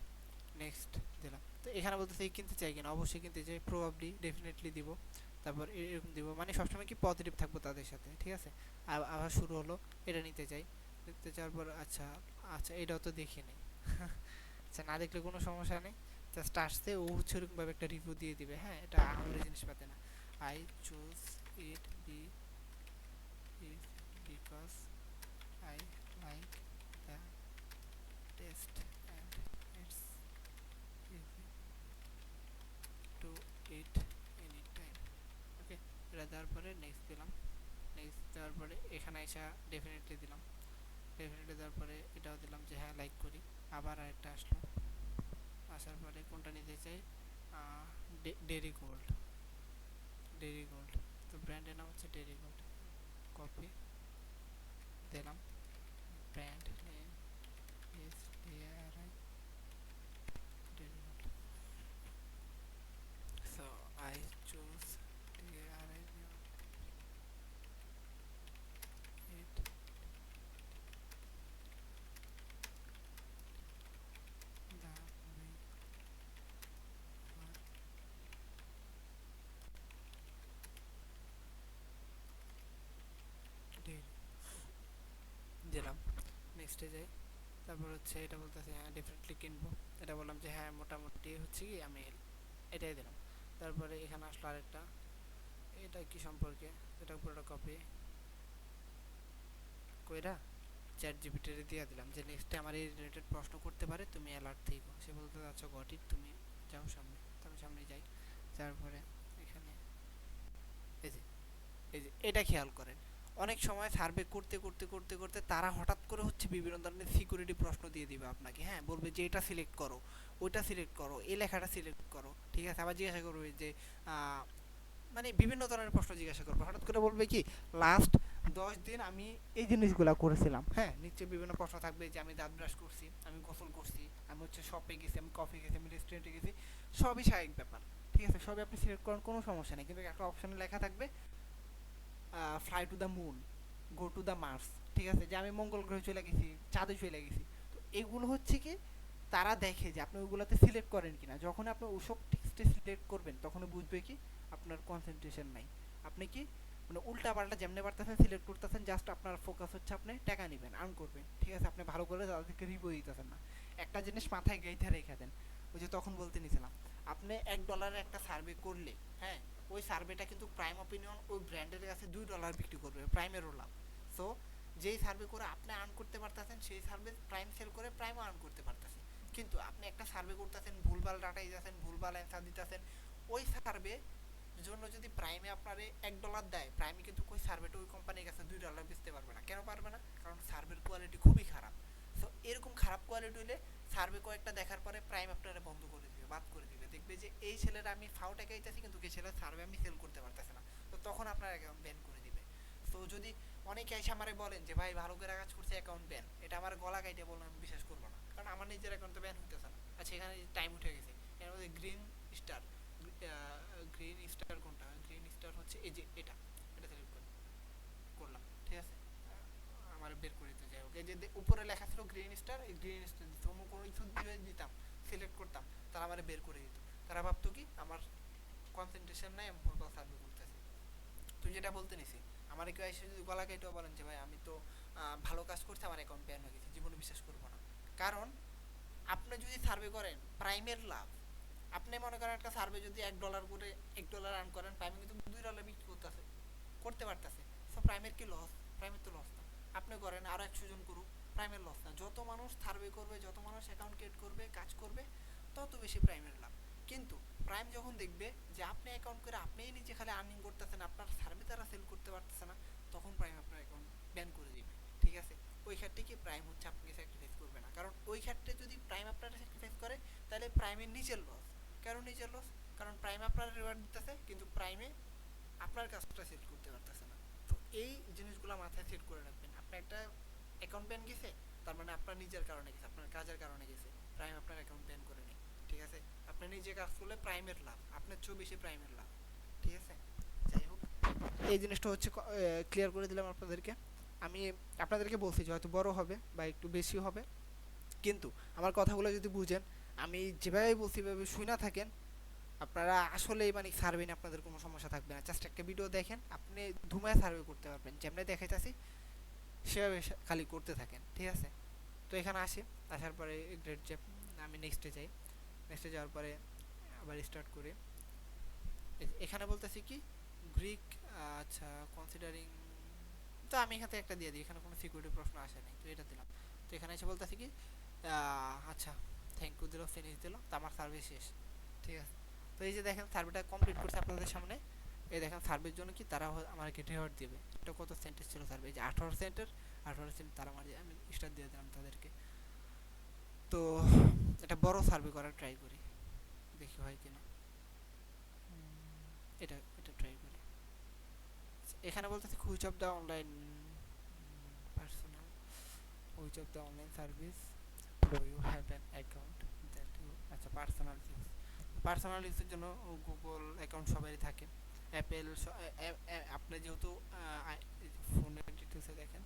নেক্সট দিলাম। তো এখানে বলতেছে কিনতে চাই কিনা, অবশ্যই কিনতে চাই, প্রবাবলি ডেফিনেটলি দিব, তারপর এরকম দিব, মানে সবসময় কি পজিটিভ থাকবো তাদের সাথে, ঠিক আছে। আবার শুরু হলো, এটা নিতে চাই, নিতে চাওয়ার পর আচ্ছা, আচ্ছা এটাও তো দেখি নেই আচ্ছা না দেখলে কোনো সমস্যা নেই, জাস্ট আসতে ও হচ্ছে ওরকমভাবে একটা রিভিউ দিয়ে দিবে, হ্যাঁ এটা আমাদের জিনিসপাতি না। I choose it because I like the taste and it's easy to eat any time, okay. এটা দেওয়ার পরে নেক্সট দিলাম, নেক্সট দেওয়ার পরে এখানে এসে ডেফিনেটলি দিলাম, ডেফিনেটলি দেওয়ার পরে এটাও দিলাম যে হ্যাঁ লাইক করি। আবার আরেকটা আসলো, আসার পরে কোনটা নিতে চাই, ডেরি গোল্ড, ডেরি গোল্ড, তো ব্র্যান্ডের নাম হচ্ছে ডেরি গোল্ড, কপি দিলাম, brand name is DARI, Dairy Gold. So I choose DARI it the way for dairy দিলাম, নেক্সটে যাই। তারপর হচ্ছে এটা বলতেছে হ্যাঁ ডেফিনেটলি কিনবো, এটা বললাম যে হ্যাঁ মোটামুটি হচ্ছে কি আমি এটাই দিলাম। তারপরে এখানে আসলো আরেকটা, এটা কি সম্পর্কে, এটা পুরোটা কপি কইরা চ্যাট জিপিটিতে দিয়ে দিলাম যে নেক্সটে আমার এই রিলেটেড প্রশ্ন করতে পারে, তুমি অ্যালার্ট থেকো। সে বলতে আচ্ছা গট ইট, তুমি যাও সামনে। তো আমি সামনে যাই, তারপরে এখানে এই যে, এই যে এটা খেয়াল করেন, অনেক সময় সার্ভে করতে করতে করতে করতে তারা হঠাৎ করে হচ্ছে বিভিন্ন ধরনের সিকিউরিটি প্রশ্ন দিয়ে দিবে আপনাকে, হ্যাঁ বলবে যে এটা সিলেক্ট করো, ওইটা সিলেক্ট করো, এই লেখাটা সিলেক্ট করো, ঠিক আছে। আবার জিজ্ঞাসা করবে যে মানে বিভিন্ন ধরনের প্রশ্ন জিজ্ঞাসা করবে, হঠাৎ করে বলবে কি লাস্ট 10 দিন আমি এই জিনিসগুলো করেছিলাম, হ্যাঁ নিশ্চয়ই বিভিন্ন প্রশ্ন থাকবে যে আমি দাঁত ব্রাশ করছি, আমি গোসল করছি, আমি হচ্ছে শপে গেছি, আমি কফি গেছি, আমি রেস্টুরেন্টে গেছি, সবই স্বাভাবিক ব্যাপার, ঠিক আছে, সবই আপনি সিলেক্ট করেন, কোনো সমস্যা নেই। কিন্তু একটা অপশনে লেখা থাকবে fly to the moon, go to the Mars, ঠিক আছে, যে আমি মঙ্গল গ্রহে চলে গেছি, চাঁদে চলে গেছি। তো এগুলো হচ্ছে কি তারা দেখে যে আপনি ওইগুলোতে সিলেক্ট করেন কিনা, যখন আপনি ওসব টেক্সটে সিলেক্ট করবেন তখন বুঝবে কি আপনার কনসেন্ট্রেশন নাই, আপনি কি মানে উল্টা পাল্টা যেমনি পারতেছেন সিলেক্ট করতেছেন, জাস্ট আপনার ফোকাস হচ্ছে আপনি টাকা নেবেন, আর্ন করবেন, ঠিক আছে? আপনি ভালো করে তাদেরকে রিভিউ দিতেছেন না। একটা জিনিস মাথায় গেঁথে রেখে দেন, ওই যে তখন বলতে নিছিলাম, আপনি $1 একটা সার্ভে করলে, হ্যাঁ, ওই সার্ভেটা কিন্তু প্রাইম অপিনিয়ন ওই ব্র্যান্ডের কাছে $2 বিক্রি করবে, প্রাইমেরও লাভ। সো যেই সার্ভে করে আপনি আর্ন করতে পারতেছেন, সেই সার্ভে প্রাইম সেল করে প্রাইমও আর্ন করতে পারতেছে। কিন্তু আপনি একটা সার্ভে করতেছেন, ভুলভাল ডাটা দিতেছেন, ভুলভাল অ্যান্সার দিতেছেন, ওই সার্ভে জন্য যদি প্রাইমে আপনারে $1 দেয়, প্রাইমে কিন্তু ওই সার্ভেটা ওই কোম্পানির কাছে $2 বেচতে পারবে না। কেন পারবে না? কারণ সার্ভের কোয়ালিটি খুবই খারাপ। সো এরকম খারাপ কোয়ালিটি হলে সার্ভে কয়েকটা দেখার পরে প্রাইম আপনারা বন্ধ করে দিবে, বাদ করে দিবে, দেখবে যে এই ছেলের আমি ফাও টাকা দিতেছি কিন্তু এই ছেলের সার্ভে আমি সেল করতে পারতেছি না, তো তখন আপনার অ্যাকাউন্ট ব্যান করে দিবে। তো যদি অনেকে এসে আমারে বলেন যে ভাই ভালো করে কাজ করছে অ্যাকাউন্ট ব্যান, এটা আমার গলা কাইটে বললাম, আমি বিশ্বাস করবো না, কারণ আমার নিজের অ্যাকাউন্ট তো ব্যান হইতেছে না। আচ্ছা, এখানে টাইম উঠে গেছে, এর মধ্যে গ্রিন স্টার, গ্রিন স্টার কোনটা? গ্রিন স্টার হচ্ছে এই যে এটা, এটা সিলেক্ট করলাম, ঠিক আছে? আমার বের করে দিতে, যাই হোক, এই যে উপরে লেখা ছিল গ্রিন স্টার, এই গ্রিন স্টার দিতে অন্য কোনো কিছু দিয়ে দিতাম, সিলেক্ট করতাম, তারা আমার বের করে দিত। তারা ভাবতো কি আমার কনসেন্ট্রেশন নাই, আমি ভুলভাল সার্ভে করতেছি। তুই যেটা বলতে নিছি, আমার কেউ এসে যদি গলা কেটেও বলেন যে ভাই আমি তো ভালো কাজ করছি, আমার অ্যাকাউন্ট ব্যান হয়ে গেছে, জীবনে বিশ্বাস করবো না। কারণ আপনি যদি সার্ভে করেন প্রাইমের লাভ, আপনি মনে করেন একটা সার্ভে যদি $1 করে $1 আর্ন করেন, প্রাইমে কিন্তু $2 বিক্রি করতেছে, করতে পারতেছে। সো প্রাইমের কি লস? প্রাইমের তো লস না। আপনি করেন আরো 100 জন করুক, প্রাইমের লস না। যত মানুষ সার্ভে করবে, যত মানুষ অ্যাকাউন্ট ক্রিয়েট করবে, কাজ করবে, তত বেশি প্রাইমের লাভ। কিন্তু প্রাইম যখন দেখবে যে আপনি অ্যাকাউন্ট করে আপনিই নিজে খালি আর্নিং করতেছেন, আপনার সার্ভে তারা সেল করতে পারতেছে না, তখন প্রাইম আপনার অ্যাকাউন্ট ব্যান করে দিবে, ঠিক আছে? ওই ক্ষেত্রে কি প্রাইম হচ্ছে আপনাকে স্যাক্রিফাইস করবে না, কারণ ওই ক্ষেত্রে যদি প্রাইম আপনারা স্যাক্রিফাইস করে, তাহলে প্রাইমের নিজের লস। কেন নিজের লস? কারণ প্রাইম আপনার রিওয়ার্ড দিতেছে, কিন্তু প্রাইমে আপনার কাজটা সেট করতে পারতেছে না। তো এই জিনিসগুলো মাথায় সেট করে রাখবেন। আপনার একটা অ্যাকাউন্ট ব্যান গেছে, তার মানে আপনার নিজের কারণে গেছে, আপনার কাজের কারণে গেছে, প্রাইম আপনার অ্যাকাউন্ট ব্যান করে নেই, ঠিক আছে? আপনি নিজে কাজ করলে প্রাইমের লাভ, আপনার চেয়েও বেশি প্রাইমের লাভ, ঠিক আছে? যাই হোক, এই জিনিসটা হচ্ছে ক্লিয়ার করে দিলাম আপনাদেরকে। আমি আপনাদেরকে বলছি যে হয়তো বড় হবে বা একটু বেশি হবে, কিন্তু আমার কথাগুলো যদি বুঝেন, আমি যেভাবে বলছি এভাবে শুনে থাকেন, আপনারা আসলে মানে সার্ভে নিয়ে আপনাদের কোনো সমস্যা থাকবে না। জাস্ট একটা ভিডিও দেখেন, আপনি ধুমায় সার্ভে করতে পারবেন, যেমনি দেখাইতেছি সেভাবে খালি করতে থাকেন, ঠিক আছে? তো এখানে আসি, আসার পরে গ্রেড যে আমি নেক্সটে যাই, নেক্সটে যাওয়ার পরে আবার স্টার্ট করি। এখানে বলতেছি কি গ্রিক, আচ্ছা কনসিডারিং, তো আমি এখান থেকে একটা দিয়ে দিই, এখানে কোনো সিকিউরিটি প্রশ্ন আসে নাই, তো এটা দিলাম। তো এখানে এসে বলতেছি কি আচ্ছা থ্যাংক ইউ দিল, ফিনিশ দিল, তো আমার সার্ভে শেষ, ঠিক আছে? তো এই যে দেখেন সার্ভেটা কমপ্লিট করছে আপনাদের সামনে। এই দেখেন সার্ভের জন্য কি তারা আমাকে রিওয়ার্ড দেবে। এটা কত সেন্টেজ ছিল সার্ভে? যে 18 সেন্টের, 18 সেন্ট তারা আমার, আমি স্টার দিয়ে দিলাম তাদেরকে। তো এটা বড় সার্ভে করার ট্রাই করি, দেখি হয় কিনা। এটা এটা ট্রাই করি। এখানে বলতেছে which of the online personal, which of the online service do you have an account that you, আচ্ছা পার্সোনাল ইউজ, পার্সোনাল ইউজের জন্য গুগল অ্যাকাউন্ট সবারই থাকে, অ্যাপেল, আপনি যেহেতু ফোনের ডিটেলসে দেখেন,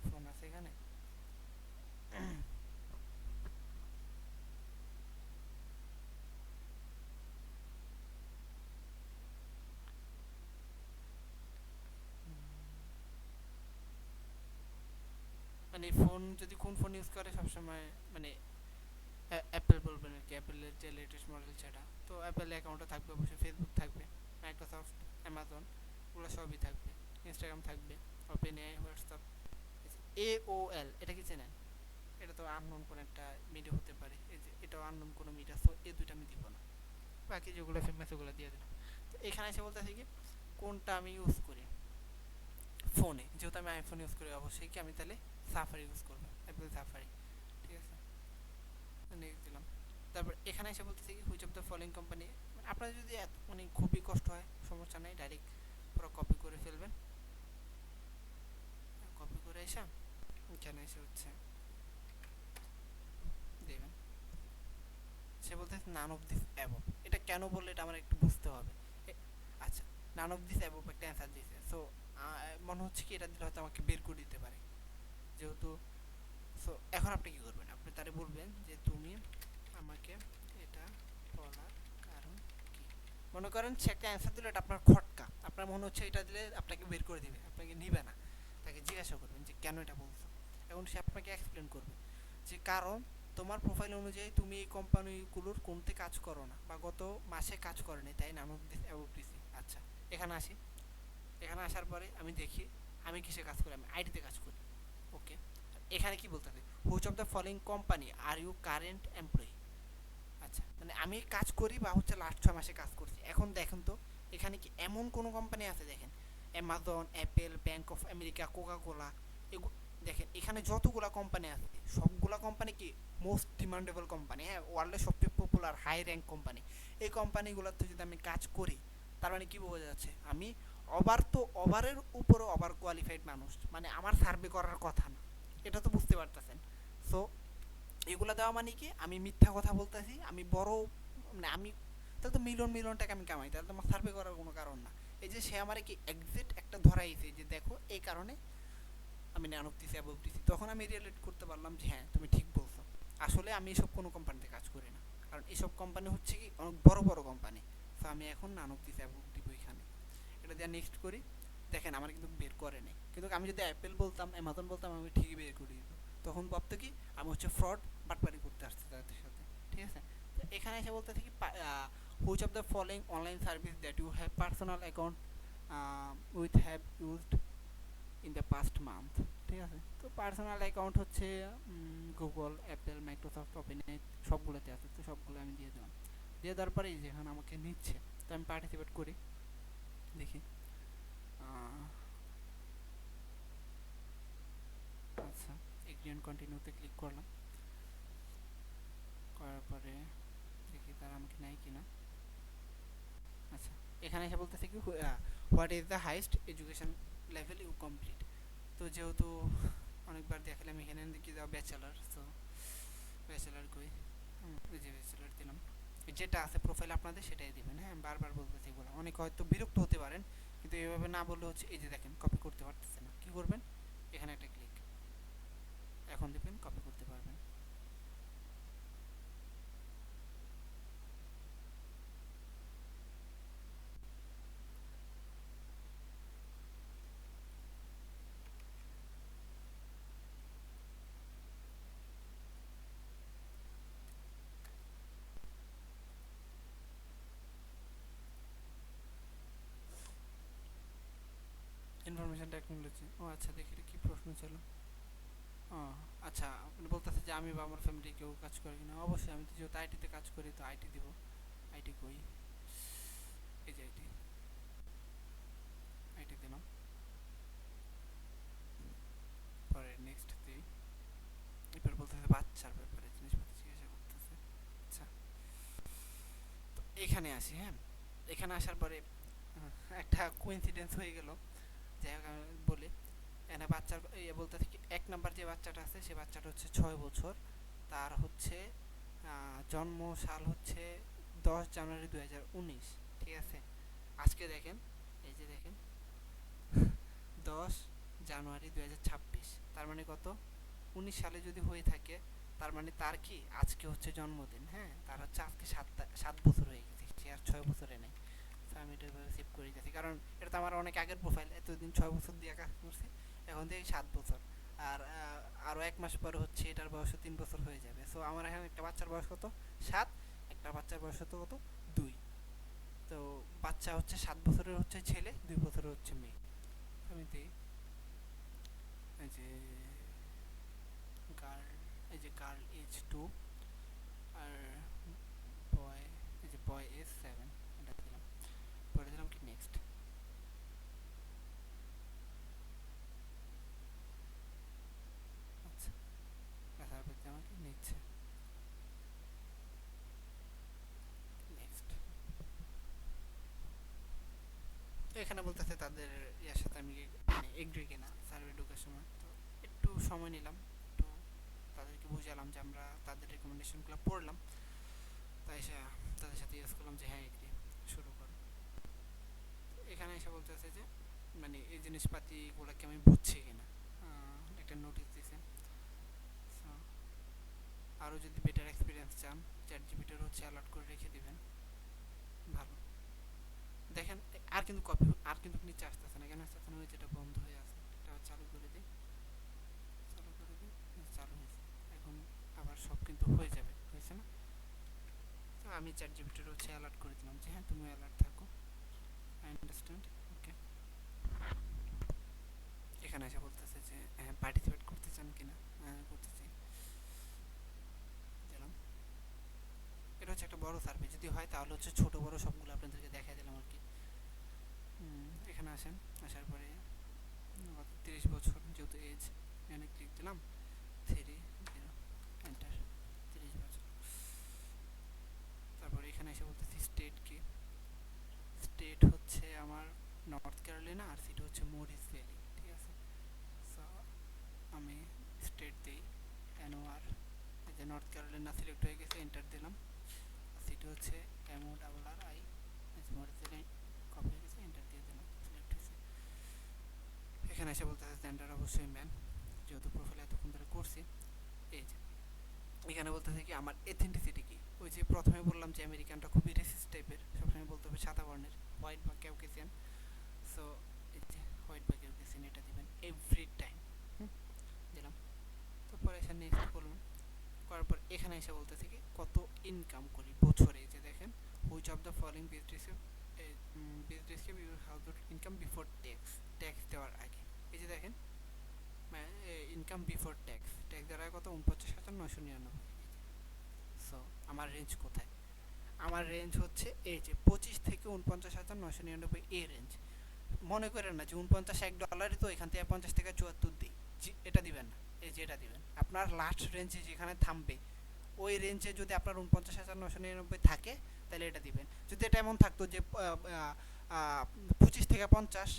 ফোন আছে এখানে, মানে ফোন যদি কোন ফোন ইউজ করে সবসময় মানে অ্যাপেল বলবেন আর কি, অ্যাপেলের যে লেটেস্ট মডেল সেটা, তো অ্যাপেল অ্যাকাউন্টও থাকবে অবশ্যই, ফেসবুক থাকবে, মাইক্রোসফট, অ্যামাজন, ওগুলো সবই থাকবে, ইনস্টাগ্রাম থাকবে, ওপেন এআই, হোয়াটসঅ্যাপ, AOL, এটা কি চেনেন? এটা তো আননোন কোনো একটা মিডিয়া হতে পারে, এই যে এটাও আননোন কোনো মিডিয়া, সো এই দুইটা আমি দিব না, বাকি যেগুলো ফেমাস ওগুলো দিয়ে দিলাম। তো এখানে এসে বলতেছি কি কোনটা আমি ইউজ করি ফোনে, যেহেতু আমি আইফোন ইউজ করি, অবশ্যই কি আমি তাহলে সাফারি ইউজ করবো, অ্যাপেল সাফারি, ঠিক আছে? নেক্সট দিলাম। তারপর এখানে এসে বলতেছি কি which of the following company, আপনার যদি মানে খুবই কষ্ট হয় সমস্যা নেই, ডাইরেক্ট পুরো কপি করে ফেলবেন, কপি করে এসে এখানে এসে হচ্ছে দেবেন। সে বলতেছে নান অফ দিস অ্যাবভ, এটা কেন বললে এটা আমার একটু বুঝতে হবে। আচ্ছা, নান অফ দিস অ্যাবভ একটা অ্যান্সার দিয়েছে, সো মনে হচ্ছে কি এটা দিলে হয়তো আমাকে বের করে দিতে পারে, যেহেতু। সো এখন আপনি কি করবেন, আপনি তারে বলবেন যে তুমি আমাকে এটা বলার কারণ কি, মনে করেন সে একটা অ্যান্সার দিল, এটা আপনার খটকা, আপনার মনে হচ্ছে এটা দিলে আপনাকে বের করে দিবে, আপনাকে নিবে না। তাকে জিজ্ঞাসা করবেন যে কেন এটা বলছো। এখন সে আপনাকে এক্সপ্লেন করবে যে কারণ তোমার প্রোফাইল অনুযায়ী তুমি এই কোম্পানিগুলোর কোনতে কাজ করো না বা গত মাসে কাজ করেনি, তাই নাম অ্যাবভ দিছি। আচ্ছা, এখানে আসি। এখানে আসার পরে আমি দেখি আমি কিসে কাজ করি, আমি আইটিতে কাজ করি। ওকে, এখানে কি বলতে হবে, which of the following company are you current employee. আচ্ছা, মানে আমি কাজ করি বা হচ্ছে লাস্ট 6 মাসে কাজ করছি। এখন দেখেন তো এখানে কি এমন কোনো কোম্পানি আছে, দেখেন Amazon, Apple, bank of America, Coca Cola, দেখেন এখানে যতগুলা কোম্পানি আছে সবগুলা কোম্পানি কি মোস্ট ডিমান্ডেবল কোম্পানি, হ্যাঁ, ওয়ার্ল্ডের সবচেয়ে পপুলার হাই র্যাঙ্ক কোম্পানি। এই কোম্পানিগুলোতে যদি আমি কাজ করি, তার মানে কি বোঝা যাচ্ছে আমি ওভারের উপরে ওভার কোয়ালিফাইড মানুষ, মানে আমার সার্ভে করার কথা না। এটা তো বুঝতে পারতেছেন। সো এগুলো দেওয়া মানে কি আমি মিথ্যা কথা বলতেছি, আমি বড়, মানে আমি তাহলে তো মিলিয়ন মিলিয়ন টাকা আমি কামাই, তাহলে তো আমার সার্ভে করার কোনো কারণ না। এই যে সে আমার কি এক্সাক্ট একটা ধরাইছে যে দেখো এই কারণে আমি নানক দিছি অ্যাবভ দিছি, তখন আমি রিলেট করতে পারলাম যে হ্যাঁ তুমি ঠিক বলছো। আসলে আমি এসব কোনো কোম্পানিতে কাজ করি না, কারণ এসব কোম্পানি হচ্ছে কি অনেক বড় বড় কোম্পানি। তো আমি এখন নানক দিছি অ্যাবভ দিব এখানে। এটা দিয়ে নেক্সট করি। দেখেন আমার কিন্তু বের করে নেই, কিন্তু আমি যদি অ্যাপেল বলতাম, অ্যামাজন বলতাম, আমি ঠিকই বের করে দিত। তখন ভাবতো কি আমি হচ্ছে ফ্রড, বাটপারি করতে আসছি তাদের সাথে। ঠিক আছে, তো এখানে এসে বলতে থাকি which of the following online service that you have personal account with have used in the past month. ঠিক আছে, তো পার্সোনাল অ্যাকাউন্ট হচ্ছে গুগল, অ্যাপেল, মাইক্রোসফট, ওপেনএআই সবগুলোতে আছে, তো সবগুলো আমি দিয়ে দিলাম। দিয়ে দেওয়ার পরেই যেখানে আমাকে নিচ্ছে, তো আমি পার্টিসিপেট করি। দেখি আচ্ছা, এগ্রি অ্যান্ড কন্টিনিউতে ক্লিক করলাম। করার পরে দেখি তারা আমাকে নেয় কিনা। আচ্ছা, এখানে এসে বলতেছে কি what is the highest education level you complete. তো যেহেতু অনেকবার দেখালাম এখানে দেখি দাও ব্যাচেলার, তো ব্যাচেলার কই, এই যে ব্যাচেলার দিলাম। যেটা আছে প্রোফাইল আপনাদের সেটাই দিবেন, হ্যাঁ, বারবার বলতেছি এগুলো, অনেকে হয়তো বিরক্ত হতে পারেন, কিন্তু এইভাবে না বললে হচ্ছে এই যে দেখেন কপি করতে পারতেছে না। কি করবেন, এখানে একটা ক্লিক, এখন দেখবেন কপি করতে পারবেন। ইনফরমেশন টেকনোলজি, ও আচ্ছা, দেখি এটা কি প্রশ্ন ছিল। ও আচ্ছা, আপনি বলতেছে যে আমি বা আমার ফ্যামিলি কেউ কাজ করে কিনা। অবশ্যই, আমি তো যেহেতু আইটিতে কাজ করি তো আইটি দিব। আইটি কই, এই যে আইটি, আইটি দিলাম। পরে নেক্সট দিই। এরপর বলতেছে বাচ্চার ব্যাপারে জিনিসপত্র জিজ্ঞাসা করতেছে। আচ্ছা, তো এখানে আসি, হ্যাঁ, এখানে আসার পরে একটা কোইন্সিডেন্স হয়ে গেল। যাই হোক আমি বলি, এখানে বাচ্চার বলতে থাকি 1 নাম্বার যে বাচ্চাটা আছে সে বাচ্চাটা হচ্ছে 6 বছর, তার হচ্ছে জন্ম সাল হচ্ছে 10 জানুয়ারি 2019। ঠিক আছে, আজকে দেখেন, এই যে দেখেন 10 জানুয়ারি 2026, তার মানে কত, 19 সালে যদি হয়ে থাকে, তার মানে তার কি আজকে হচ্ছে জন্মদিন, হ্যাঁ, তার হচ্ছে আজকে 7 বছর হয়ে গেছে, সে আর 6 বছরে নেই। তো আমি এটা সেভ করে দিতেছি, কারণ এটা তো আমার অনেক আগের প্রোফাইল, এতদিন 6 বছর দিয়ে কাজ করছে, এখন থেকে 7 বছর। আর আরও 1 মাস পরে হচ্ছে এটার বয়স 3 বছর হয়ে যাবে। সো আমার এখন একটা বাচ্চার বয়স কত, 7, একটা বাচ্চার বয়স কত, 2। তো বাচ্চা হচ্ছে 7 বছরের হচ্ছে ছেলে, 2 বছরের হচ্ছে মেয়ে। আমি দিই এই যে গার্ল, এই যে গার্ল এজ 2, আর বয়, এই যে বয় এজ 7, এটা দিলাম। পরে দিলাম কি নেক্সট। আচ্ছা, তারপর আমাকে নিচ্ছে নেক্সট। তো এখানে বলতেছে তাদের ইয়ার সাথে আমি মানে এগ্রি কিনা সার্ভে ঢোকার সময়। তো একটু সময় নিলাম, একটু তাদেরকে বুঝালাম যে আমরা তাদের রেকমেন্ডেশনগুলো পড়লাম, তাই এসে তাদের সাথে ইউজ করলাম যে হ্যাঁ এগ্রি, শুরু করো। এখানে এসে বলতেছে যে মানে এই জিনিসপাতিগুলোকে আমি বুঝছি কিনা, একটা নোটিস দিছে। আরও যদি বেটার এক্সপিরিয়েন্স চান, চ্যাট জিপিটার হচ্ছে অ্যালার্ট করে রেখে দিবেন, ভালো। দেখেন আর কিন্তু কপি আর কিন্তু নিচে আসতেছে না, কেন আসতেছে না? ওই যেটা বন্ধ হয়ে আছে, এটা চালু করে দিই, চালু করে দিই, চালু হয়েছে। এখন আবার সব কিন্তু হয়ে যাবে, হয়েছে না? তো আমি চ্যাট জিপিটির হচ্ছে অ্যালার্ট করে দিলাম যে হ্যাঁ তুমি অ্যালার্ট থাকো, আই আন্ডারস্ট্যান্ড, ওকে। এখানে এসে বলতেছে যে হ্যাঁ পার্টিসিপেট করতে চান কিনা, হ্যাঁ করতে চাই, দিলাম। এটা হচ্ছে একটা বড় সার্ভে, যদি হয় তাহলে হচ্ছে ছোট বড় সবগুলো আপনাদেরকে দেখাই দিলাম আর কি। এখানে আসেন, আসার পরে 30 বছর যেহেতু এজ, এখানে ক্লিক দিলাম, 3 0 এন্টার, 30 বছর। তারপরে এখানে এসে বলতেছি স্টেট কি, স্টেট হচ্ছে আমার নর্থ ক্যারোলিনা, আর সিটি হচ্ছে মরিস ভ্যালি, ঠিক আছে। সো আমি স্টেট দিই এনওআর, এই যে নর্থ ক্যারোলিনা সিলেক্ট হয়ে গেছে, এন্টার দিলাম। সিটি হচ্ছে MORRI, মরিস ভ্যালি কপি হয়ে গেছে, এন্টার দিয়ে দিলাম, সিলেক্ট হয়েছে। এখানে এসে বলতেছে জেন্ডার অবশ্যই ম্যান, যেহেতু প্রোফাইল এতক্ষণ ধরে করছি। এই যে এখানে বলতেছে কি আমার এথেন্টিসিটি কি, ওই যে প্রথমে বললাম যে আমেরিকানটা খুবই রেসিস্ট টাইপের, সবসময় বলতে হবে সাদা বর্ণের, হোয়াইট বা ক্যাউকেসিয়ান। সো এই যে হোয়াইট বা ক্যাউকেসিয়ান এটা দিবেন এভরি টাইম, দিলাম। তারপরে এসে নেক্সট করলাম, করার পর এখানে এসে বলতেছে কি কত ইনকাম করি বছরে, যে দেখেন which of the following business you have the income before tax, tax দেওয়ার আগে। এই যে দেখেন ইনকাম বিফোর ট্যাক্স, ট্যাক্স দেওয়ার আগে কত, 49,999। সো আমার রেঞ্জ কোথায়? আমার রেঞ্জ হচ্ছে এই যে 25 থেকে 49,999, এই রেঞ্জ। মনে করেন না যে 49 $1 তো এখান থেকে 50 থেকে 74 দিই, এটা দিবেন না, এই যে এটা দিবেন। আপনার লাস্ট রেঞ্জে যেখানে থামবে ওই রেঞ্জে যদি আপনার 49,999 থাকে তাহলে এটা দিবেন। যদি এটা এমন থাকতো যে 25 থেকে 50,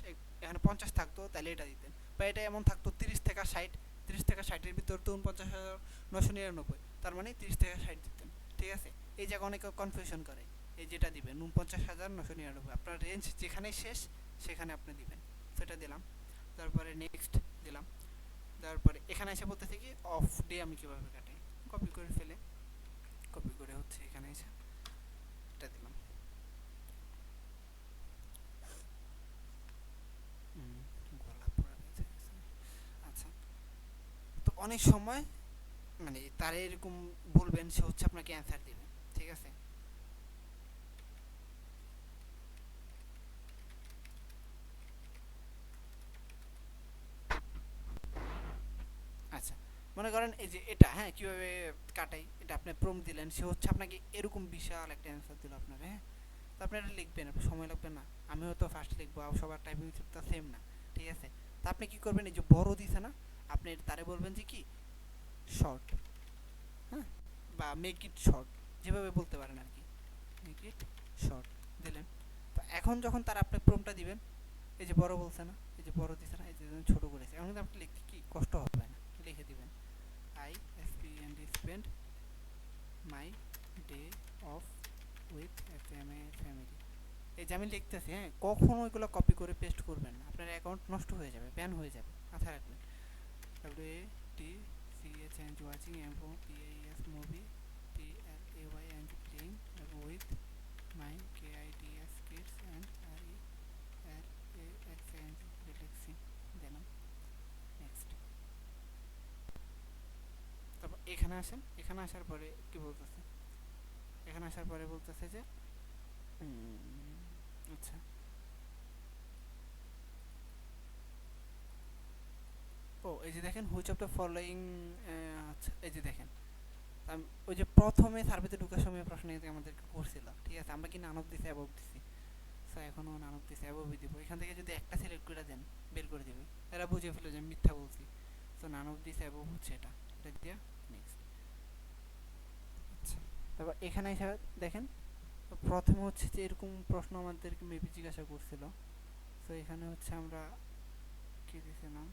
এখানে 50 থাকতো তাহলে এটা দিতেন, বা এটা এমন থাকতো 30 থেকে 60, 30 থেকে 60-এর ভিতর তো 49,999, তার মানে 30 থেকে 60 দিতেন, ঠিক আছে। এই জায়গায় অনেকে কনফিউশন করে, এই যেটা দিবেন 49,999, আপনার রেঞ্জ যেখানে শেষ সেখানে আপনি দিবেন, সেটা দিলাম। তারপরে নেক্সট দিলাম, তারপরে এখানে এসে বলতেছে কি অফ ডে আমি কীভাবে কাটাই, কপি করে ফেলে, কপি করে হচ্ছে এখানে এসে এটা দিলাম। গলা পুরা ব্যথা গেছে। আচ্ছা, তো অনেক সময় মানে তারা এরকম বলবেন, সে হচ্ছে আপনাকে অ্যান্সার দিবে, ঠিক আছে। আচ্ছা, মনে করেন এই যে এটা হ্যাঁ কীভাবে কাটাই, এটা আপনি প্রম্পট দিলেন, সে হচ্ছে আপনাকে এরকম বিশাল একটা অ্যান্সার দিল আপনার, হ্যাঁ। তো আপনি এটা লিখবেন, আপনার সময় লাগবে না, আমিও তো ফার্স্ট লিখবো, সবার টাইপিং স্পিডটা সেম না, ঠিক আছে। তো আপনি কি করবেন, এই যে বড় দিছে না, আপনি তারে বলবেন যে কি শর্ট, হ্যাঁ, বা মেক ইট শর্ট, যেভাবে বলতে পারেন আর কি, মেক ইট শর্ট দিলেন। তো এখন যখন তারা আপনি প্রম্পটটা দিবেন, এই যে বড় বলছে না, এই যে বড় দিছে না, এই যে ছোট করেছে, এখন কিন্তু আপনি লিখতে কি কষ্ট হবে না, লিখে দিবেন I spend my day of with family. এই যে আমি লিখতেছি, হ্যাঁ কখনো ওইগুলো কপি করে পেস্ট করবেন না, আপনার অ্যাকাউন্ট নষ্ট হয়ে যাবে, ব্যান হয়ে যাবে, মাথায় রাখবেন। WATCH watching PAS movie, PLAY playing with my KIDS kids and RELAXING দিলাম, নেক্সট। তারপর এখানে আসেন, এখানে আসার পরে কি বলতেছে, এখানে আসার পরে বলতেছে যে আচ্ছা ও এই যে দেখেন হুইচ অফ দ্য ফলোয়িং, আচ্ছা এই যে দেখেন ওই যে প্রথমে সার্ভেতে ঢোকার সময় প্রশ্ন আমাদেরকে করছিল, ঠিক আছে, আমরা কি নান অফ দিছি অ্যাবভ দিছি, সো এখনও নান অফ দিছি অ্যাবভই দিব। এখান থেকে যদি একটা সিলেক্ট করে দেন বের করে দিবে, এরা বুঝে ফেলে যে মিথ্যা বলছি, so none of this above হচ্ছে এটা, এটা দিয়া নেক্সট। আচ্ছা, তারপর এখানে এসে দেখেন প্রথমে হচ্ছে যে এরকম প্রশ্ন আমাদেরকে মেবি জিজ্ঞাসা করছিল, সো এখানে হচ্ছে আমরা কি দিছিলাম,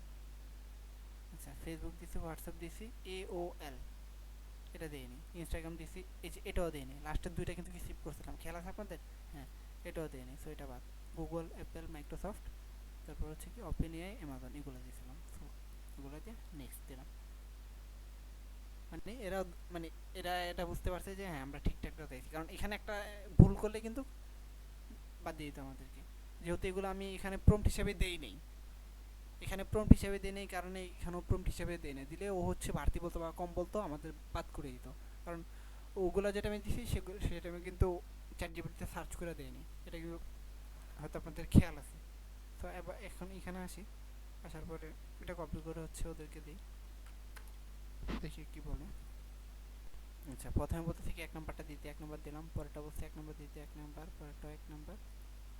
আচ্ছা ফেসবুক দিছি, হোয়াটসঅ্যাপ দিছি, AOL এটা দেয়নি, ইনস্টাগ্রাম দিছি, এই যে এটাও দেয়নি, লাস্টের দুইটা কিন্তু কি সিপ করছিলাম, খেয়াল আছে আপনাদের, হ্যাঁ এটাও দেয়নি, সো এটা বাদ। গুগল, অ্যাপেল, মাইক্রোসফট, তারপর হচ্ছে কি ওপেন এআই, অ্যামাজন, এগুলো দিয়েছিলাম, সো এগুলো দিয়ে নেক্সট দিলাম। মানে এরা মানে এরা এটা বুঝতে পারছে যে হ্যাঁ আমরা ঠিকঠাকটা দিয়েছি, কারণ এখানে একটা ভুল করলে কিন্তু নাম্বার দিয়ে দিত আমাদেরকে, যেহেতু এগুলো আমি এখানে প্রম্পট হিসেবে দেই নেই, এখানে প্রম্পট হিসেবে দেই নেই কারণে এখানেও প্রম্পট হিসেবে দেই না, দিলে ও হচ্ছে বাড়তি বলতো বা কম বলতো আমাদের বাদ করে দিত, কারণ ওগুলো যেটা আমি দিছি সেটা আমি কিন্তু চ্যাট জিপিটিতে সার্চ করে দেইনি, এটা কিন্তু হয়তো আপনাদের খেয়াল আছে। তো এবার এখন এখানে আসি, আসার পরে এটা কপি করে হচ্ছে ওদেরকে দিই, দেখি কি বলে। আচ্ছা, প্রথমে বলতে থেকে 1 নাম্বারটা দিতে 1 নাম্বার দিলাম, পরেরটা বলছে 1 নাম্বার দিতে 1 নাম্বার, পরেরটা 1 নাম্বার,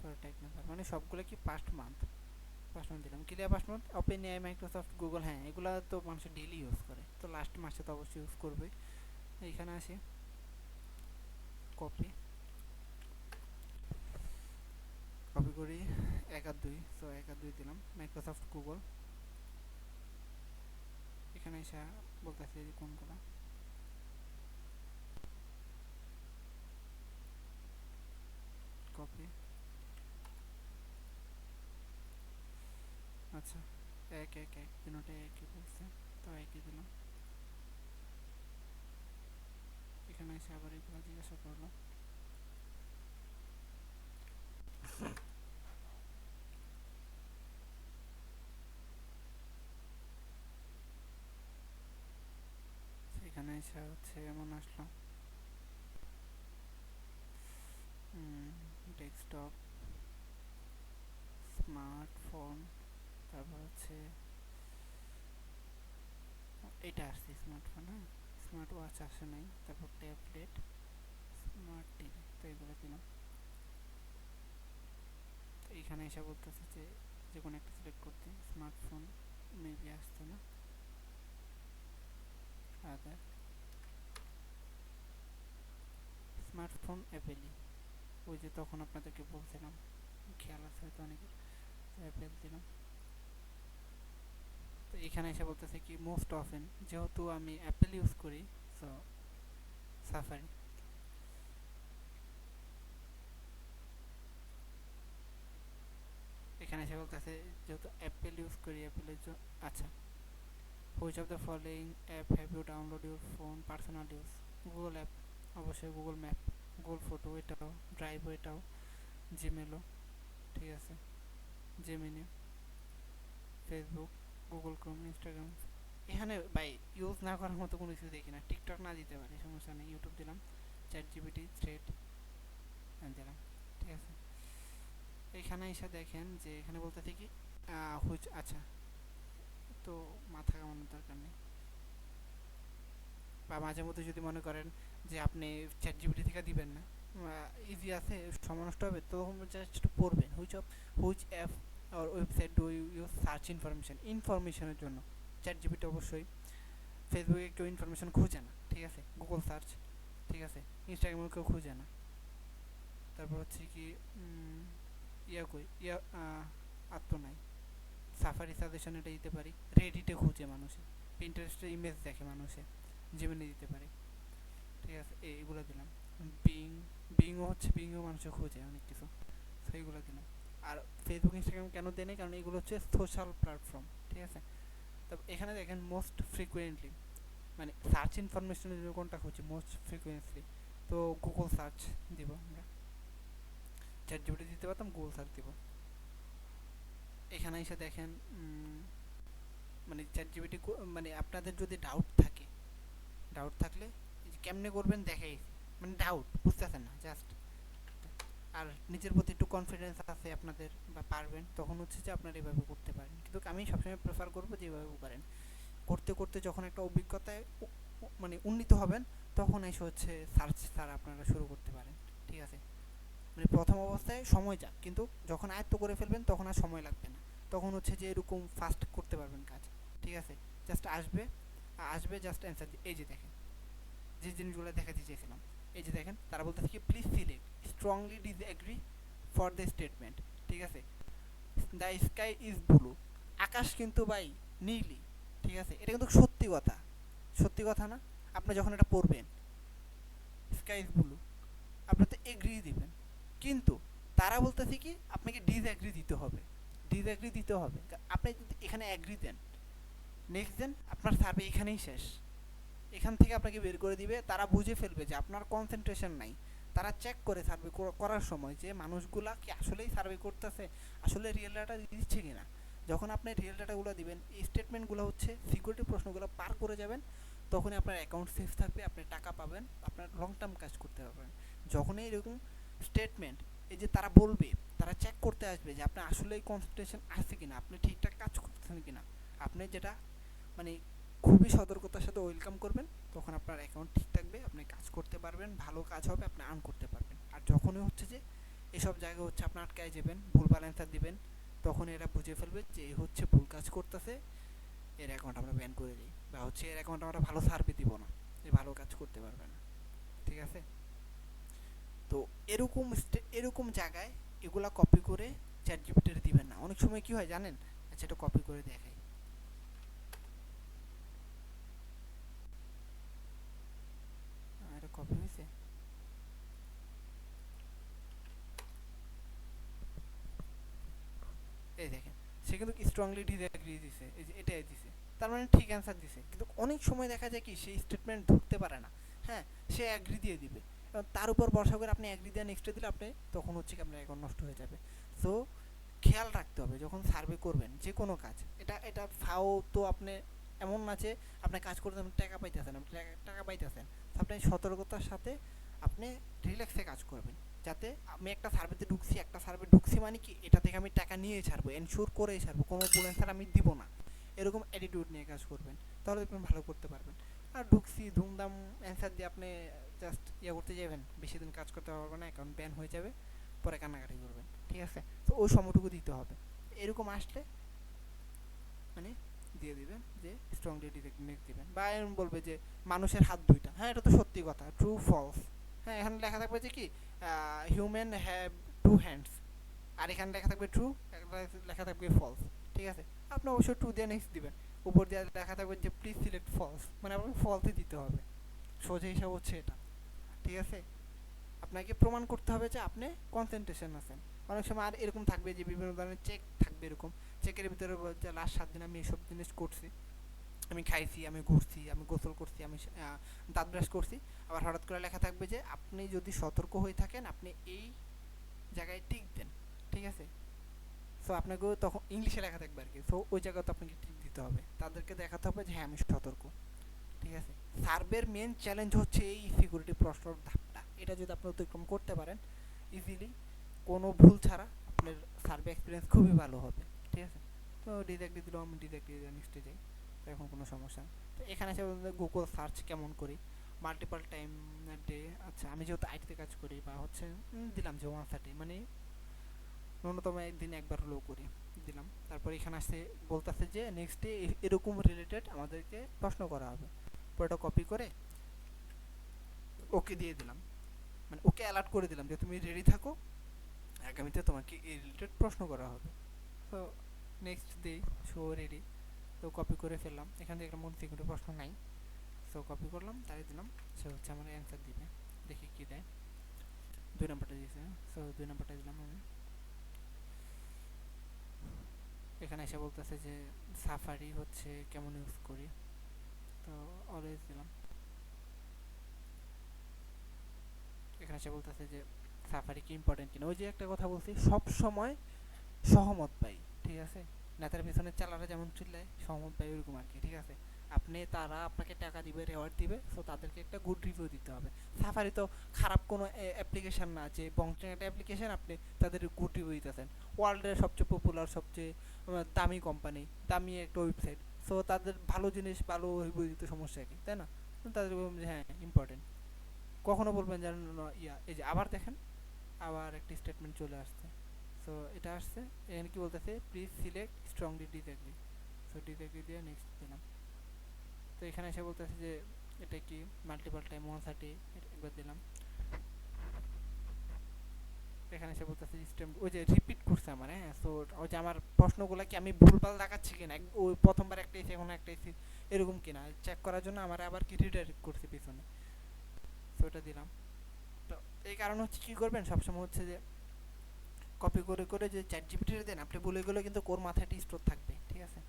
পরেরটা 1 নাম্বার, মানে সবগুলো কি পাস্ট মান্থ দিলাম। Clear past month, open AI, Microsoft, Google, হ্যাঁ এগুলো তো মানুষ ডেইলি ইউজ করে, তো লাস্ট মাসে তো অবশ্যই ইউজ করবে। এইখানে আসি, কপি করি 1 আর 2, সো 1 আর 2 দিলাম, মাইক্রোসফট, গুগল, এখানে এসে বলতেছে যে কোনগুলো, কপি, আচ্ছা 1 1 1 তিনটে একই বলছে, তো একই দিলাম। এখানে এসে আবার এগুলো জিজ্ঞাসা করলো, এখানে এসে হচ্ছে এমন আসলো, ডেস্কটপ, স্মার্টফোন, তারপর হচ্ছে এটা আসছে স্মার্টফোন, হ্যাঁ স্মার্ট ওয়াচ আসে নাই, তারপর ট্যাবলেট, স্মার্ট টিভি, তো এগুলো দিলাম। তো এইখানে এসে বলতেছে যে যে কোনো একটা সিলেক্ট করতে, স্মার্টফোন মেবি আসতো না, আদার, স্মার্টফোন অ্যাপেলই, ওই যে তখন আপনাদেরকে বলছিলাম, খেয়াল আছে হয়তো অনেকের, অ্যাপেল দিলাম। তো এখানে এসে বলতেছে কি মোস্ট অফেন, যেহেতু আমি অ্যাপেল ইউজ করি, সো সাফারি। এখানে এসে বলতেছে যেহেতু অ্যাপেল ইউজ করি, অ্যাপেলের জন্য, আচ্ছা which of the following app have you download your phone personal use, Google app, অবশ্যই গুগল ম্যাপ, গুগল ফটো, এটাও ড্রাইভ, এটাও জিমেলও, ঠিক আছে, Gemini, Facebook, Google Chrome, Instagram. এখানে ভাই ইউজ না করার মতো কোনো কিছু দেখি না, টিকটক না দিতে পারি সমস্যা নেই, ইউটিউব দিলাম, চ্যাট জিপিটি, থ্রেড দিলাম, ঠিক আছে। এখানে এসে দেখেন যে এখানে বলতেছে কি হুইচ, আচ্ছা তো মাথা কামানোর দরকার নেই, বা মাঝে মধ্যে যদি মনে করেন যে আপনি চ্যাট জিপিটি থেকে দিবেন না, ইজি আছে, সময় নষ্ট হবে, তো জাস্ট পড়বেন হুইচ অ্যাপ আর website do you use search ইনফরমেশনের জন্য। চ্যাট জিপিটি অবশ্যই, ফেসবুকে কেউ ইনফরমেশন খুঁজে না, ঠিক আছে, গুগল সার্চ, ঠিক আছে, ইনস্টাগ্রামে কেউ খুঁজে না, তারপর হচ্ছে কি আর তো নাই, সাফারি সাজেশন এটা দিতে পারি, রেডিটে খুঁজে মানুষে, পিন্টারেস্টে ইমেজ দেখে মানুষে, জেমিনি দিতে পারি, ঠিক আছে, এইগুলো দিলাম। বিংও মানুষে খোঁজে অনেক কিছু, সেইগুলো দিলাম। আর ফেসবুক, ইনস্টাগ্রাম কেন দেয় না, কারণ এগুলো হচ্ছে সোশ্যাল প্ল্যাটফর্ম, ঠিক আছে। তবে এখানে দেখেন মোস্ট ফ্রিকুয়েন্টলি, মানে সার্চ ইনফরমেশনের জন্য কোনটা খুঁজি মোস্ট ফ্রিকুয়েন্টলি, তো গুগল সার্চ দিব আমরা, চ্যাট জিপিটি দিতে পারতাম, গুগল সার্চ দিব। এখানে এসে দেখেন মানে চ্যাট জিপিটি, মানে আপনাদের যদি ডাউট থাকলে কেমনে করবেন দেখাই, মানে ডাউট বুঝতেছেন না জাস্ট, আর নিজের প্রতি একটু কনফিডেন্স আছে আপনাদের বা পারবেন, তখন হচ্ছে যে আপনারা এভাবে করতে পারেন, কিন্তু আমি সবসময় প্রেফার করবো যে এভাবে করেন, করতে করতে যখন একটা অভিজ্ঞতায় মানে উন্নীত হবেন, তখন এসে হচ্ছে সার্চ আপনারা শুরু করতে পারেন, ঠিক আছে। মানে প্রথম অবস্থায় সময় যাক, কিন্তু যখন আয়ত্ত করে ফেলবেন তখন আর সময় লাগবে না, তখন হচ্ছে যে এরকম ফাস্ট করতে পারবেন কাজ, ঠিক আছে। জাস্ট আসবে জাস্ট অ্যান্সার, এই যে দেখেন যে জিনিসগুলো দেখাতে চেয়েছিলাম, এই যে দেখেন তারা বলতে থাকে please select strongly disagree for the statement, ঠিক আছে, দ্য স্কাই ইজ ব্লু, আকাশ কিন্তু ভাই নীলই, ঠিক আছে, এটা কিন্তু সত্যি কথা না, আপনি যখন এটা পড়বেন স্কাই ইজ ব্লু, আপনি তো এগ্রি দিবেন, কিন্তু তারা বলতেছে কি আপনাকে ডিসএগ্রি দিতে হবে, আপনি যদি এখানে এগ্রি দেন, নেক্সট দেন আপনার সার্ভে এখানেই শেষ, এখান থেকে আপনাকে বের করে দিবে, তারা বুঝে ফেলবে যে আপনার কনসেন্ট্রেশন নাই, তারা চেক করে সার্ভে করার সময় যে মানুষগুলা কি আসলেই সার্ভে করতেছে, আসলে রিয়েল ডাটা দিচ্ছে কিনা। যখন আপনি রিয়েল ডাটাগুলো দিবেন, এই স্টেটমেন্টগুলো হচ্ছে সিকিউরিটি প্রশ্নগুলো পার করে যাবেন, তখনই আপনার অ্যাকাউন্ট সেফ থাকবে, আপনি টাকা পাবেন, আপনার লং টার্ম কাজ করতে পারবেন। যখনই এরকম স্টেটমেন্ট, এই যে তারা বলবে, তারা চেক করতে আসবে যে আপনার আসলেই কনসেন্ট্রেশন আছে কিনা, আপনি ঠিকঠাক কাজ করতেছেন কিনা, আপনি যেটা মানে খুবই সতর্কতার সাথে ওয়েলকাম করবেন, তখন আপনার অ্যাকাউন্ট ঠিক থাকবে, আপনি কাজ করতে পারবেন, ভালো কাজ হবে, আপনি আর্ন করতে পারবেন। আর যখনই হচ্ছে যে এসব জায়গায় হচ্ছে আপনি আটকায় যাবেন, ভুলভাল অ্যান্সার দিবেন, তখন এরা বুঝে ফেলবে যে এ হচ্ছে ভুল কাজ করতেছে, এর অ্যাকাউন্ট আমরা ব্যান করে দিই, বা হচ্ছে এর অ্যাকাউন্ট আমরা ভালো সার্ভে দিব না, এ ভালো কাজ করতে পারবে না। ঠিক আছে? তো এরকম জায়গায় এগুলা কপি করে চ্যাট জিপিটিতে দিবেন না। অনেক সময় কি হয় জানেন? আচ্ছা, এটা কপি করে দেখাই। এটা কপি হয়েছে। এই দেখেন, সে কিন্তু স্ট্রংলি ডিসএগ্রি দিছে, এই যে এটাই দিছে, তার মানে ঠিক অ্যান্সার দিছে। কিন্তু অনেক সময় দেখা যায় কি সেই স্টেটমেন্ট ধরতে পারে না। হ্যাঁ, সে অ্যাগ্রি দিয়ে দিবে, তার উপর ভরসা করে আপনি অ্যাগ্রি দিয়ে নেক্সটে দিলে আপনি তখন হচ্ছে কি আপনার অ্যাকাউন্ট নষ্ট হয়ে যাবে। সো খেয়াল রাখতে হবে যখন সার্ভে করবেন যে কোনো কাজ, এটা এটা ফাও তো আপনি এমন না যে আপনি কাজ করতে টাকা পাইতেছেন, আপনি টাকা পাইতেছেন, আপনি সতর্কতার সাথে আপনি রিল্যাক্সে কাজ করবেন, যাতে আমি একটা সার্ভেতে ঢুকছি, একটা সার্ভে ঢুকছি মানে কি এটা থেকে আমি টাকা নিয়েই ছাড়বো, এনশিওর করেই ছাড়বো, কোনো ভুল অ্যান্সার আমি দিব না, এরকম অ্যাটিটিউড নিয়ে কাজ করবেন, তাহলে আপনি ভালো করতে পারবেন। আর ঢুকছি ধুমধাম অ্যান্সার দিয়ে আপনি জাস্ট ইয়ে করতে যাবেন, বেশি দিন কাজ করতে পারবেন না, অ্যাকাউন্ট ব্যান হয়ে যাবে, পরে কান্নাকাটি করবেন। ঠিক আছে? তো ওই সময়টুকু দিতে হবে। এরকম আসলে মানে দিয়ে দিবেন যে স্ট্রংলি ডিরেক্ট দিবেন, বা এরকম বলবে যে মানুষের হাত দুইটা, হ্যাঁ এটা তো সত্যি কথা, ট্রু ফলস। হ্যাঁ, এখানে লেখা থাকবে যে কি হিউম্যান হ্যাভ টু হ্যান্ডস, আর এখানে লেখা থাকবে ট্রু, লেখা থাকবে ফলস। ঠিক আছে? আপনি অবশ্যই ট্রু দিয়ে নেক্সট দিবেন, উপর দিয়ে লেখা থাকবে যে প্লিজ সিলেক্ট ফলস, মানে আপনাকে ফলসই দিতে হবে। সোজা হিসাব হচ্ছে এটা। ঠিক আছে? আপনাকে প্রমাণ করতে হবে যে আপনি কনসেন্ট্রেশন আছেন। অনেক সময় আর এরকম থাকবে যে বিভিন্ন ধরনের চেক থাকবে, এরকম চেকের ভিতরে যে লাস্ট 7 দিন আমি এসব জিনিস করছি, আমি খাইছি, আমি ঘুরছি, আমি গোসল করছি, আমি দাঁত ব্রাশ করছি, আবার হঠাৎ করে লেখা থাকবে যে আপনি যদি সতর্ক হয়ে থাকেন আপনি এই জায়গায় টিক দেন। ঠিক আছে? সো আপনাকেও তখন ইংলিশে লেখা থাকবে আর কি, সো ওই জায়গায় তো আপনাকে টিক দিতে হবে, তাদেরকে দেখাতে হবে যে হ্যাঁ আমি সতর্ক। ঠিক আছে? সার্ভের মেন চ্যালেঞ্জ হচ্ছে এই সিকিউরিটি প্রশ্নর ধাপটা, এটা যদি আপনি অতিক্রম করতে পারেন ইজিলি, কোনো ভুল ছাড়া, আপনার সার্ভে এক্সপিরিয়েন্স খুবই ভালো হবে। ঠিক আছে? তো ডিরেক্টলি দিলেও আমি ডিরেক্টলি নেক্সটে যাই, তো এখন কোনো সমস্যা নেই। তো এখানে এসে গুগল সার্চ কেমন করি, মাল্টিপাল টাইম ডে, আচ্ছা আমি যেহেতু আইটিতে কাজ করি, বা হচ্ছে দিলাম যে 130, মানে ন্যূনতম একদিন একবার হলেও করি, দিলাম। তারপর এখানে আসছে বলতেছে যে নেক্সট ডে এরকম রিলেটেড আমাদেরকে প্রশ্ন করা হবে, পুরোটা কপি করে ওকে দিয়ে দিলাম, মানে ওকে অ্যালার্ট করে দিলাম যে তুমি রেডি থাকো, আগামীতে তোমাকে এই রিলেটেড প্রশ্ন করা হবে। তো নেক্সট ডে শো রেডি, তো কপি করে ফেললাম, এখান থেকে একটা মন সিকিউরিটি প্রশ্ন নাই, সো কপি করলাম, তাই দিলাম, সে হচ্ছে আমার অ্যান্সার দিবে, দেখি কি দেয়। 2 নম্বরটা দিয়েছে, সো 2 নম্বরটা দিলাম আমি। এখানে এসে বলতেছে যে সাফারি হচ্ছে কেমন ইউজ করি, তো অলওয়েজ দিলাম। এখানে এসে বলতেছে যে সাফারি কি ইম্পর্টেন্ট কিনা, ওই যে একটা কথা বলছি, সব সময় সহমত পাই। ঠিক আছে? নেতার পিছনে চালারা যেমন চিল্লায়, সহমত পাই ওইরকম আর কি। ঠিক আছে? আপনি, তারা আপনাকে টাকা দিবে, রেওয়ার্ড দিবে, সো তাদেরকে একটা গুড রিভিউ দিতে হবে। সাফারি তো খারাপ কোনো অ্যাপ্লিকেশন না যে বংটেন একটা অ্যাপ্লিকেশন আপনি তাদের গুড রিভিউ দিতেছেন, ওয়ার্ল্ডের সবচেয়ে পপুলার, সবচেয়ে দামি কোম্পানি, দামি একটা ওয়েবসাইট, সো তাদের ভালো জিনিস ভালো রিভিউ দিতে সমস্যা কি, তাই না? তাদের বলবেন যে হ্যাঁ ইম্পর্টেন্ট, কখনো বলবেন যেন ইয়া। এই যে আবার দেখেন, আবার একটা স্টেটমেন্ট চলে আসছে, সো এটা আসছে, এখানে কি বলতেছে please select strongly disagree, so disagree দিয়ে নেক্সট দিলাম। তো এখানে এসে বলতেছে যে এটা কি মাল্টিপাল টাইম 130, একবার দিলাম। এখানে এসে বলতেছে স্টেম, ওই যে রিপিট করছে আমার, হ্যাঁ, সো ওই যে আমার প্রশ্নগুলো কি আমি ভুলভাল দেখাচ্ছি কিনা, ওই প্রথমবার একটা এসে এখন একটা এসে এরকম কিনা চেক করার জন্য আমার আবার কি রিডাইরেক্ট করছে পিছনে, সো এটা দিলাম। তো এই কারণ হচ্ছে কি করবেন সবসময় হচ্ছে যে কপি করে করে যে চ্যাট জিপিটিতে দেন, আপনি বলে গেলে কিন্তু ওর মাথায় একটা স্টোর থাকবে। ঠিক আছে?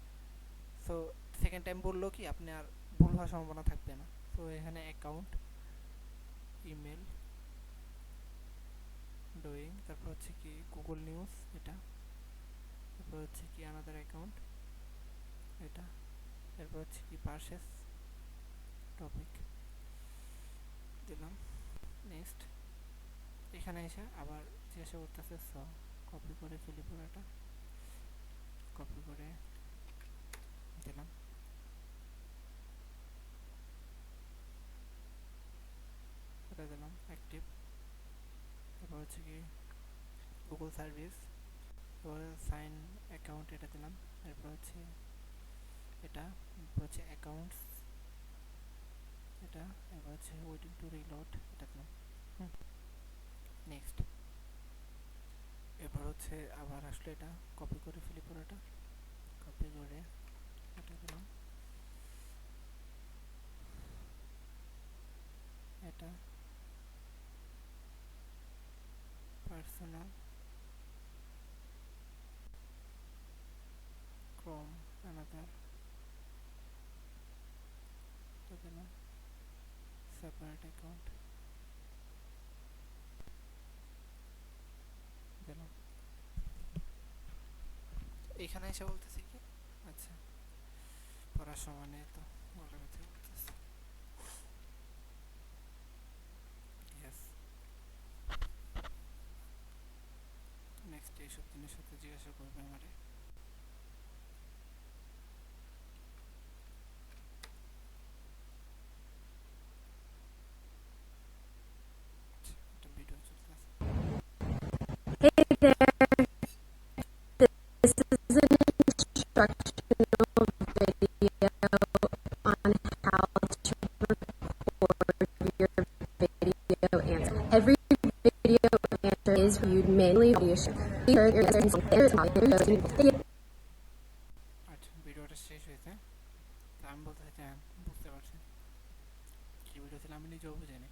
সো সেকেন্ড টাইম বললেও কি আপনি আর ভুল হওয়ার সম্ভাবনা থাকবে না। সো এখানে অ্যাকাউন্ট, ইমেল, ডুইং, তারপর হচ্ছে কি গুগল নিউজ এটা, তারপর হচ্ছে কি আনাদার অ্যাকাউন্ট এটা, এরপর হচ্ছে কি পারচেস টপিক দিলাম। নেক্সট এখানে এসে আবার জিজ্ঞাসা করতেছে কপি করে ফেলি পুরোটা, কপি করে দিলাম। এটা দিলাম অ্যাক্টিভ, তারপর হচ্ছে কি গুগল সার্ভিস, তারপর সাইন অ্যাকাউন্ট এটা দিলাম, এরপর হচ্ছে এটা, এরপর হচ্ছে অ্যাকাউন্টস এটা, এরপর হচ্ছে ওয়েটিং টু রিলোড এটা দিলাম। নেক্সট এরপর হচ্ছে আবার আসলে এটা কপি করে ফেলি পুরোটা, কপি করে এটা দিলাম, এটা পার্সোনাল ক্রোম আনাদার এটা দিলাম, সেপারেট অ্যাকাউন্ট দিলাম। এখানে এসে বলতেছি কি আচ্ছা পড়ার সময় নেই তো গলা ব্যথা করতেছে। ইয়েস, নেক্সট এইসব জিনিস হতে জিজ্ঞাসা করবে আমারে। একটা ভিডিও চলতেছে। Hey there, this is an instructional video on how to record your video answer. Every video answer is viewed manually via show. Be sure your answer is clear and video. আচ্ছা ভিডিওটা শেষ হয়েছে, তা আমি বলতে চাই হ্যাঁ বুঝতে পারছি কি ভিডিও ছিল, আমি নিজেও বুঝিনি।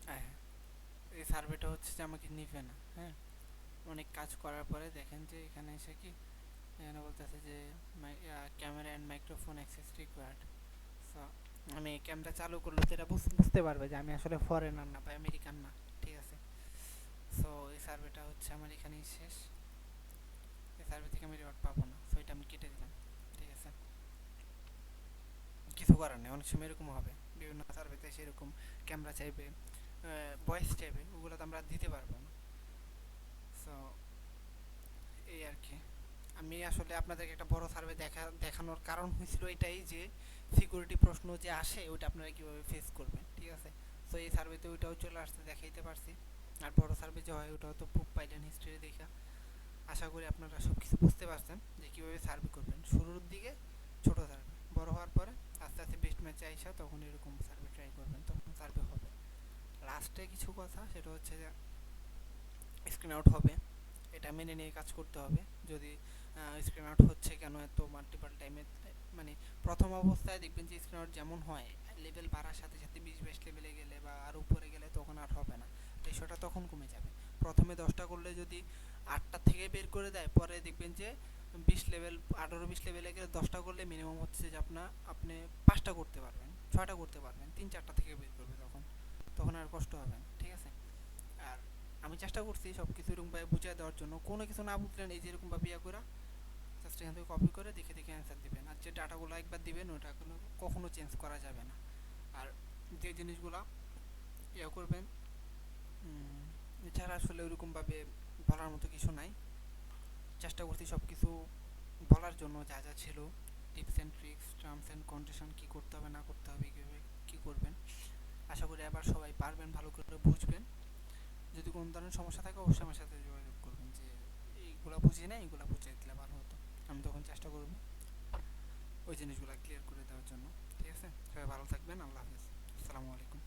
হ্যাঁ, এই সার্ভেটা হচ্ছে যে আমাকে নিবে না। হ্যাঁ, অনেক কাজ করার পরে দেখেন যে এখানে এসে কি এখানে বলতেছে যে camera and microphone access required. So আমি ক্যামেরা চালু করলে তো এটা বুঝতে পারবে যে আমি আসলে ফরেনার না বা আমেরিকান না, ঠিক আছে। সো এই সার্ভেটা হচ্ছে আমার এখানেই শেষ, এই সার্ভে থেকে আমি রিওয়ার্ড পাবো না, সো এটা আমি কেটে দিলাম, ঠিক আছে। কিছু করার নেই, অনেক সময় এরকম হবে, বিভিন্ন সার্ভেতে সেরকম ক্যামেরা চাইবে, ভয়েস চাইবে, ওগুলো তো আমরা দিতে পারবো না। সো এই আর কি, আমি আসলে আপনাদেরকে একটা বড় সার্ভে দেখানোর কারণ হয়েছিল এটাই যে সিকিউরিটি প্রশ্ন যে আসে ওইটা আপনারা কীভাবে ফেস করবেন, ঠিক আছে। তো এই সার্ভেতে ওইটাও চলে আসতে দেখাইতে পারছি। আর বড় সার্ভে যে হয় ওটাও তো প্রুফ পাইলেন হিস্ট্রি দেখা। আশা করি আপনারা সব কিছু বুঝতে পারছেন যে কীভাবে সার্ভে করবেন। শুরুর দিকে ছোট সার্ভে, বড় হওয়ার পরে আস্তে আস্তে বেস্ট ম্যাচে আইসা তখন এরকম সার্ভে ট্রাই করবেন, তখন সার্ভে হবে। লাস্টে কিছু কথা, সেটা হচ্ছে যে স্ক্রিন আউট হবে, এটা মেনে নিয়ে কাজ করতে হবে। যদি স্ক্রিন আউট হচ্ছে কেন এত মাল্টিপল টাইমে, মানে প্রথম অবস্থায় দেখবেন যে স্ক্রিন আউট যেমন হয় লেভেল বাড়ার সাথে সাথে 20-22 লেভেলে গেলে বা আর উপরে গেলে তখন আর হবে না, রেশিওটা তখন কমে যাবে। প্রথমে 10টা করলে যদি 8টা থেকে বের করে দেয়, পরে দেখবেন যে 20 লেভেল 18-20 লেভেলে গেলে 10টা করলে মিনিমাম হচ্ছে যে আপনি 5টা করতে পারবেন, 6টা করতে পারবেন, 3-4টা থেকে বের করবে, তখন আর কষ্ট হবে না, ঠিক আছে। আর আমি চেষ্টা করছি সব কিছু এরকমভাবে বুঝিয়ে দেওয়ার জন্য, কোনো কিছু না বুঝলেন এই যে এরকমভাবে ইয়া করে জাস্ট এখান থেকে কপি করে দেখে দেখে অ্যান্সার দিবেন। আর যে ডাটাগুলো একবার দিবেন ওটা কখনো চেঞ্জ করা যাবে না। আর যে জিনিসগুলো ইয়া করবেন, এছাড়া আসলে ওরকমভাবে বলার মতো কিছু নাই। চেষ্টা করছি সব কিছু বলার জন্য, যা যা ছিল tips and tricks, terms and condition, কী করতে হবে না করতে হবে, কীভাবে কী করবেন। আশা করি এবার সবাই পারবেন, ভালো করে বুঝবেন। যদি কোনো ধরনের সমস্যা থাকে অবশ্যই আমার সাথে যোগাযোগ করবেন যে এইগুলো বুঝি না, এইগুলো বুঝিয়ে দিলে ভালো হতো। আমি তখন চেষ্টা করব ওই জিনিসগুলো ক্লিয়ার করে দেওয়ার জন্য, ঠিক আছে। সবাই ভালো থাকবেন, আল্লাহ হাফেজ, আসসালামু আলাইকুম।